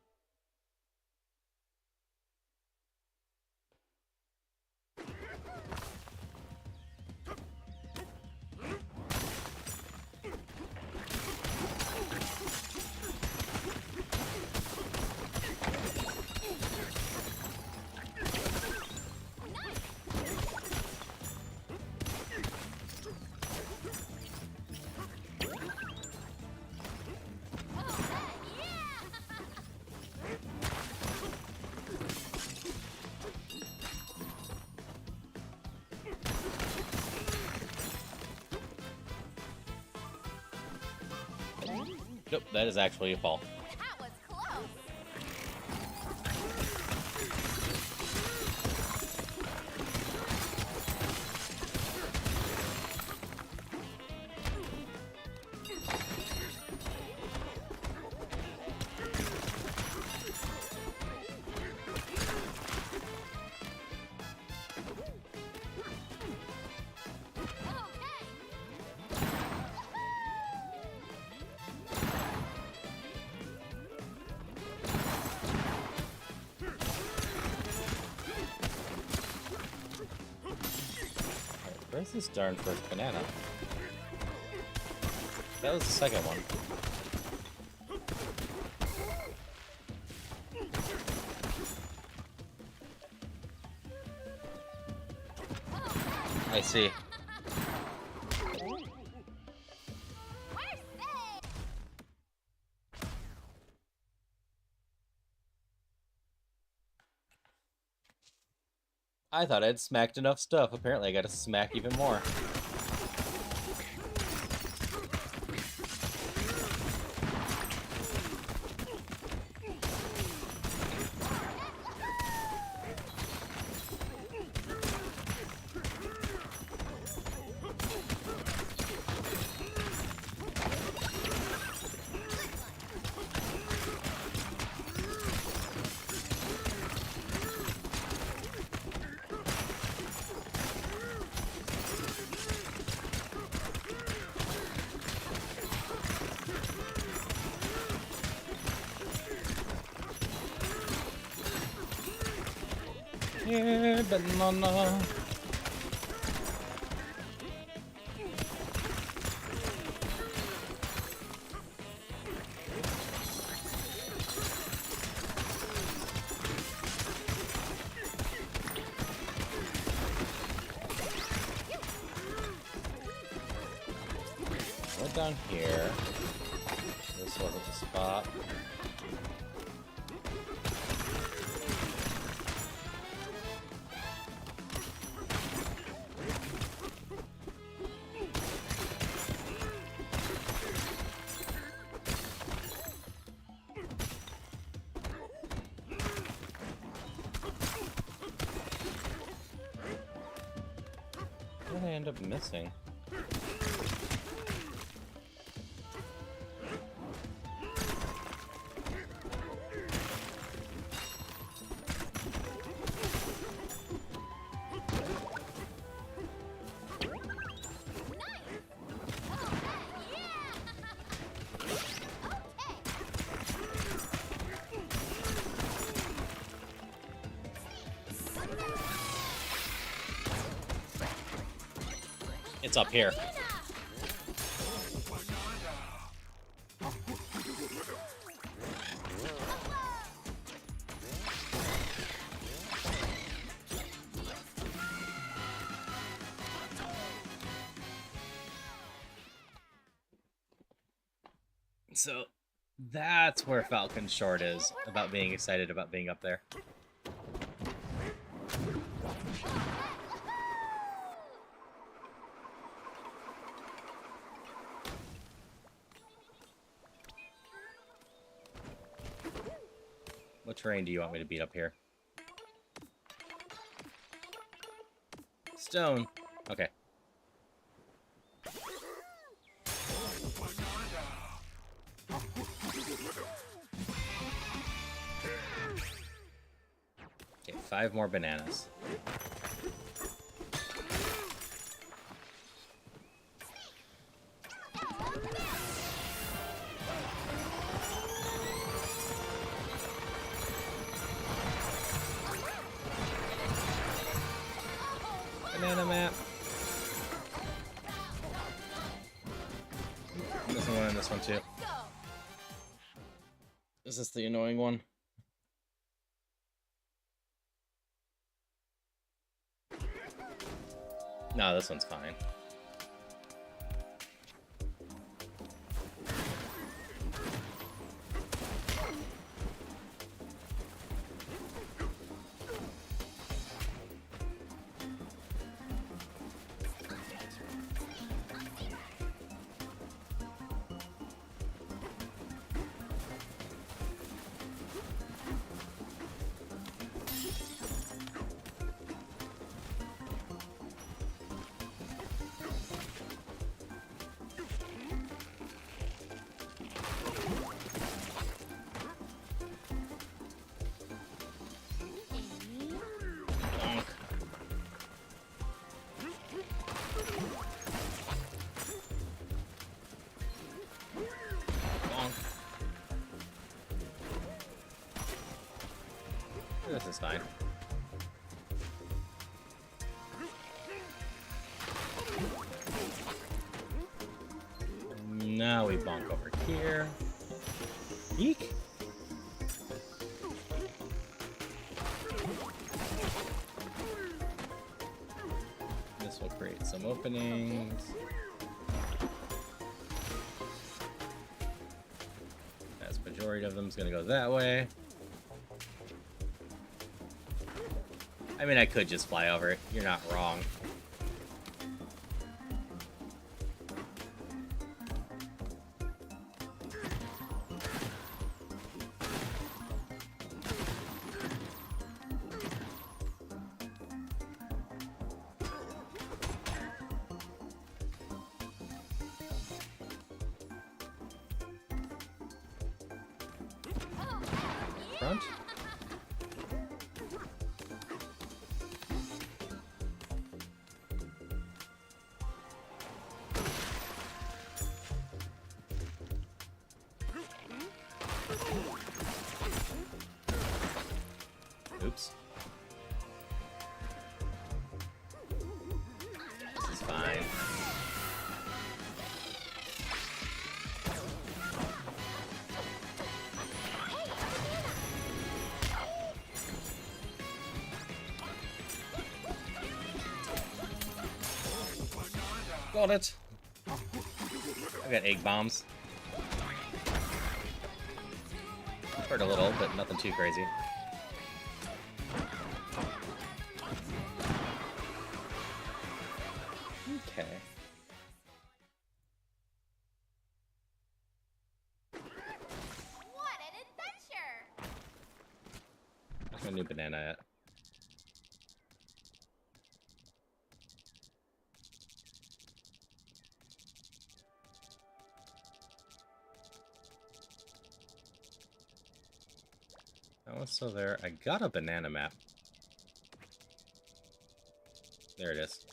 Nope, that is actually a fall. That was close. Where's this darn first banana? That was the second one. I see. I thought I'd smacked enough stuff. Apparently I gotta smack even more. Yeah, banana. Right down here. This wasn't the spot. What did I end up missing? It's up here. So that's where Falcon's short is about being excited about being up there. What terrain do you want me to beat up here? Stone. Okay. Okay, 5 more bananas. Banana map. There's one in this one too. Is this the annoying one? No, this one's fine. Bonk. Bonk. This is fine. Now we bonk over here. Eek! This will create some openings. Vast majority of them is gonna go that way. I mean, I could just fly over it. You're not wrong. Front. Oops. This is fine. Got it. I got egg bombs. Hurt a little, but nothing too crazy. Okay. What an adventure! Where's my new banana at? That was still there. I got a banana map. There it is.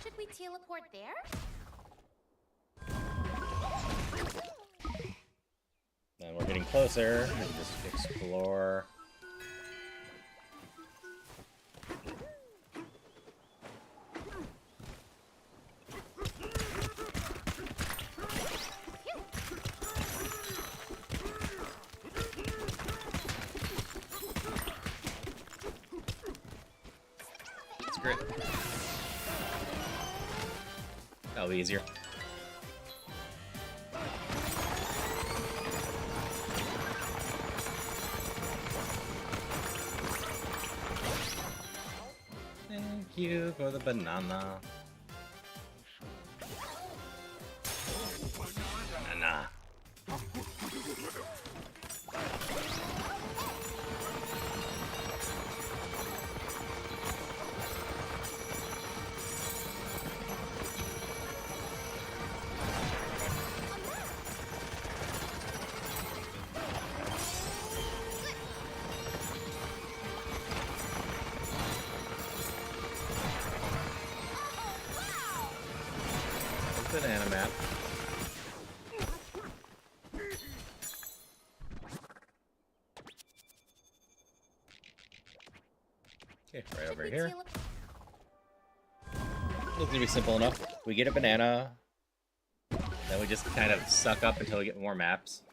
Should we teleport there? And we're getting closer. We can just explore. That's great. That'll be easier. Thank you for the banana. Banana. banana map. Okay, right over here. Looks to be simple enough. We get a banana, then we just kind of suck up until we get more maps.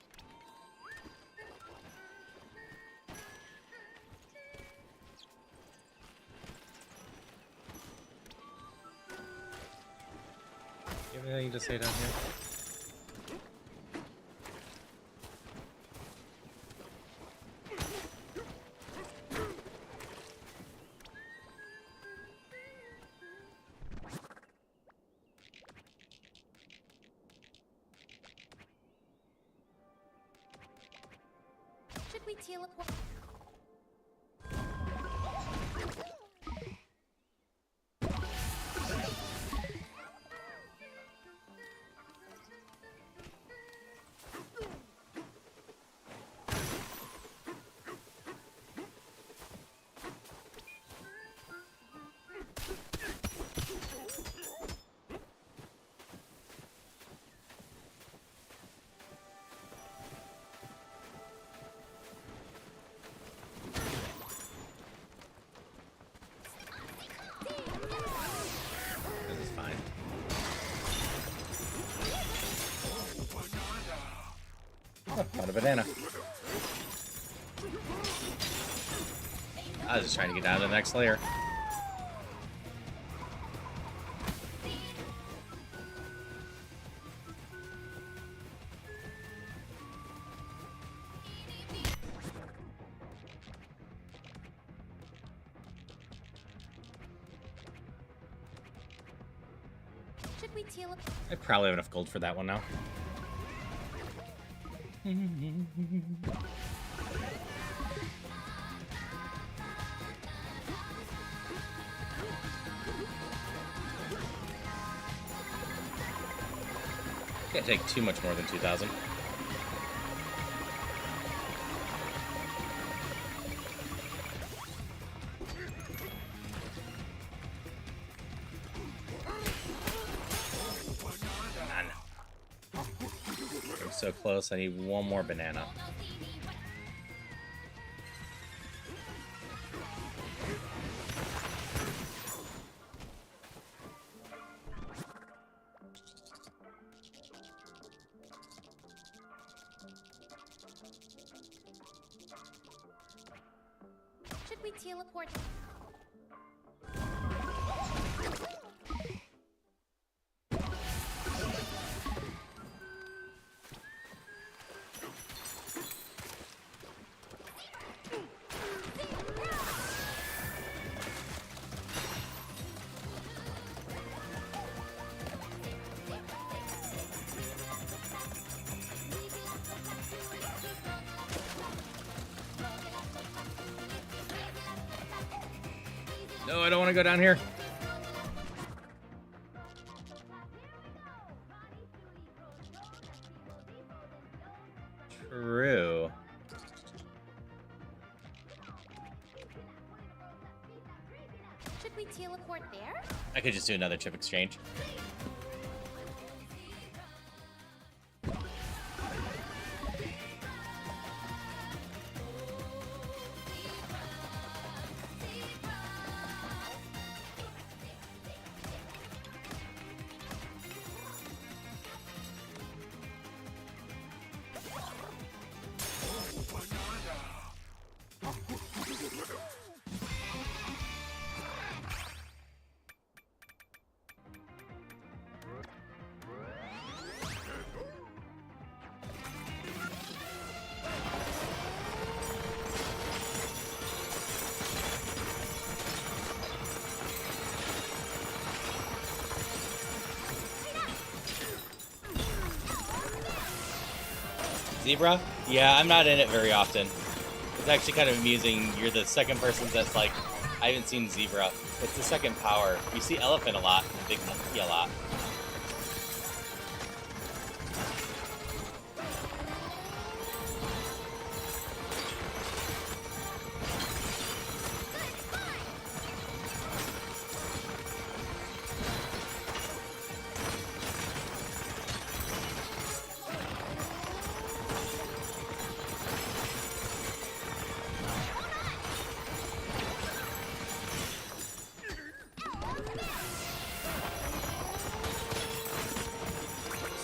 You have anything to say down here? Should we teleport? This is fine. Oh, found a banana. I was just trying to get down to the next layer. Should we teleport? I probably have enough gold for that one now. Can't take too much more than 2,000. I'm so close. I need one more banana. Should we teleport? No, I don't want to go down here. True. Should we teleport there? I could just do another chip exchange. Zebra? Yeah, I'm not in it very often. It's actually kind of amusing. You're the second person that's like, I haven't seen Zebra. It's the second power. You see Elephant a lot and Big Monkey a lot.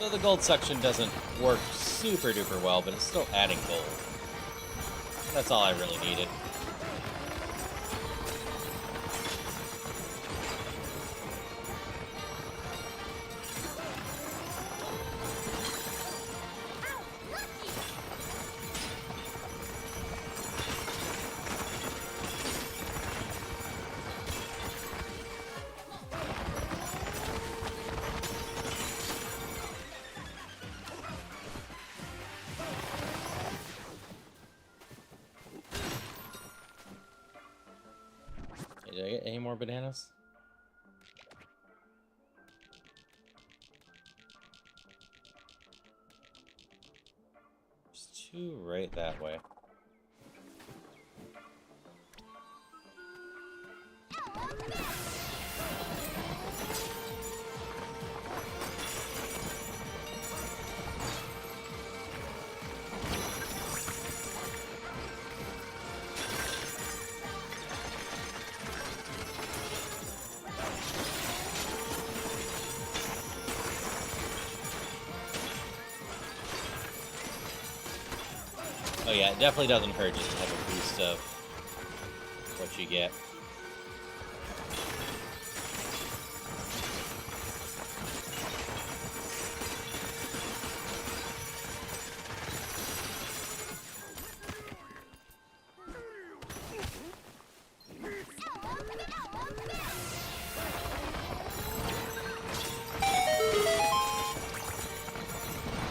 So the gold section doesn't work super duper well, but it's still adding gold. That's all I really needed. Did I get any more bananas? There's 2 right that way. Oh yeah, it definitely doesn't hurt just to have a boost of what you get.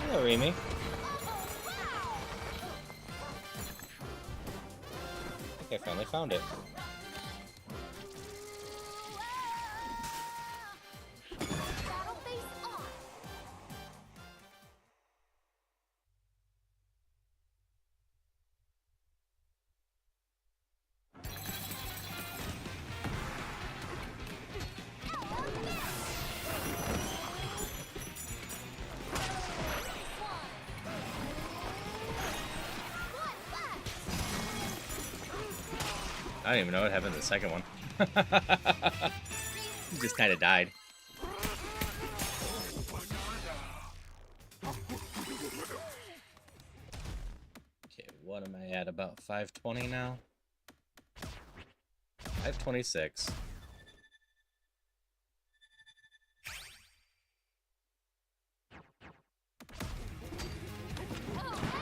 Hello, Remy. I finally found it. Battle face on. I don't even know what happened to the second one. He just kind of died. Okay, what am I at? About 520 now? 526.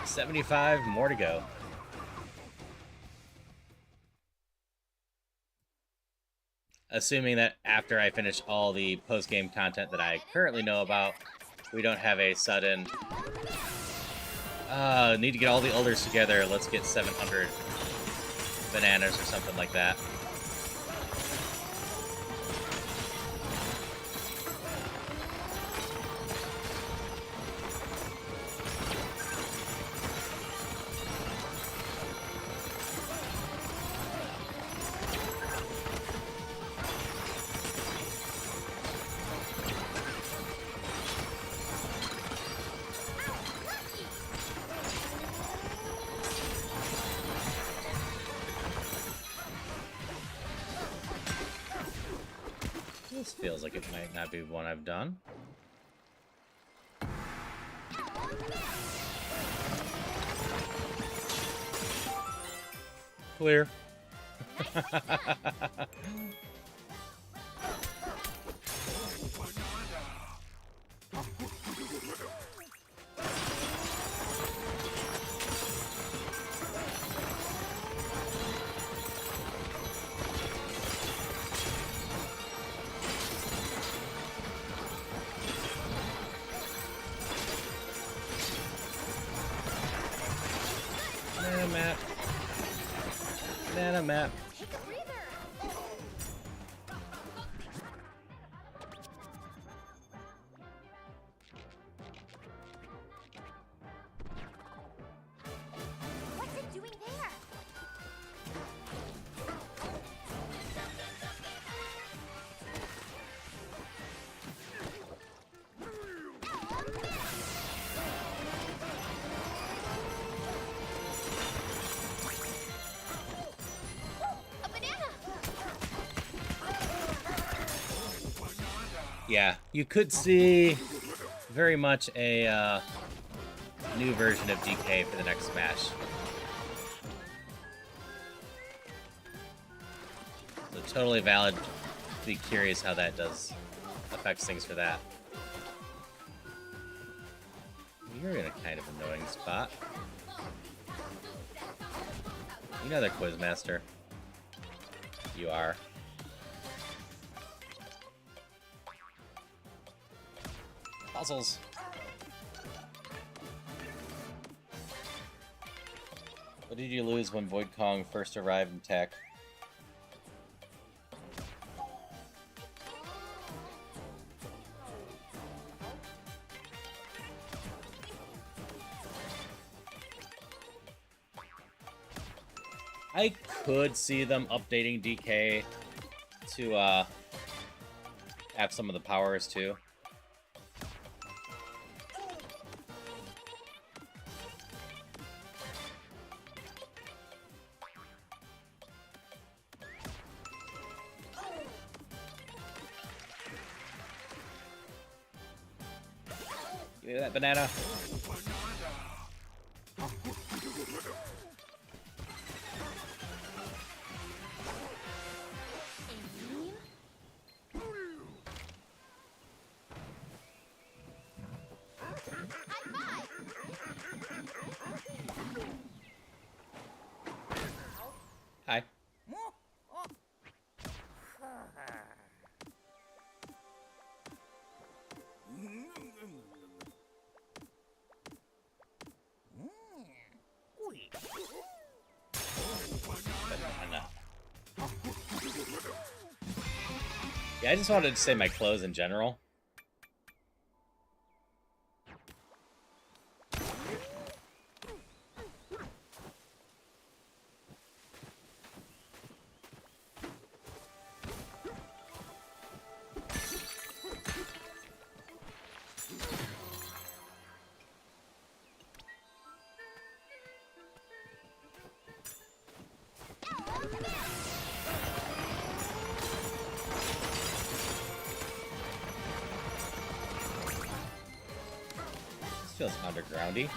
$75 more to go. Assuming that after I finish all the post-game content that I currently know about, we don't have a sudden... need to get all the elders together, let's get 700 bananas or something like that. This feels like it might not be one I've done. Clear. Banana map. Banana map. Take a breather. What's it doing there? A banana. Yeah, you could see very much a new version of DK for the next Smash. So totally valid to be curious how that affects things for that. You're in a kind of annoying spot. You know they're Quizmaster. You are. Puzzles. What did you lose when Void Kong first arrived in tech? I could see them updating DK to have some of the powers too. Give me that banana. Hi. Banana. Yeah, I just wanted to say my clothes in general. Feels undergroundy.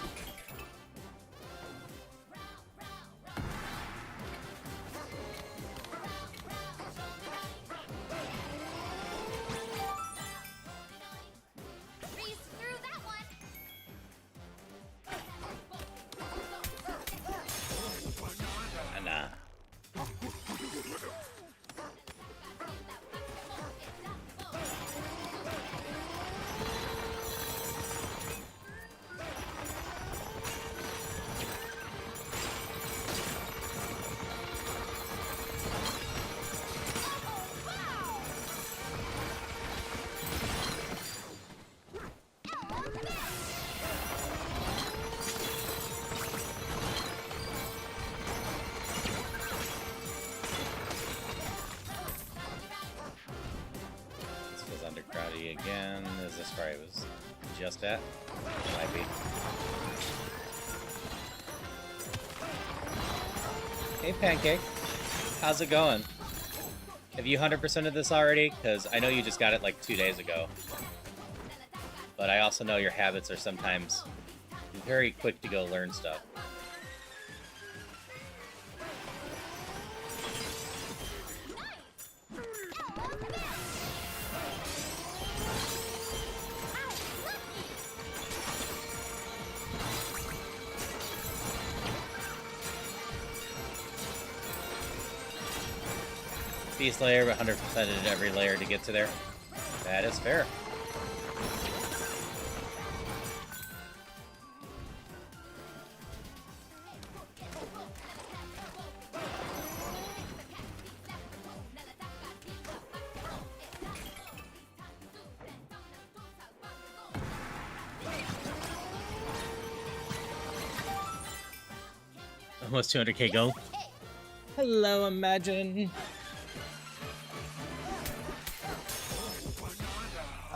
Breeze through that one. Nah. This feels undergroundy again. Is this where I was just at? Might be. Hey, Pancake. How's it going? Have you 100%ed this already? Because I know you just got it like 2 days ago. But I also know your habits are sometimes very quick to go learn stuff. Beast layer, 100%ed every layer to get to there. That is fair. Almost 200k gold. Hello, Imagine.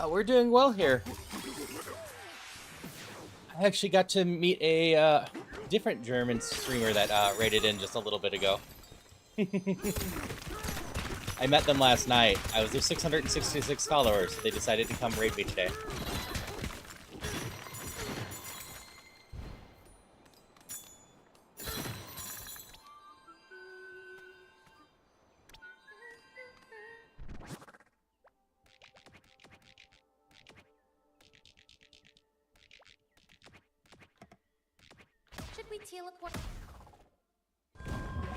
We're doing well here. I actually got to meet a different German streamer that raided in just a little bit ago. I met them last night. I was their 666 followers. They decided to come raid me today. we teleport?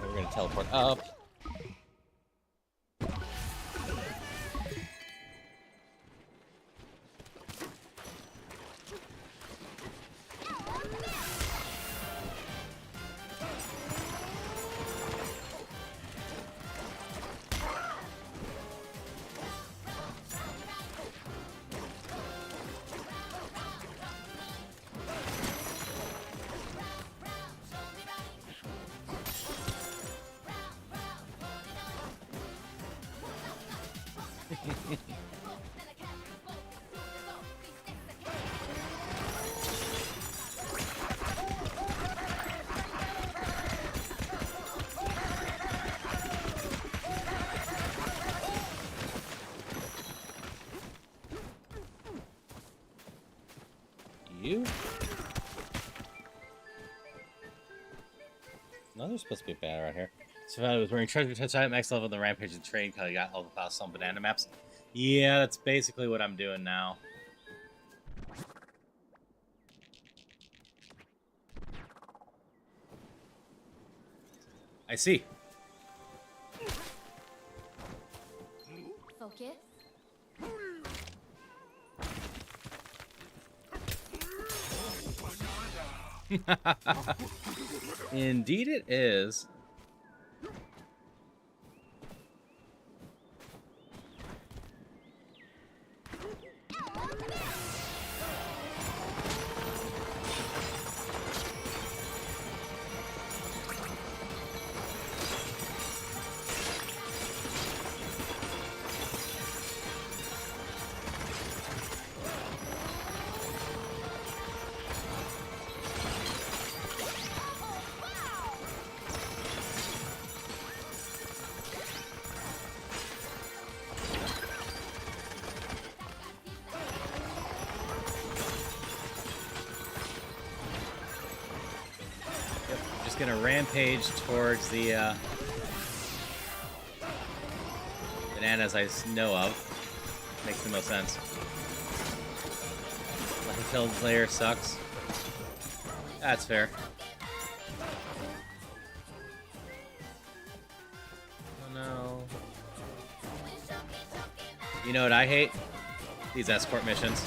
We're gonna teleport up. You? No, there's supposed to be a banner around here. So I was wearing treasure touch at max level of the rampage and train because I got all the files on banana maps. Yeah, that's basically what I'm doing now. I see. Focus. Indeed it is. Just gonna rampage towards the bananas I know of. Makes the most sense. Life player sucks. That's fair. Oh no. You know what I hate? These escort missions.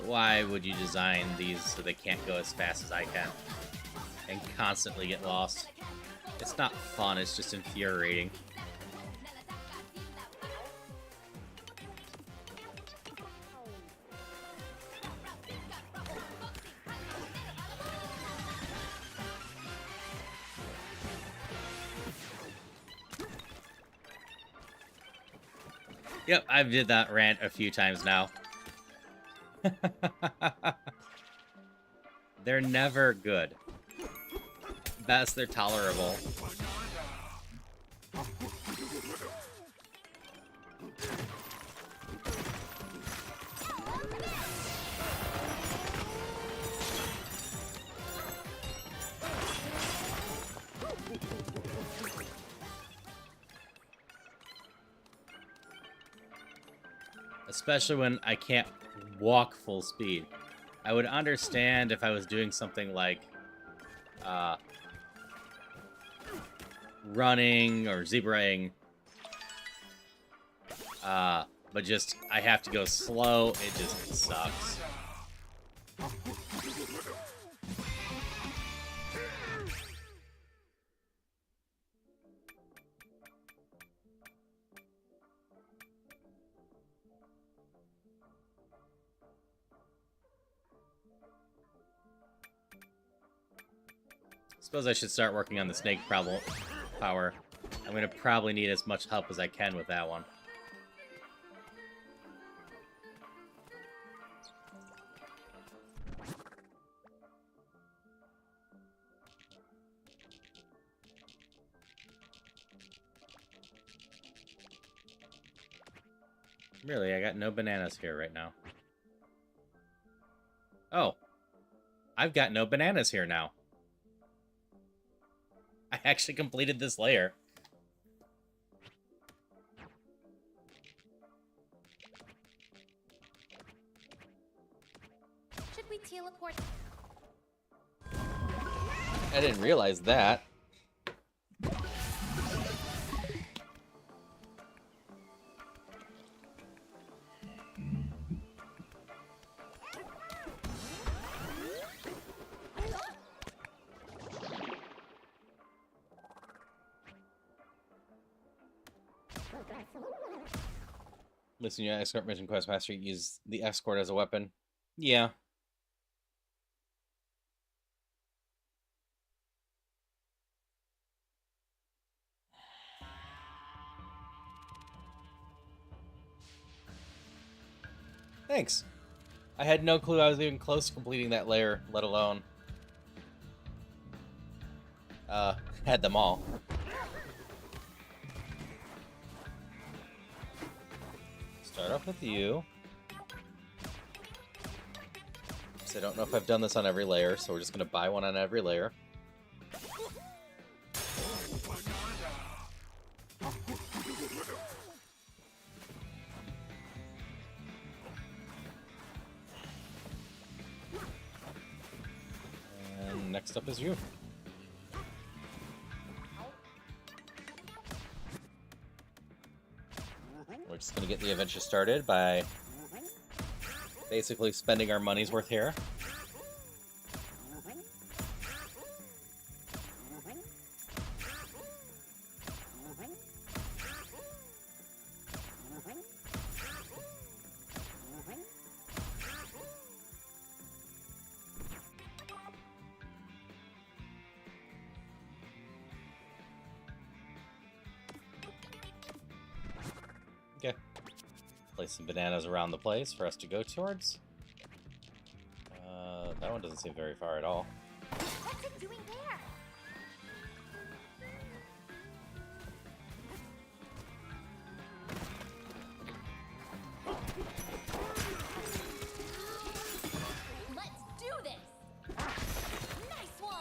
Why would you design these so they can't go as fast as I can and constantly get lost? It's not fun, it's just infuriating. Yep, I've did that rant a few times now. They're never good. Best, they're tolerable. Especially when I can't walk full speed. I would understand if I was doing something like running or zebraing, but just I have to go slow. It just sucks. Suppose I should start working on the snake power. I'm gonna probably need as much help as I can with that one. Really, I got no bananas here right now. Oh. I've got no bananas here now. I actually completed this layer. Should we teleport? I didn't realize that. Listen, you escort mission quest master, use the escort as a weapon. Yeah. Thanks. I had no clue I was even close to completing that layer, let alone had them all. Start off with you. So I don't know if I've done this on every layer, so we're just gonna buy one on every layer. And next up is you. We're just gonna get the adventure started by basically spending our money's worth here. Okay. Place some bananas around the place for us to go towards. That one doesn't seem very far at all. What's it doing there? Let's do this! Nice one!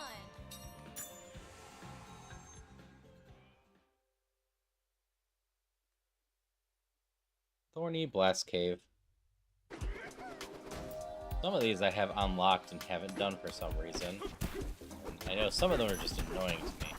Thorny Blast Cave. Some of these I have unlocked and haven't done for some reason. I know some of them are just annoying to me.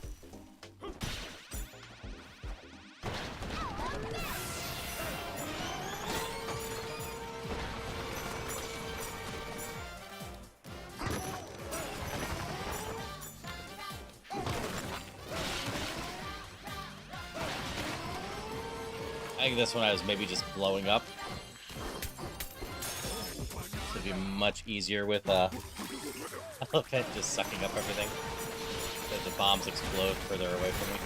I think this one I was maybe just blowing up. This would be much easier with elephant just sucking up everything. So the bombs explode further away from me.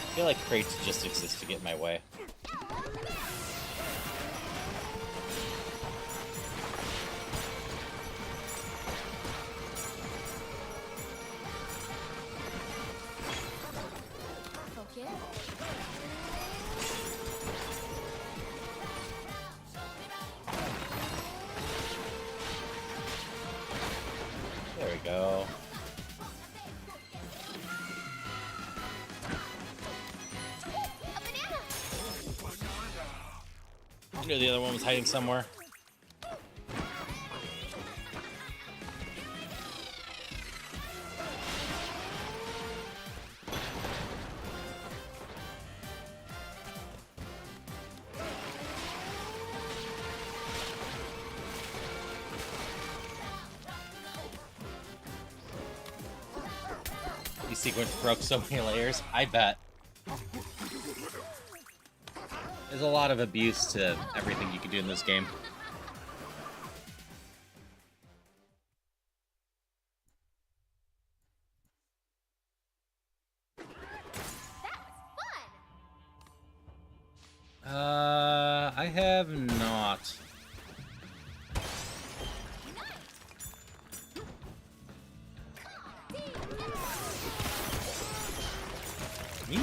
I feel like crates just exist to get in my way. There we go. I knew the other one was hiding somewhere. These sequence broke so many layers, I bet. There's a lot of abuse to everything you can do in this game. I have not. Me?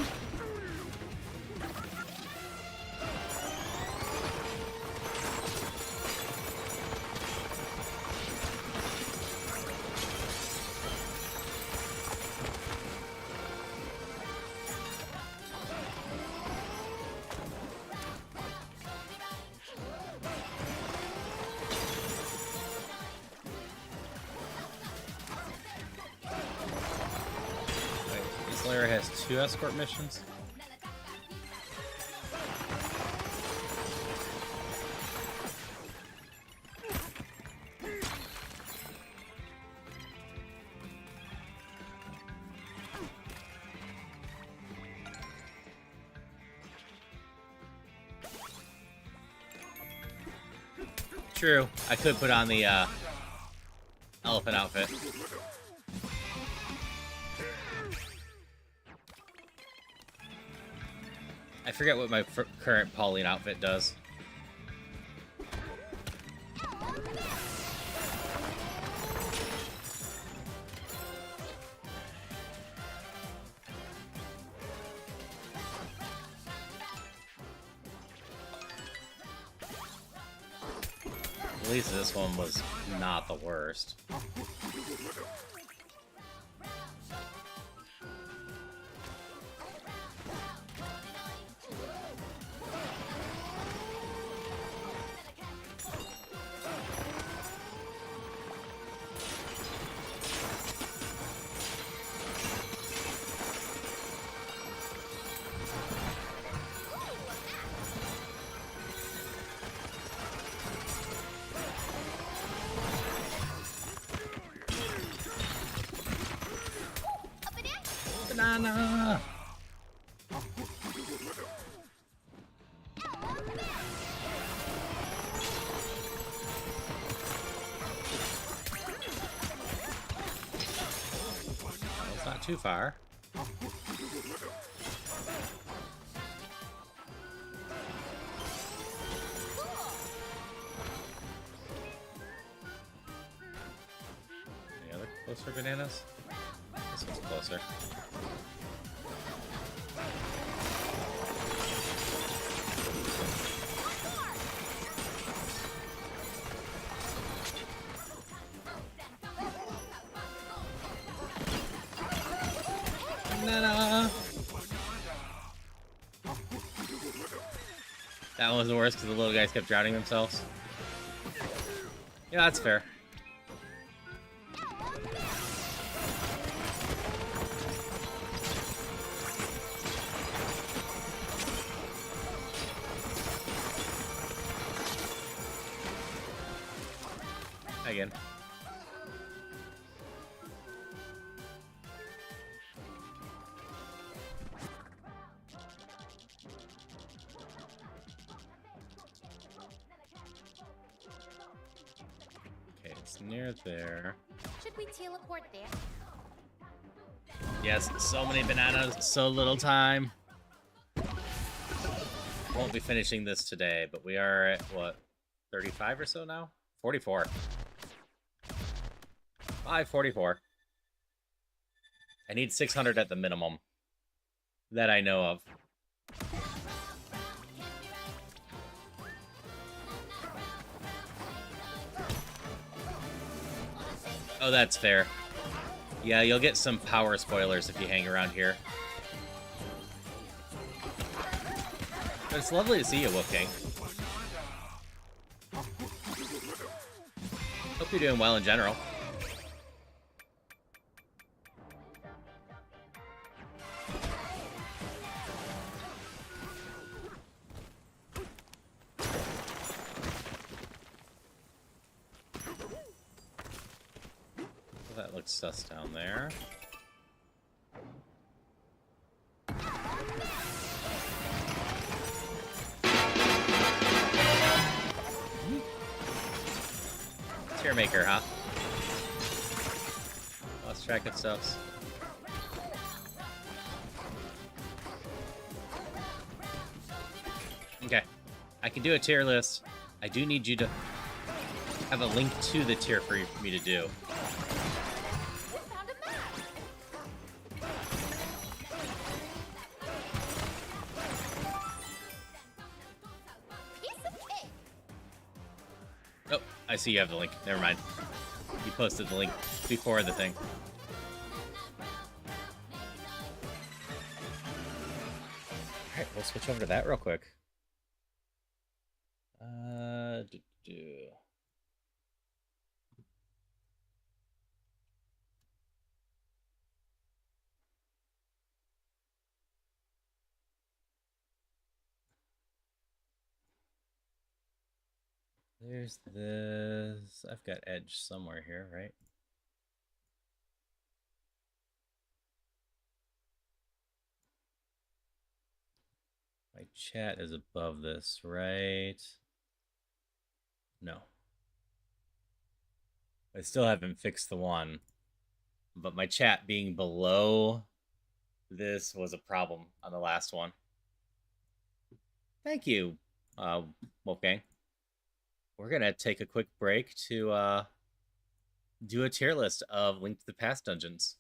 Slayer has 2 escort missions. True, I could put on the elephant outfit. I forget what my current Pauline outfit does. At least this one was not the worst. Banana! It's not too far. Any other closer bananas? This one's closer. Banana! That one was the worst because the little guys kept drowning themselves. Yeah, that's fair. Again. Okay, it's near there. Should we teleport there? Yes, so many bananas, so little time. Won't be finishing this today, but we are at, what, 35 or so now? 44. 544. I need 600 at the minimum. That I know of. Oh, that's fair. Yeah, you'll get some power spoilers if you hang around here. But it's lovely to see you, Wolf King. Hope you're doing well in general. That looks sus down there. Tier maker, huh? Lost track of stuffs. Okay. I can do a tier list. I do need you to have a link to the tier for me to do. We found a map. Piece of cake. Oh, I see you have the link. Never mind. You posted the link before the thing. Alright, we'll switch over to that real quick. There's this. I've got Edge somewhere here, right? My chat is above this, right? No. I still haven't fixed the one, but my chat being below this was a problem on the last one. Thank you, Wolfgang. We're gonna take a quick break to do a tier list of Link to the Past dungeons.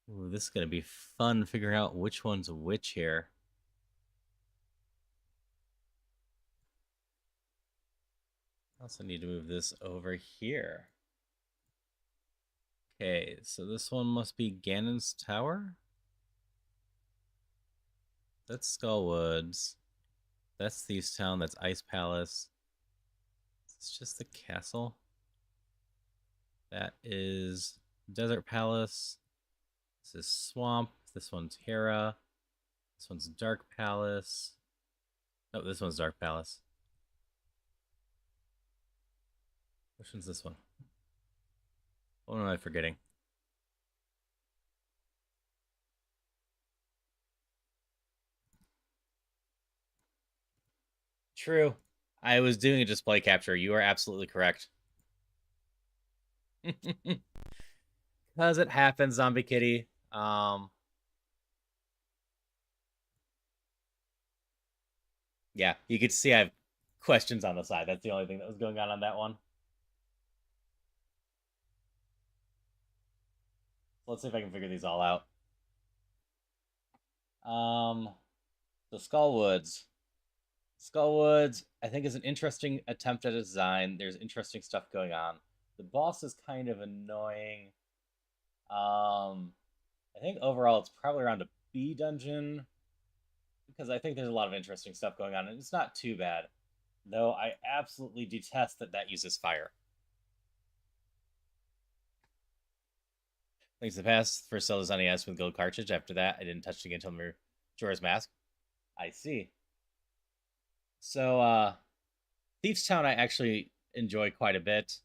Ooh, this is gonna be fun figuring out which one's which here. I also need to move this over here. Okay, so this one must be Ganon's Tower. That's Skullwoods. That's Thieves Town. That's Ice Palace. It's just the castle. That is Desert Palace. This is Swamp. This one's Hera. This one's Dark Palace. Oh, this one's Dark Palace. Which one's this one? What am I forgetting? True. I was doing a display capture. You are absolutely correct. Because it happens, Zombie Kitty. Yeah, you could see I have questions on the side. That's the only thing that was going on that one. Let's see if I can figure these all out. So Skullwoods. Skullwoods, I think, is an interesting attempt at a design. There's interesting stuff going on. The boss is kind of annoying. I think overall it's probably around a B dungeon because I think there's a lot of interesting stuff going on, and it's not too bad. Though I absolutely detest that uses fire. Thanks to the past, first sell this NES with gold cartridge. After that, I didn't touch it again until Majora's Mask. I see. So, Thieves Town I actually enjoy quite a bit.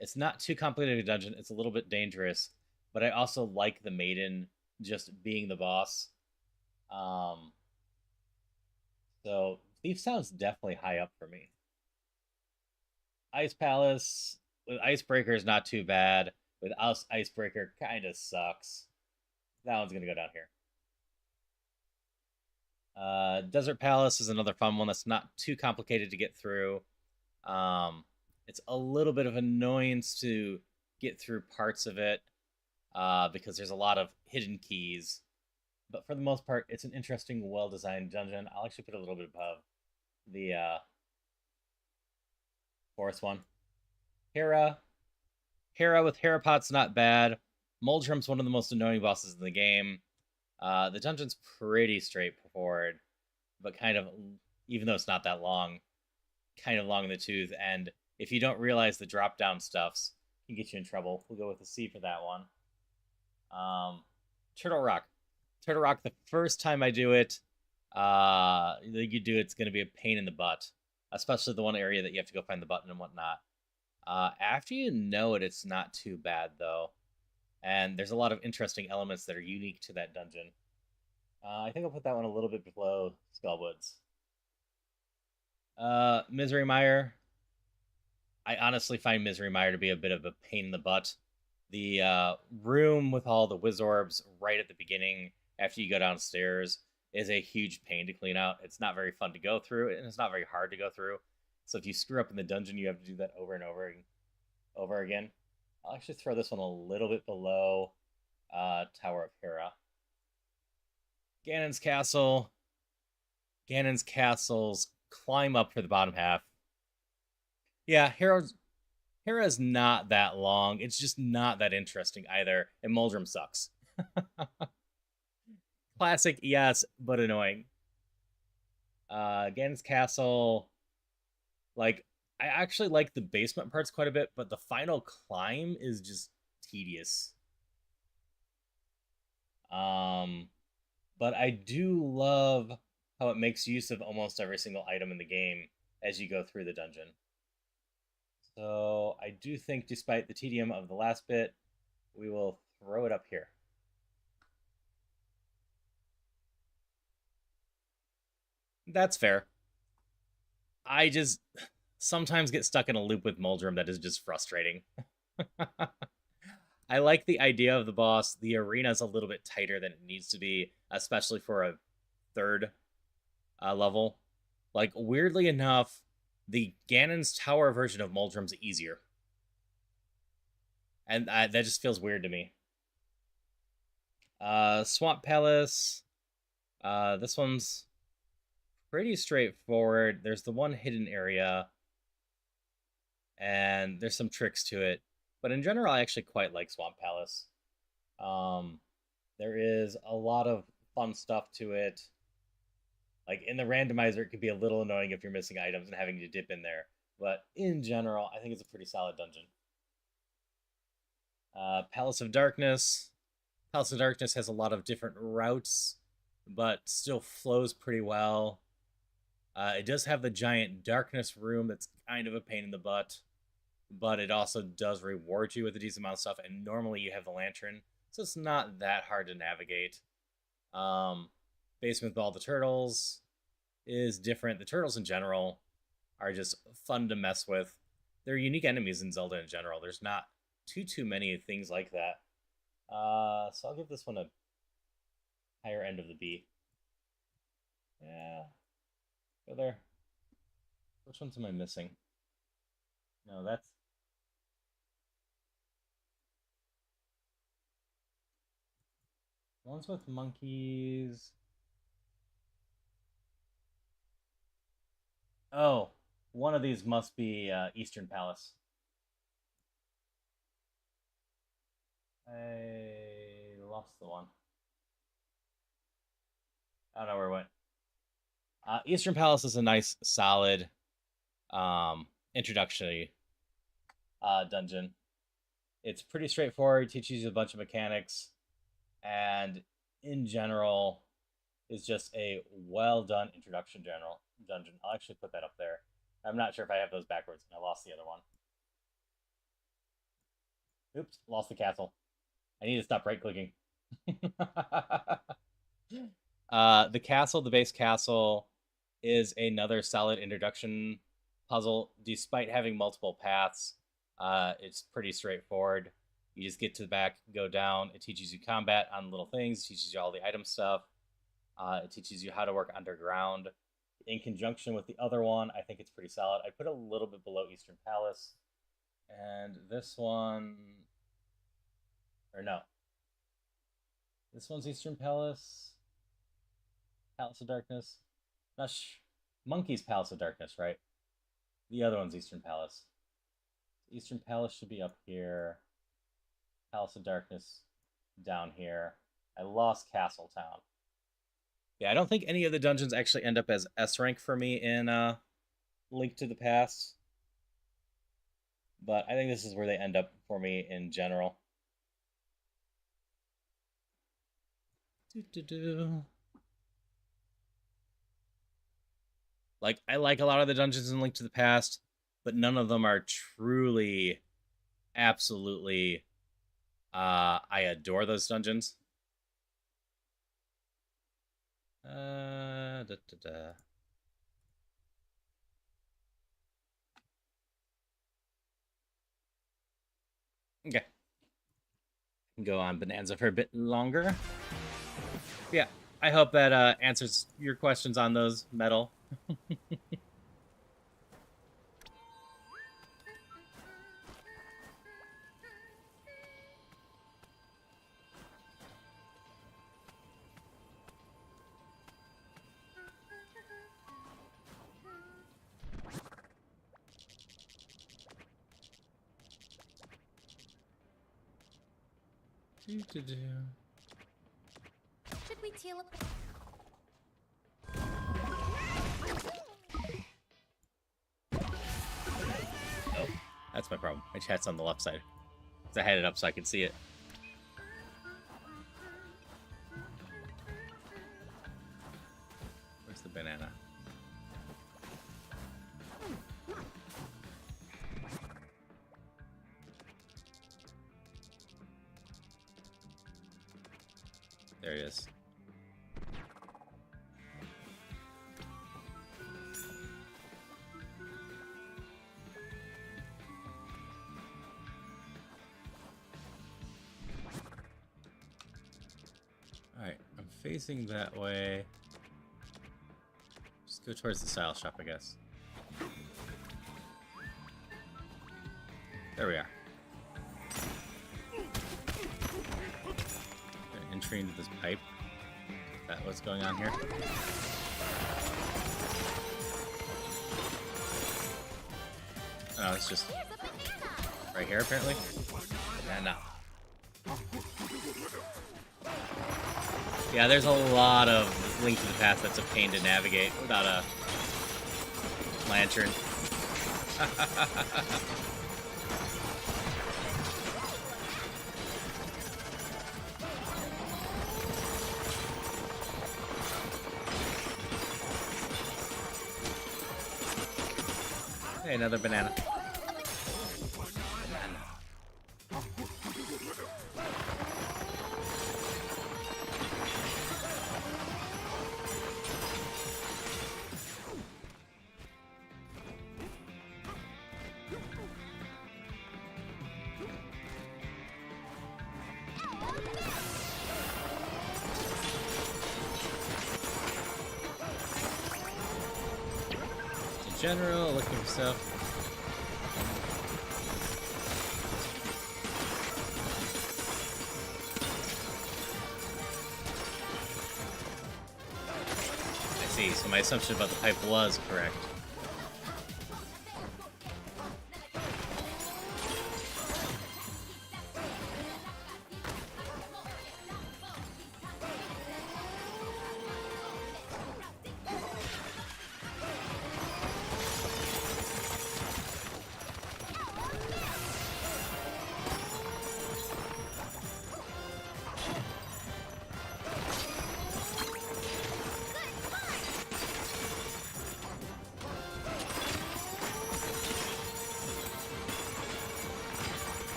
It's not too complicated a dungeon. It's a little bit dangerous, but I also like the maiden just being the boss. So Thieves Town's definitely high up for me. Ice Palace with Icebreaker is not too bad. With us, Icebreaker kind of sucks. That one's gonna go down here. Desert Palace is another fun one that's not too complicated to get through. It's a little bit of annoyance to get through parts of it because there's a lot of hidden keys. But for the most part, it's an interesting, well-designed dungeon. I'll actually put a little bit above the fourth one. Hera with Herapot's not bad. Moldrum's one of the most annoying bosses in the game. The dungeon's pretty straightforward, but kind of, even though it's not that long, kind of long in the tooth. And if you don't realize the drop-down stuffs, can get you in trouble. We'll go with a C for that one. Turtle Rock. Turtle Rock, the first time I do it, it's going to be a pain in the butt, especially the one area that you have to go find the button and whatnot. After you know it, it's not too bad, though. And there's a lot of interesting elements that are unique to that dungeon. I think I'll put that one a little bit below Skullwoods. Misery Mire. I honestly find Misery Mire to be a bit of a pain in the butt. The room with all the Wizorbs right at the beginning after you go downstairs is a huge pain to clean out. It's not very fun to go through, and it's not very hard to go through. So if you screw up in the dungeon, you have to do that over and over again. I'll actually throw this one a little bit below Tower of Hera. Ganon's Castle. Ganon's Castle's climb up for the bottom half. Yeah, Hera's not that long. It's just not that interesting either. And Muldrum sucks. Classic, yes, but annoying. Ganon's Castle, like, I actually like the basement parts quite a bit, but the final climb is just tedious. But I do love how it makes use of almost every single item in the game as you go through the dungeon. So I do think, despite the tedium of the last bit, we will throw it up here. That's fair. I just sometimes get stuck in a loop with Muldrum that is just frustrating. I like the idea of the boss. The arena is a little bit tighter than it needs to be, especially for a third level. Like, weirdly enough, the Ganon's Tower version of Muldrum's easier. And that just feels weird to me. Swamp Palace. This one's pretty straightforward. There's the one hidden area, and there's some tricks to it. But in general, I actually quite like Swamp Palace. There is a lot of fun stuff to it. Like, in the randomizer, it can be a little annoying if you're missing items and having to dip in there. But in general, I think it's a pretty solid dungeon. Palace of Darkness. Palace of Darkness has a lot of different routes, but still flows pretty well. It does have the giant darkness room that's kind of a pain in the butt, but it also does reward you with a decent amount of stuff, and normally you have the lantern, so it's not that hard to navigate. Basement with all the turtles is different. The turtles in general are just fun to mess with. They're unique enemies in Zelda in general. There's not too many things like that. So I'll give this one a higher end of the B. Yeah, go there. Which ones am I missing? No, that's... Ones with monkeys. Oh, one of these must be Eastern Palace. I lost the one. I don't know where it went. Eastern Palace is a nice, solid introductory dungeon. It's pretty straightforward, teaches you a bunch of mechanics, and in general is just a well done introduction dungeon. I'll actually put that up there. I'm not sure if I have those backwards, and I lost the other one. Oops, lost the castle. I need to stop right clicking. The castle, the base castle, is another solid introduction puzzle. Despite having multiple paths, it's pretty straightforward. You just get to the back, go down. It teaches you combat on little things. It teaches you all the item stuff. It teaches you how to work underground. In conjunction with the other one, I think it's pretty solid. I put a little bit below Eastern Palace. And this one... Or no. This one's Eastern Palace. Palace of Darkness. Monkey's Palace of Darkness, right? The other one's Eastern Palace. Eastern Palace should be up here. Palace of Darkness down here. I lost Castle Town. Yeah, I don't think any of the dungeons actually end up as S rank for me in Link to the Past. But I think this is where they end up for me in general. Like, I like a lot of the dungeons in Link to the Past, but none of them are truly, absolutely, I adore those dungeons. Okay. Go on Bonanza for a bit longer. Yeah, I hope that answers your questions on those, Metal. Should we teal up? Oh, that's my problem. My chat's on the left side. So I had it up so I could see it. Where's the banana? There he is. Alright, I'm facing that way. Just go towards the style shop, I guess. There we are. Entry into this pipe. Is that what's going on here? Oh, it's just right here, apparently. Banana. Yeah, there's a lot of Link to the Past that's a pain to navigate without a lantern. Hey, another banana. General, looking for stuff. I see, so my assumption about the pipe was correct.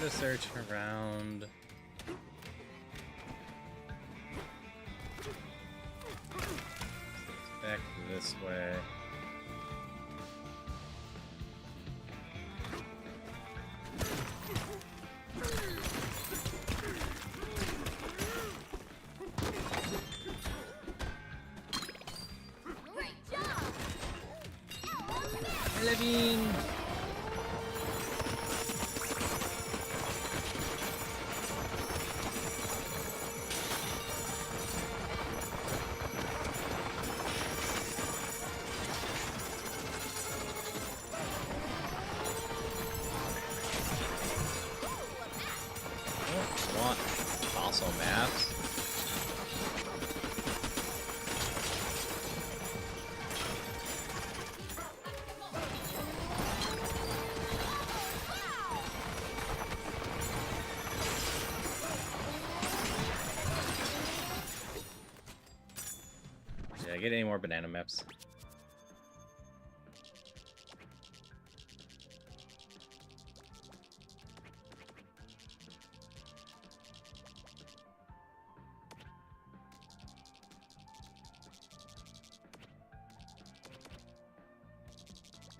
To search around. Back this way. Great job! Levine! Also maps. get any more banana maps?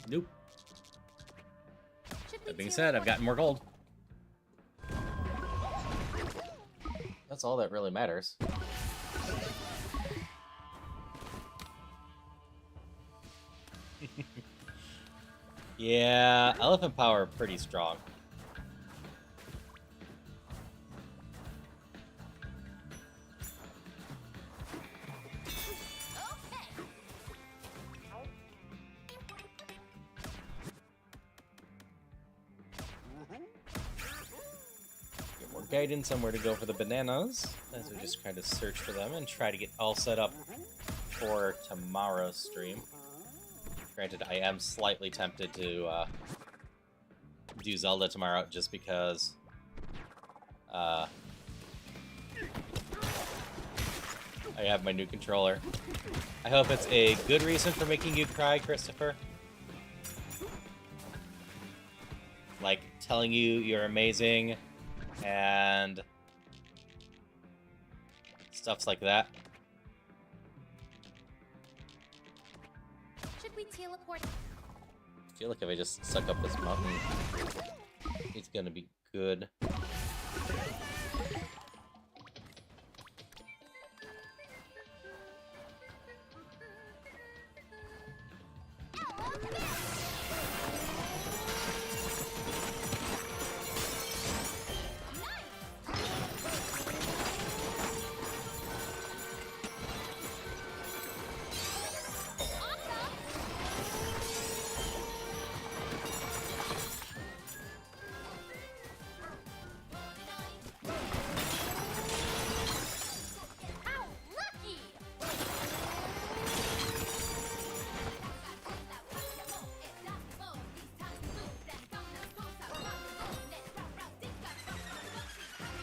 Nope. That being said, I've gotten more gold. That's all that really matters. Yeah, elephant power pretty strong. Get more guidance on where to go for the bananas, as we just kind of search for them and try to get all set up for tomorrow's stream. Granted, I am slightly tempted to do Zelda tomorrow just because I have my new controller. I hope it's a good reason for making you cry, Christopher. Like, telling you you're amazing and stuffs like that. Should we teleport? I feel like if I just suck up this mountain, it's gonna be good.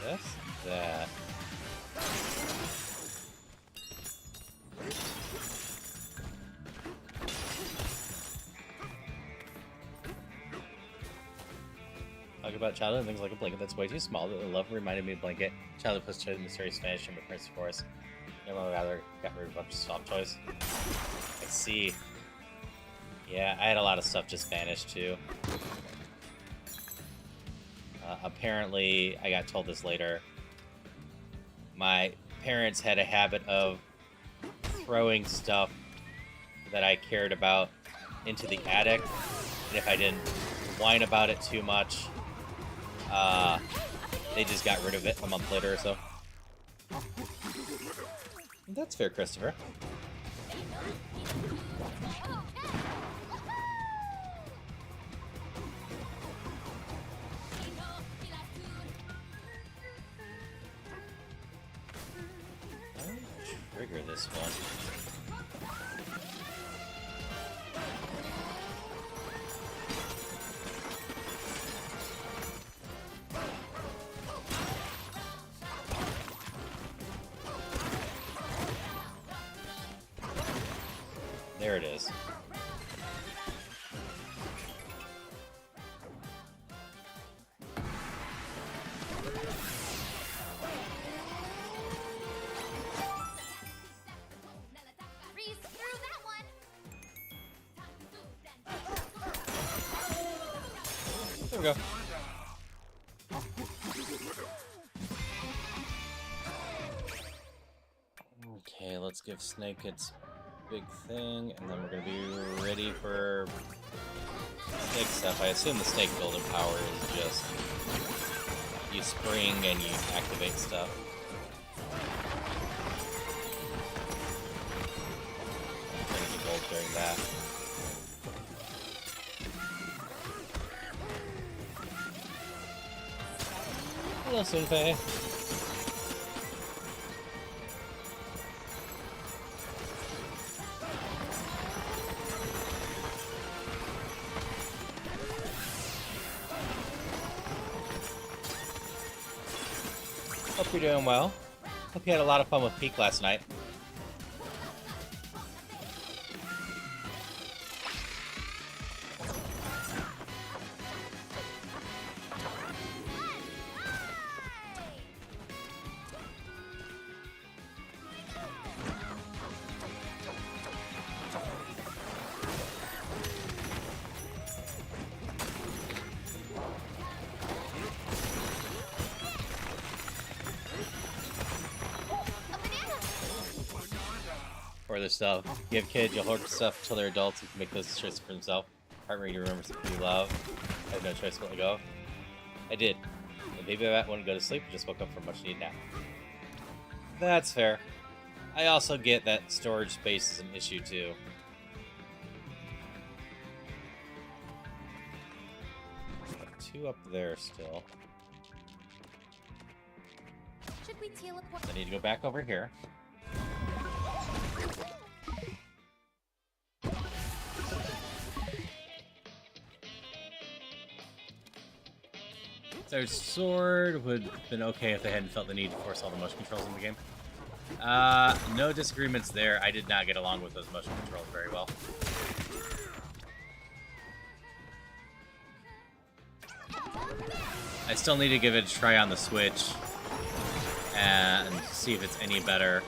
That's that. Talk about childhood things like a blanket that's way too small. The love reminded me of blanket. Childhood plus toy, mysterious Spanish and Prince Forest. My mom rather got rid of a bunch of soft toys. I see. Yeah, I had a lot of stuff just vanished too. Apparently, I got told this later, my parents had a habit of throwing stuff that I cared about into the attic, and if I didn't whine about it too much, they just got rid of it a month later or so. That's fair, Christopher. Trigger this one. There it is. There we go. Okay, let's give Snake its big thing, and then we're gonna be ready for snake stuff. I assume the snake building power is just you spring and you activate stuff. I'm trying to get gold during that. Hello, Sunfei. Hope you're doing well. Hope you had a lot of fun with Peak last night. further stuff. You have kids, you'll hoard stuff until they're adults and can make those choices for themselves. Partner, you remember something you love. I had no choice but to go. I did. The baby bat wouldn't go to sleep, just woke up from much needed nap. That's fair. I also get that storage space is an issue too. Two up there still. Should we teleport? I need to go back over here. Their sword would have been okay if they hadn't felt the need to force all the motion controls in the game. No disagreements there. I did not get along with those motion controls very well. I still need to give it a try on the Switch and see if it's any better.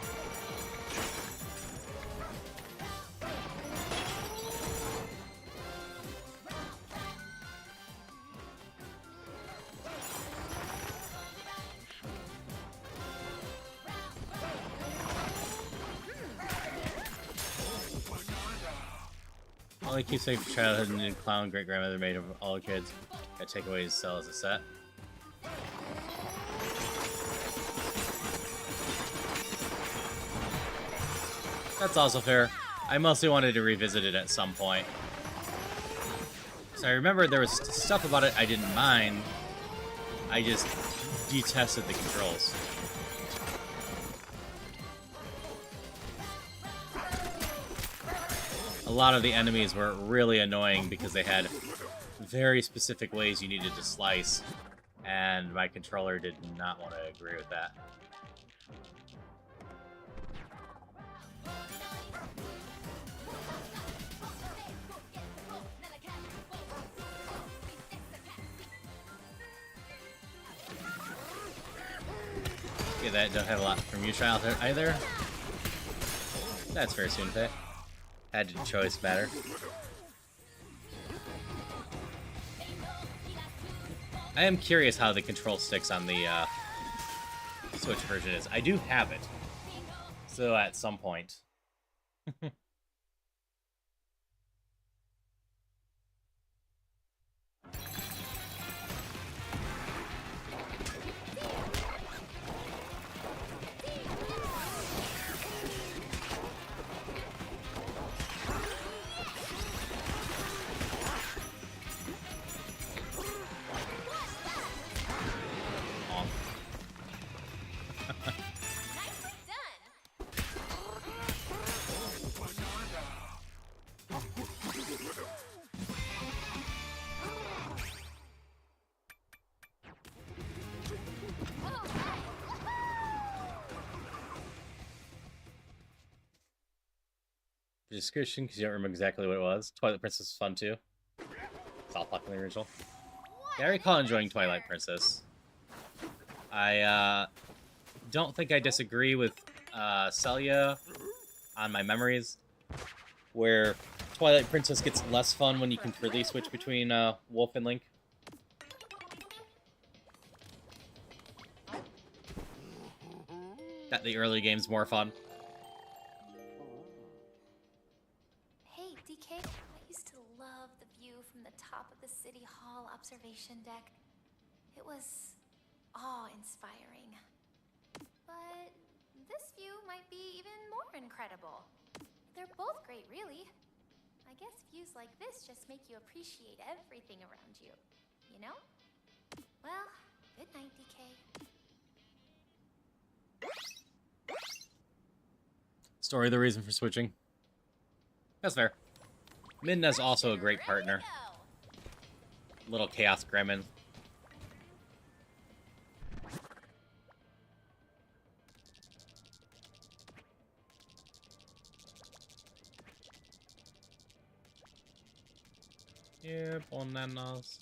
All the keepsake for childhood and clown great grandmother made of all the kids. Got takeaways to sell as a set. That's also fair. I mostly wanted to revisit it at some point. So I remember there was stuff about it I didn't mind. I just detested the controls. A lot of the enemies were really annoying because they had very specific ways you needed to slice, and my controller did not want to agree with that. Yeah, that don't have a lot from you, child, either. That's very soon, Pay. Had to choice matter. I am curious how the control sticks on the Switch version is. I do have it, so at some point. Description, because you don't remember exactly what it was. Twilight Princess was fun too. It's all fucking the original. Yeah, I recall enjoying Twilight Princess. I don't think I disagree with Celia on my memories, where Twilight Princess gets less fun when you can freely switch between Wolf and Link. That the early game's more fun. Hey, DK, I used to love the view from the top of the City Hall observation deck. It was awe-inspiring. But this view might be even more incredible. They're both great, really. I guess views like this just make you appreciate everything around you, you know? Well, good night, DK. Story the reason for switching. That's fair. Midna's also a great partner. Little Chaos Gremlin. Yeah, bananas.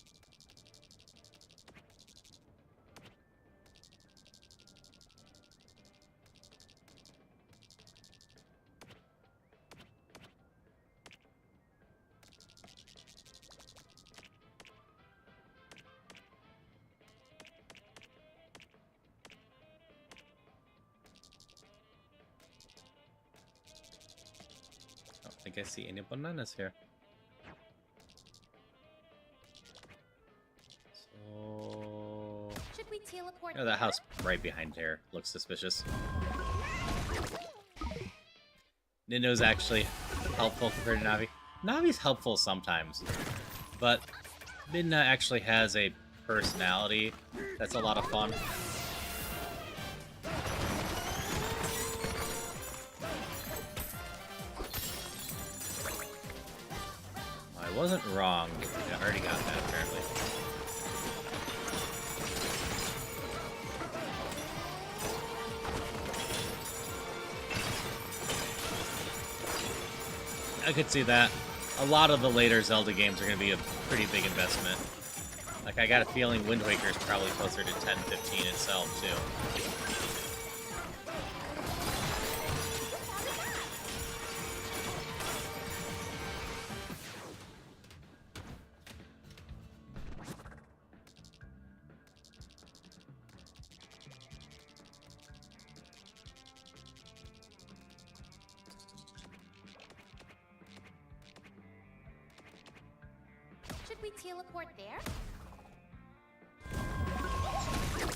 think I see any bananas here. So... Should we teleport? Oh, that house right behind there looks suspicious. Nindo's actually helpful compared to Navi. Navi's helpful sometimes, but Midna actually has a personality that's a lot of fun. I wasn't wrong. I already got that, apparently. I could see that. A lot of the later Zelda games are going to be a pretty big investment. Like, I got a feeling Wind Waker is probably closer to 10, 15 itself, too. Should we teleport there?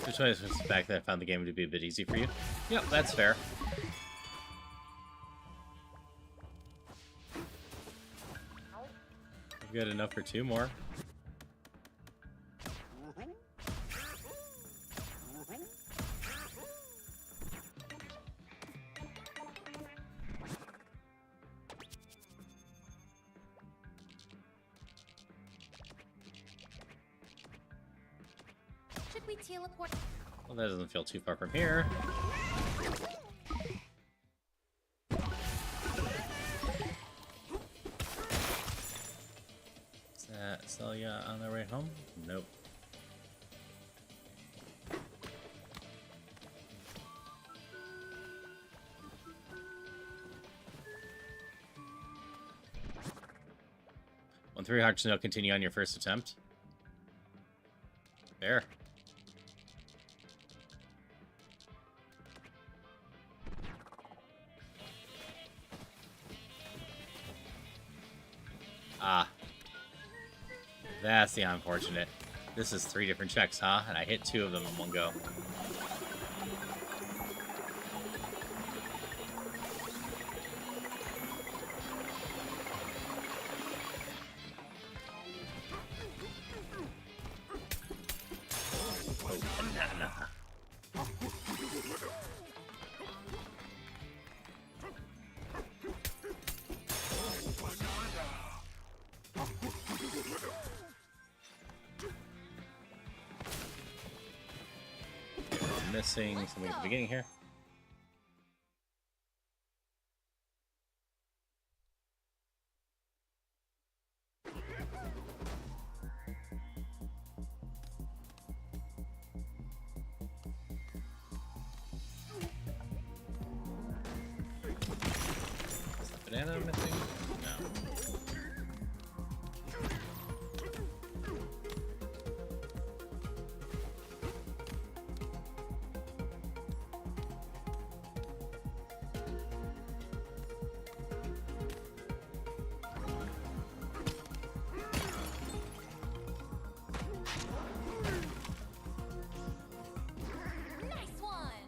Just wanted to the fact that I found the game to be a bit easy for you. Yep, that's fair. Good enough for 2 more. Should we teleport? Well, that doesn't feel too far from here. Is that Celia on their way home? Nope. When 3 hearts no continue on your first attempt. Fair. Ah. That's the unfortunate. This is 3 different checks, huh? And I hit 2 of them in one go. Oh, banana. Missing something at the beginning here. Is the banana missing? No. Nice one.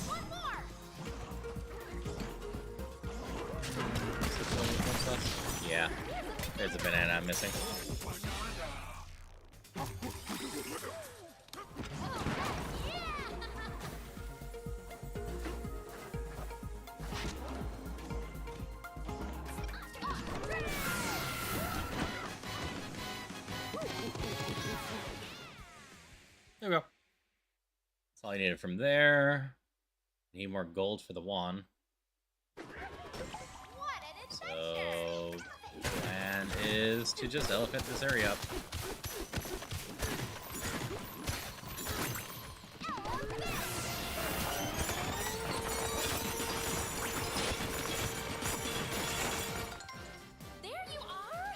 One more. Yeah. There's a banana I'm missing. There we go. That's all I needed from there. Need more gold for the wand. What an adventure. So, the plan is to just elephant this area up. There you are.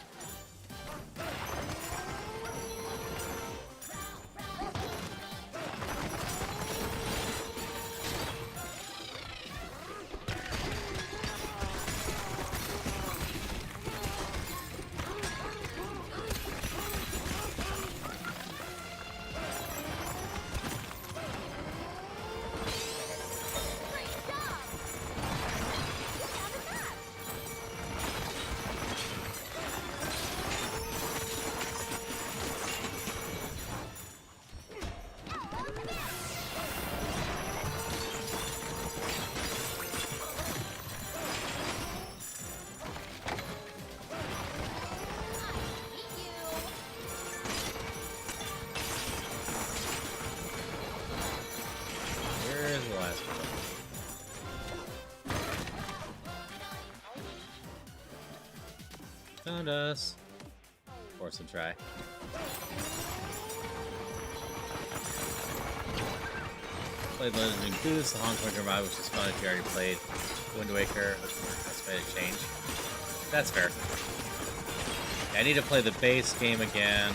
Found us. Force and try. Played Legend of Goose, the Hong Kong Revive, which is fun if you already played Wind Waker. That's made a change. That's fair. Yeah, I need to play the base game again.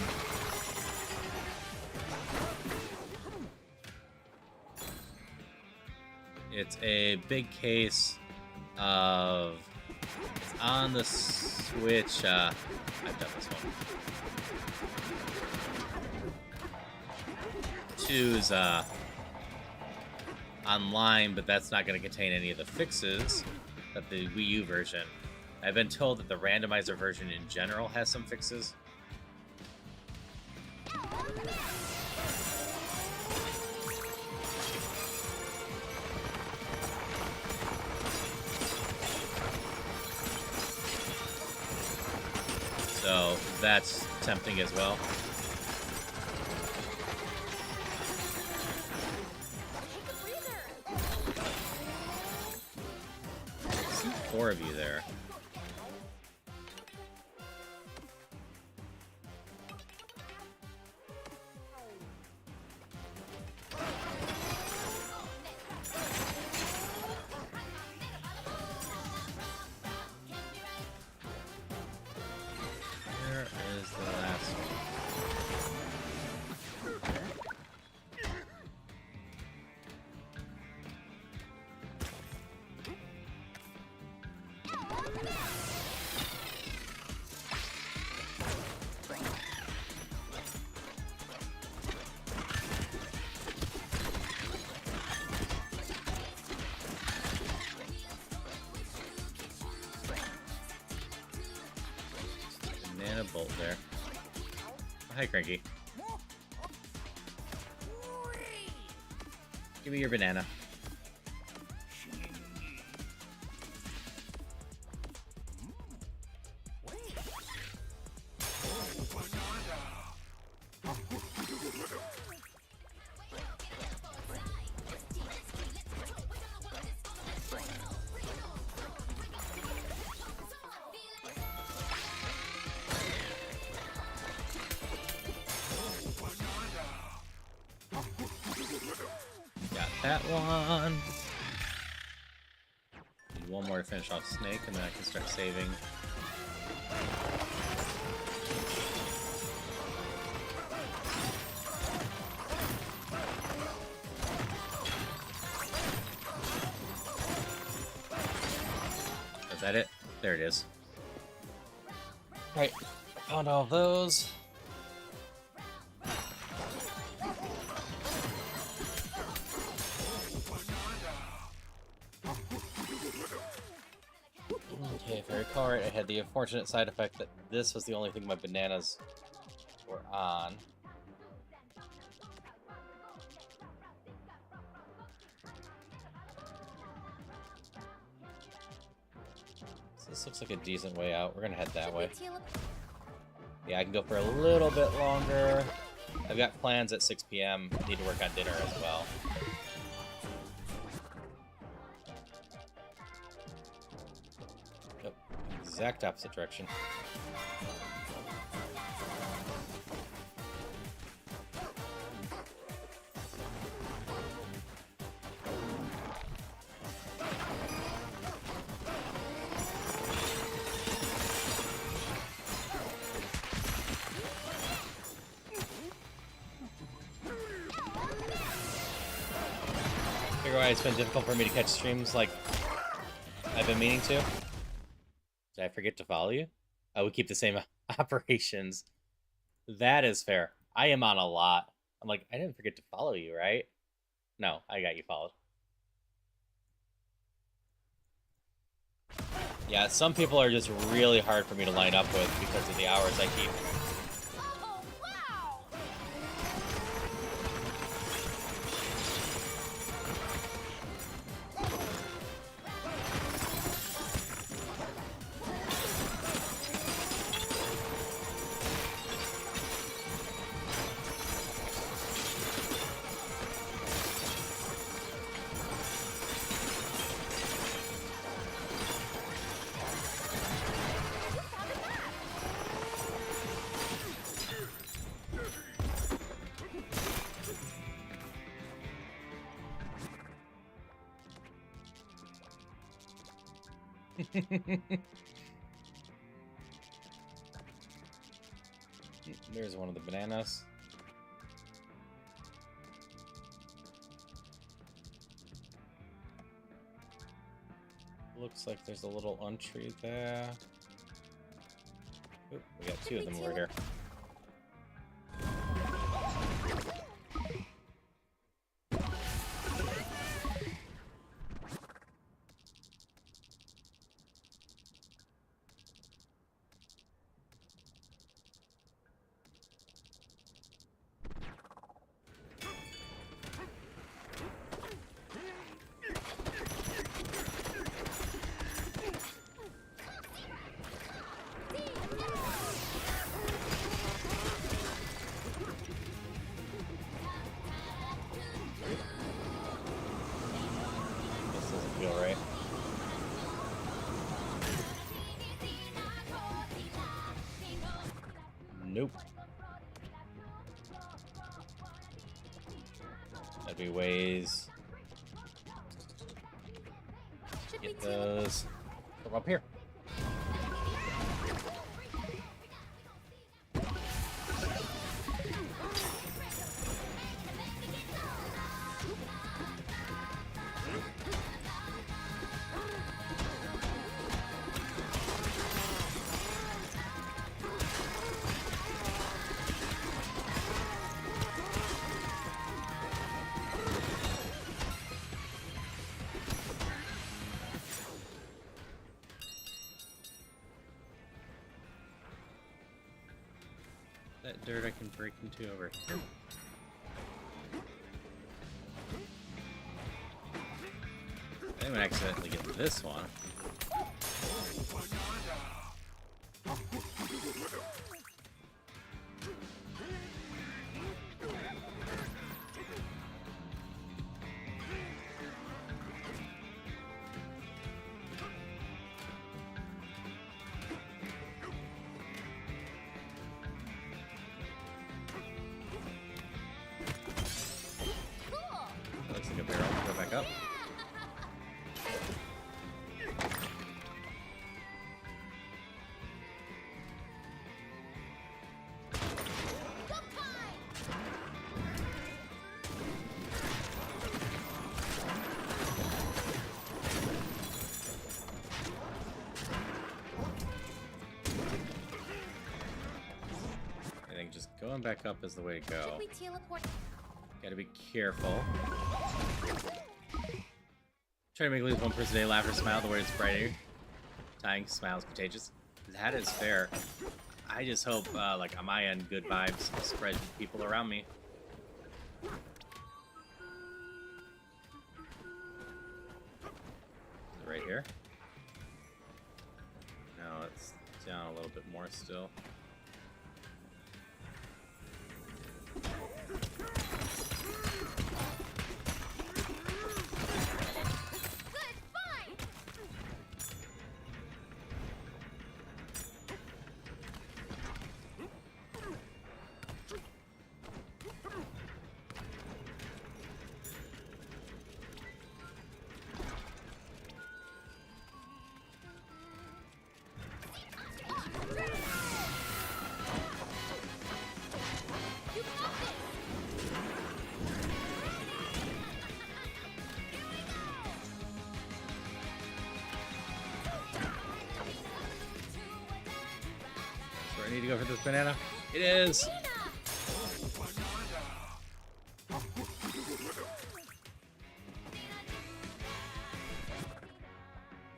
It's a big case of... It's on the Switch. I've done this one. 2's online, but that's not going to contain any of the fixes that the Wii U version. I've been told that the randomizer version in general has some fixes. So that's tempting as well. I see 4 of you there. Where is the last one? Banana bolt there. Oh, hi, Cranky. Give me your banana. Got that one. Need one more to finish off Snake, and then I can start saving. Is that it? There it is. Right, found all of those. Okay, if I recall right, I had the unfortunate side effect that this was the only thing my bananas were on. So this looks like a decent way out. We're gonna head that way. Yeah, I can go for a little bit longer. I've got plans at 6 p.m. Need to work on dinner as well. Yep, exact opposite direction. Figure why it's been difficult for me to catch streams like I've been meaning to. Did I forget to follow you? I would keep the same operations. That is fair. I am on a lot. I'm like, I didn't forget to follow you, right? No, I got you followed. Yeah, some people are just really hard for me to line up with because of the hours I keep. Oh, wow! There's one of the bananas. Looks like there's a little untree there. Oop, we got two of them over here. Right. Nope. That'd be ways. Get those from up here. That dirt I can break into over here. I didn't accidentally get this one. Looks like a barrel. Go back up. I think just going back up is the way to go. Should we teleport? Gotta be careful. Try to make at least one person a day laugh or smile. The word is brighter. Dying smile is contagious. That is fair. I just hope, like, on my end, good vibes spread to people around me. Right here. No, it's down a little bit more still. I need to go for this banana. It is. Are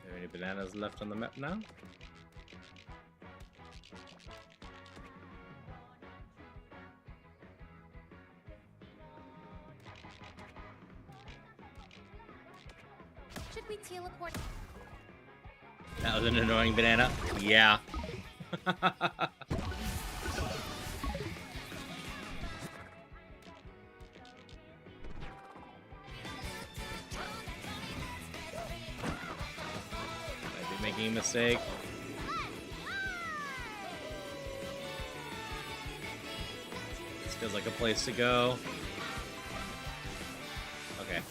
there any bananas left on the map now? Should we teleport? That was an annoying banana. Yeah. Might be making a mistake. This feels like a place to go. Okay.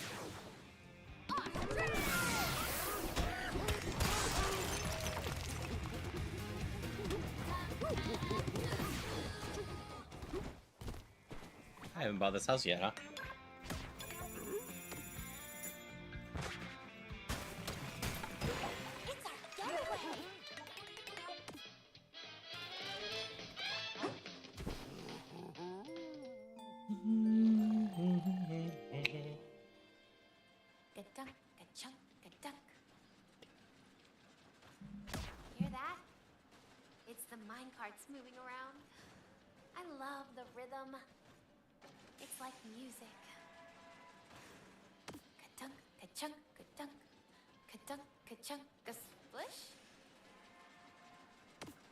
Haven't bought this house yet, huh? It's our getaway. Ka-dunk, ka-chunk, ka-dunk. Hear that? It's the minecarts moving around. I love the rhythm. It's like music. Ka-dunk, ka-chunk, ka-dunk. Ka-dunk, ka-chunk, ka-splish.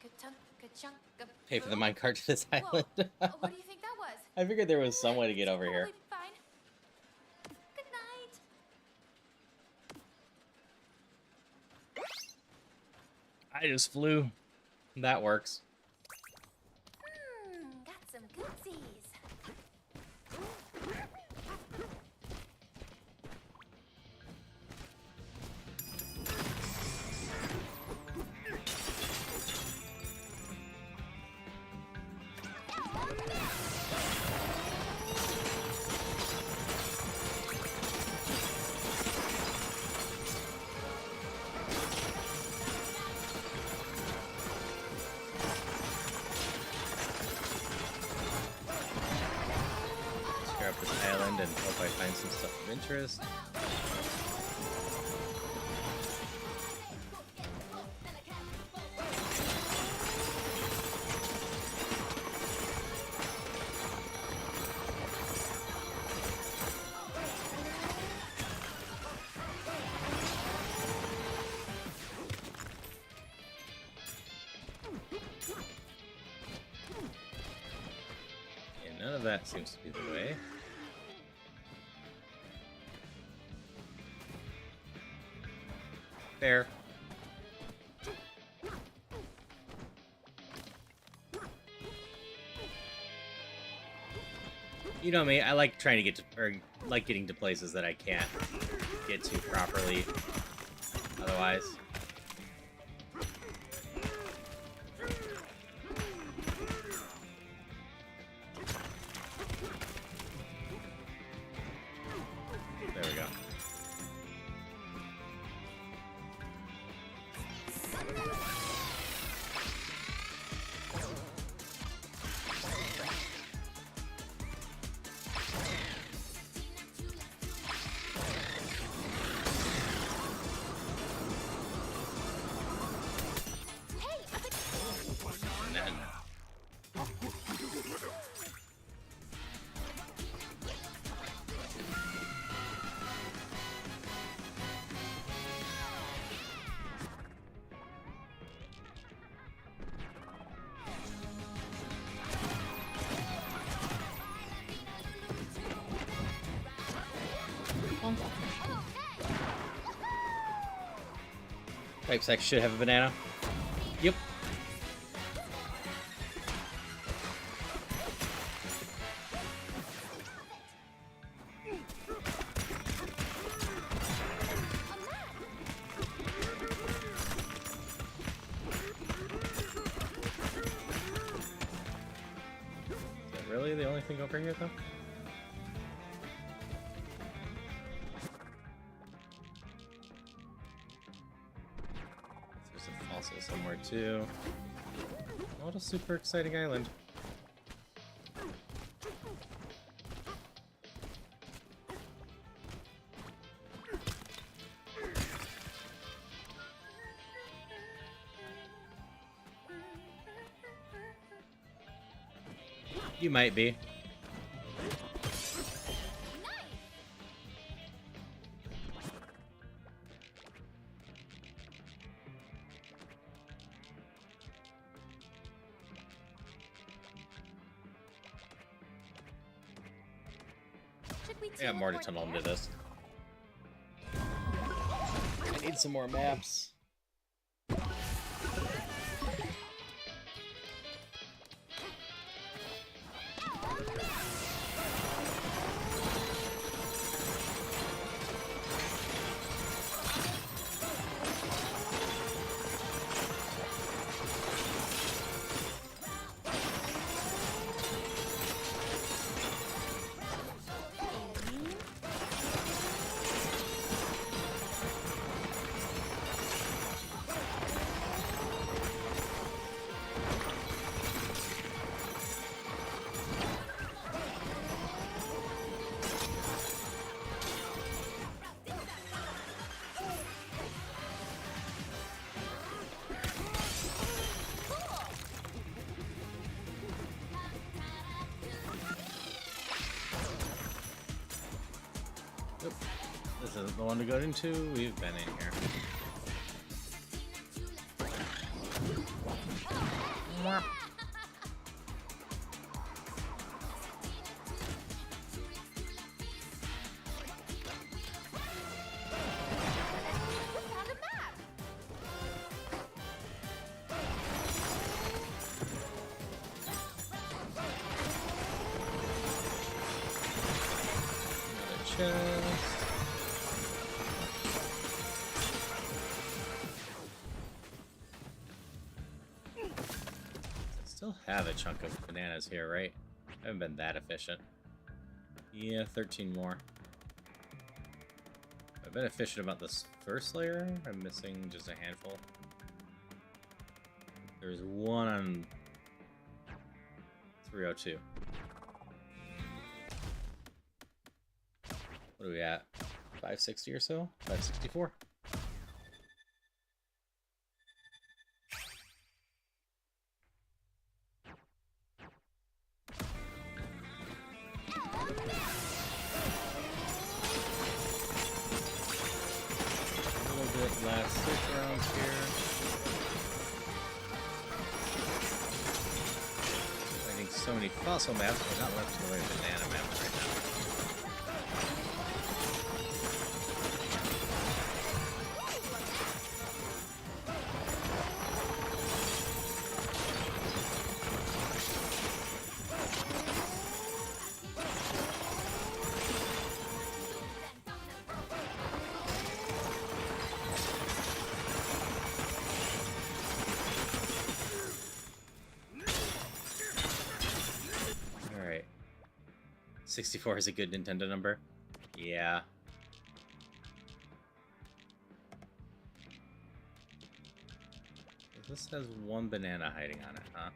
Ka-dunk, ka-chunk, ka Pay for the minecart to this Whoa. island. What do you think that was? I figured there was some way to get over here. Totally fine. Good night. I just flew. That works. Got some goodsies. Up this island and hope I find some stuff of interest. And none of that seems to be the way. Fair. You know me, I like trying to get to, or like getting to places that I can't get to properly otherwise. There we go. And then Type Sex should have a banana. Yep. Is that really the only thing over here, though? There's a fossil somewhere, too. What a super exciting island. You might be. Should we I got more to teleport tunnel there? into this. I need some more maps. Oop. This isn't the one to go into. We've been in here. Found a map. Another chest. Still have a chunk of bananas here, right? I haven't been that efficient. Yeah, 13 more. I've been efficient about this first layer. I'm missing just a handful. There's one on 302. What are we at? 560 or so? 564? A little bit last 6 rounds here. Finding so many fossil maps, but not left to the right banana map right now. Alright. 64 is a good Nintendo number. Yeah. This has one banana hiding on it, huh?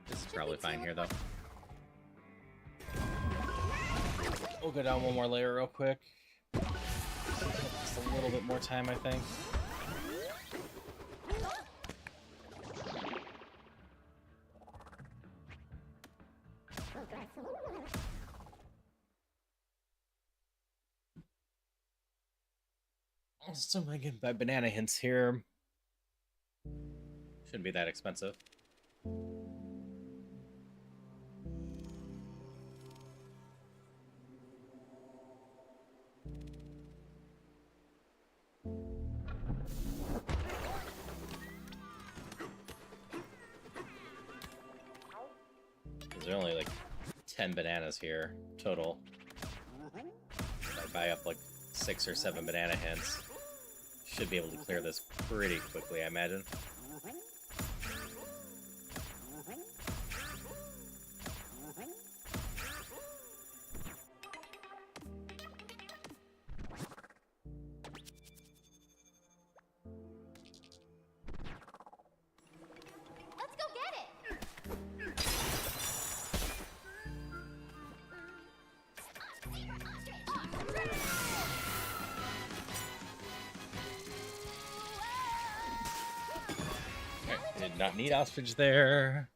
This is probably fine here, though. We'll go down one more layer real quick. Just a little bit more time, I think. Still might get by banana hints here. Shouldn't be that expensive. There's only like 10 bananas here total. If I buy up like 6 or 7 banana hints, should be able to clear this pretty quickly, I imagine. Let's go get it. Okay, did not need ostrich there,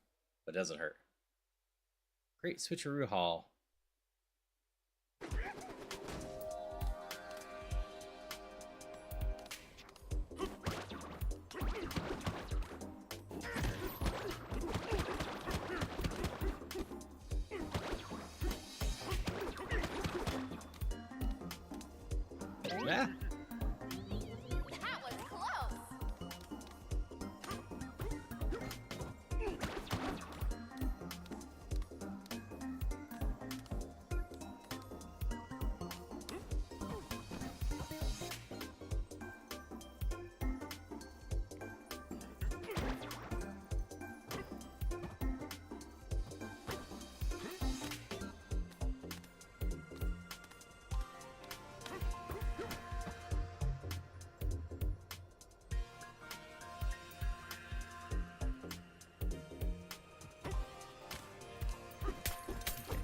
but doesn't hurt. Great switcheroo haul. Ah. That was close.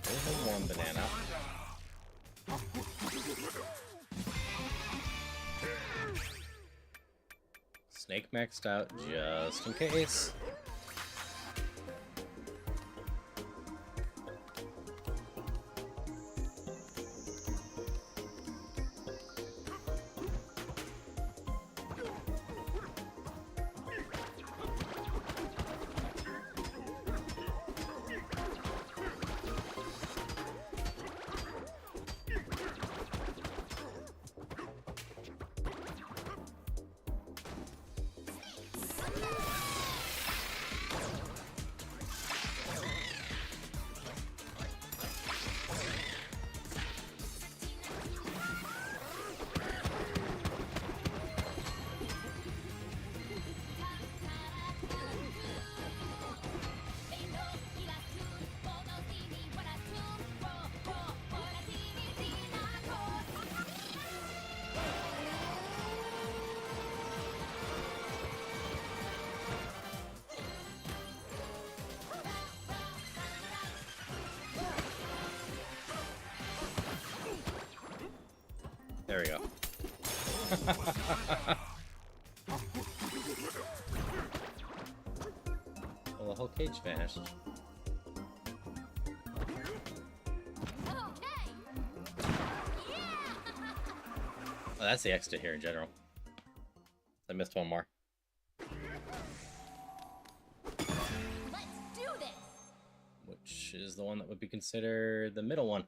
There's one banana. Snake maxed out just in case. we go. Well, the whole cage vanished. Oh, that's the exit here in general. I missed one more. Let's do this. Which is the one that would be considered the middle one.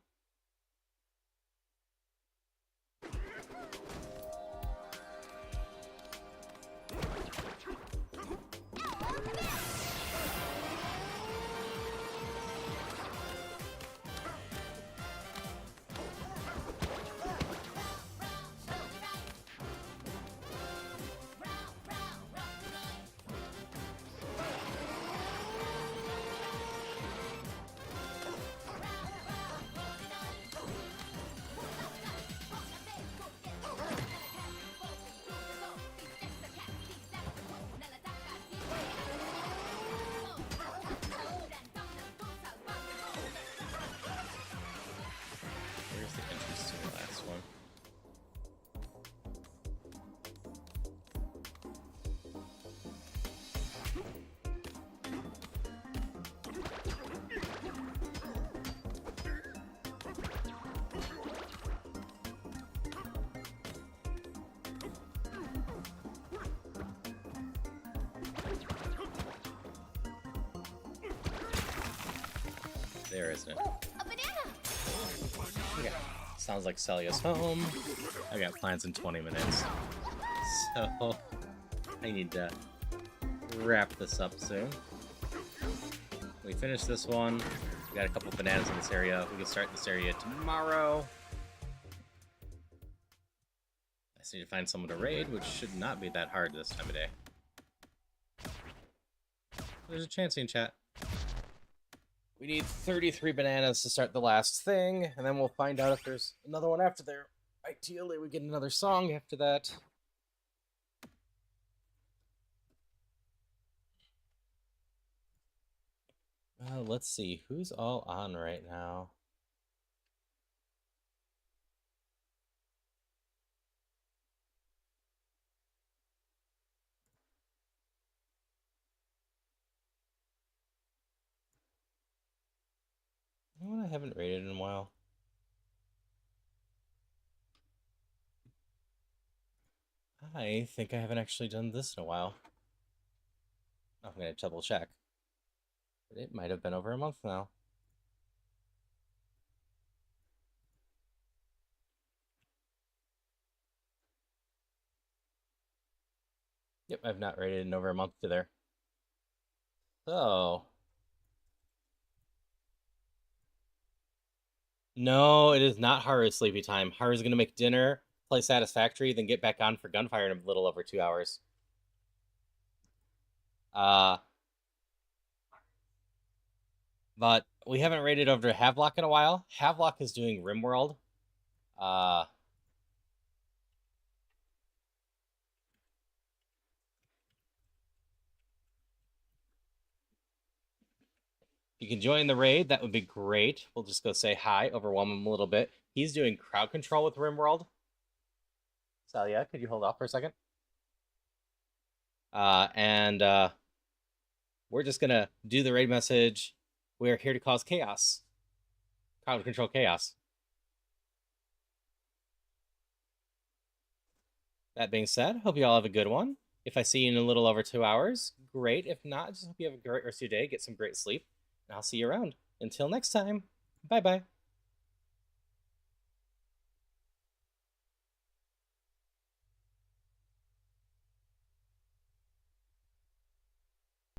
Where's the entrance to the last one? There, isn't it? A banana. Yeah. Sounds like Celia's home. I got plans in 20 minutes. So, I need to wrap this up soon. We finished this one. We got a couple bananas in this area. We can start this area tomorrow. I just need to find someone to raid, which should not be that hard this time of day. There's a chance in chat. We need 33 bananas to start the last thing, and then we'll find out if there's another one after there. Ideally, we get another song after that. Let's see, who's all on right now? You know what I haven't rated in a while? I think I haven't actually done this in a while. I'm gonna double check. But it might have been over a month now. Yep, I've not rated in over a month either. So... No, it is not Haru's sleepy time. Haru's gonna make dinner, play Satisfactory, then get back on for Gunfire in a little over 2 hours. But we haven't rated over Havelock in a while. Havelock is doing RimWorld. You can join the raid. That would be great. We'll just go say hi, overwhelm him a little bit. He's doing crowd control with RimWorld. Salia, could you hold off for a second? We're just going to do the raid message. We're here to cause chaos. Crowd control chaos. That being said, hope you all have a good one. If I see you in a little over 2 hours, great. If not, just hope you have a great rest of your day, get some great sleep, and I'll see you around. Until next time, bye-bye.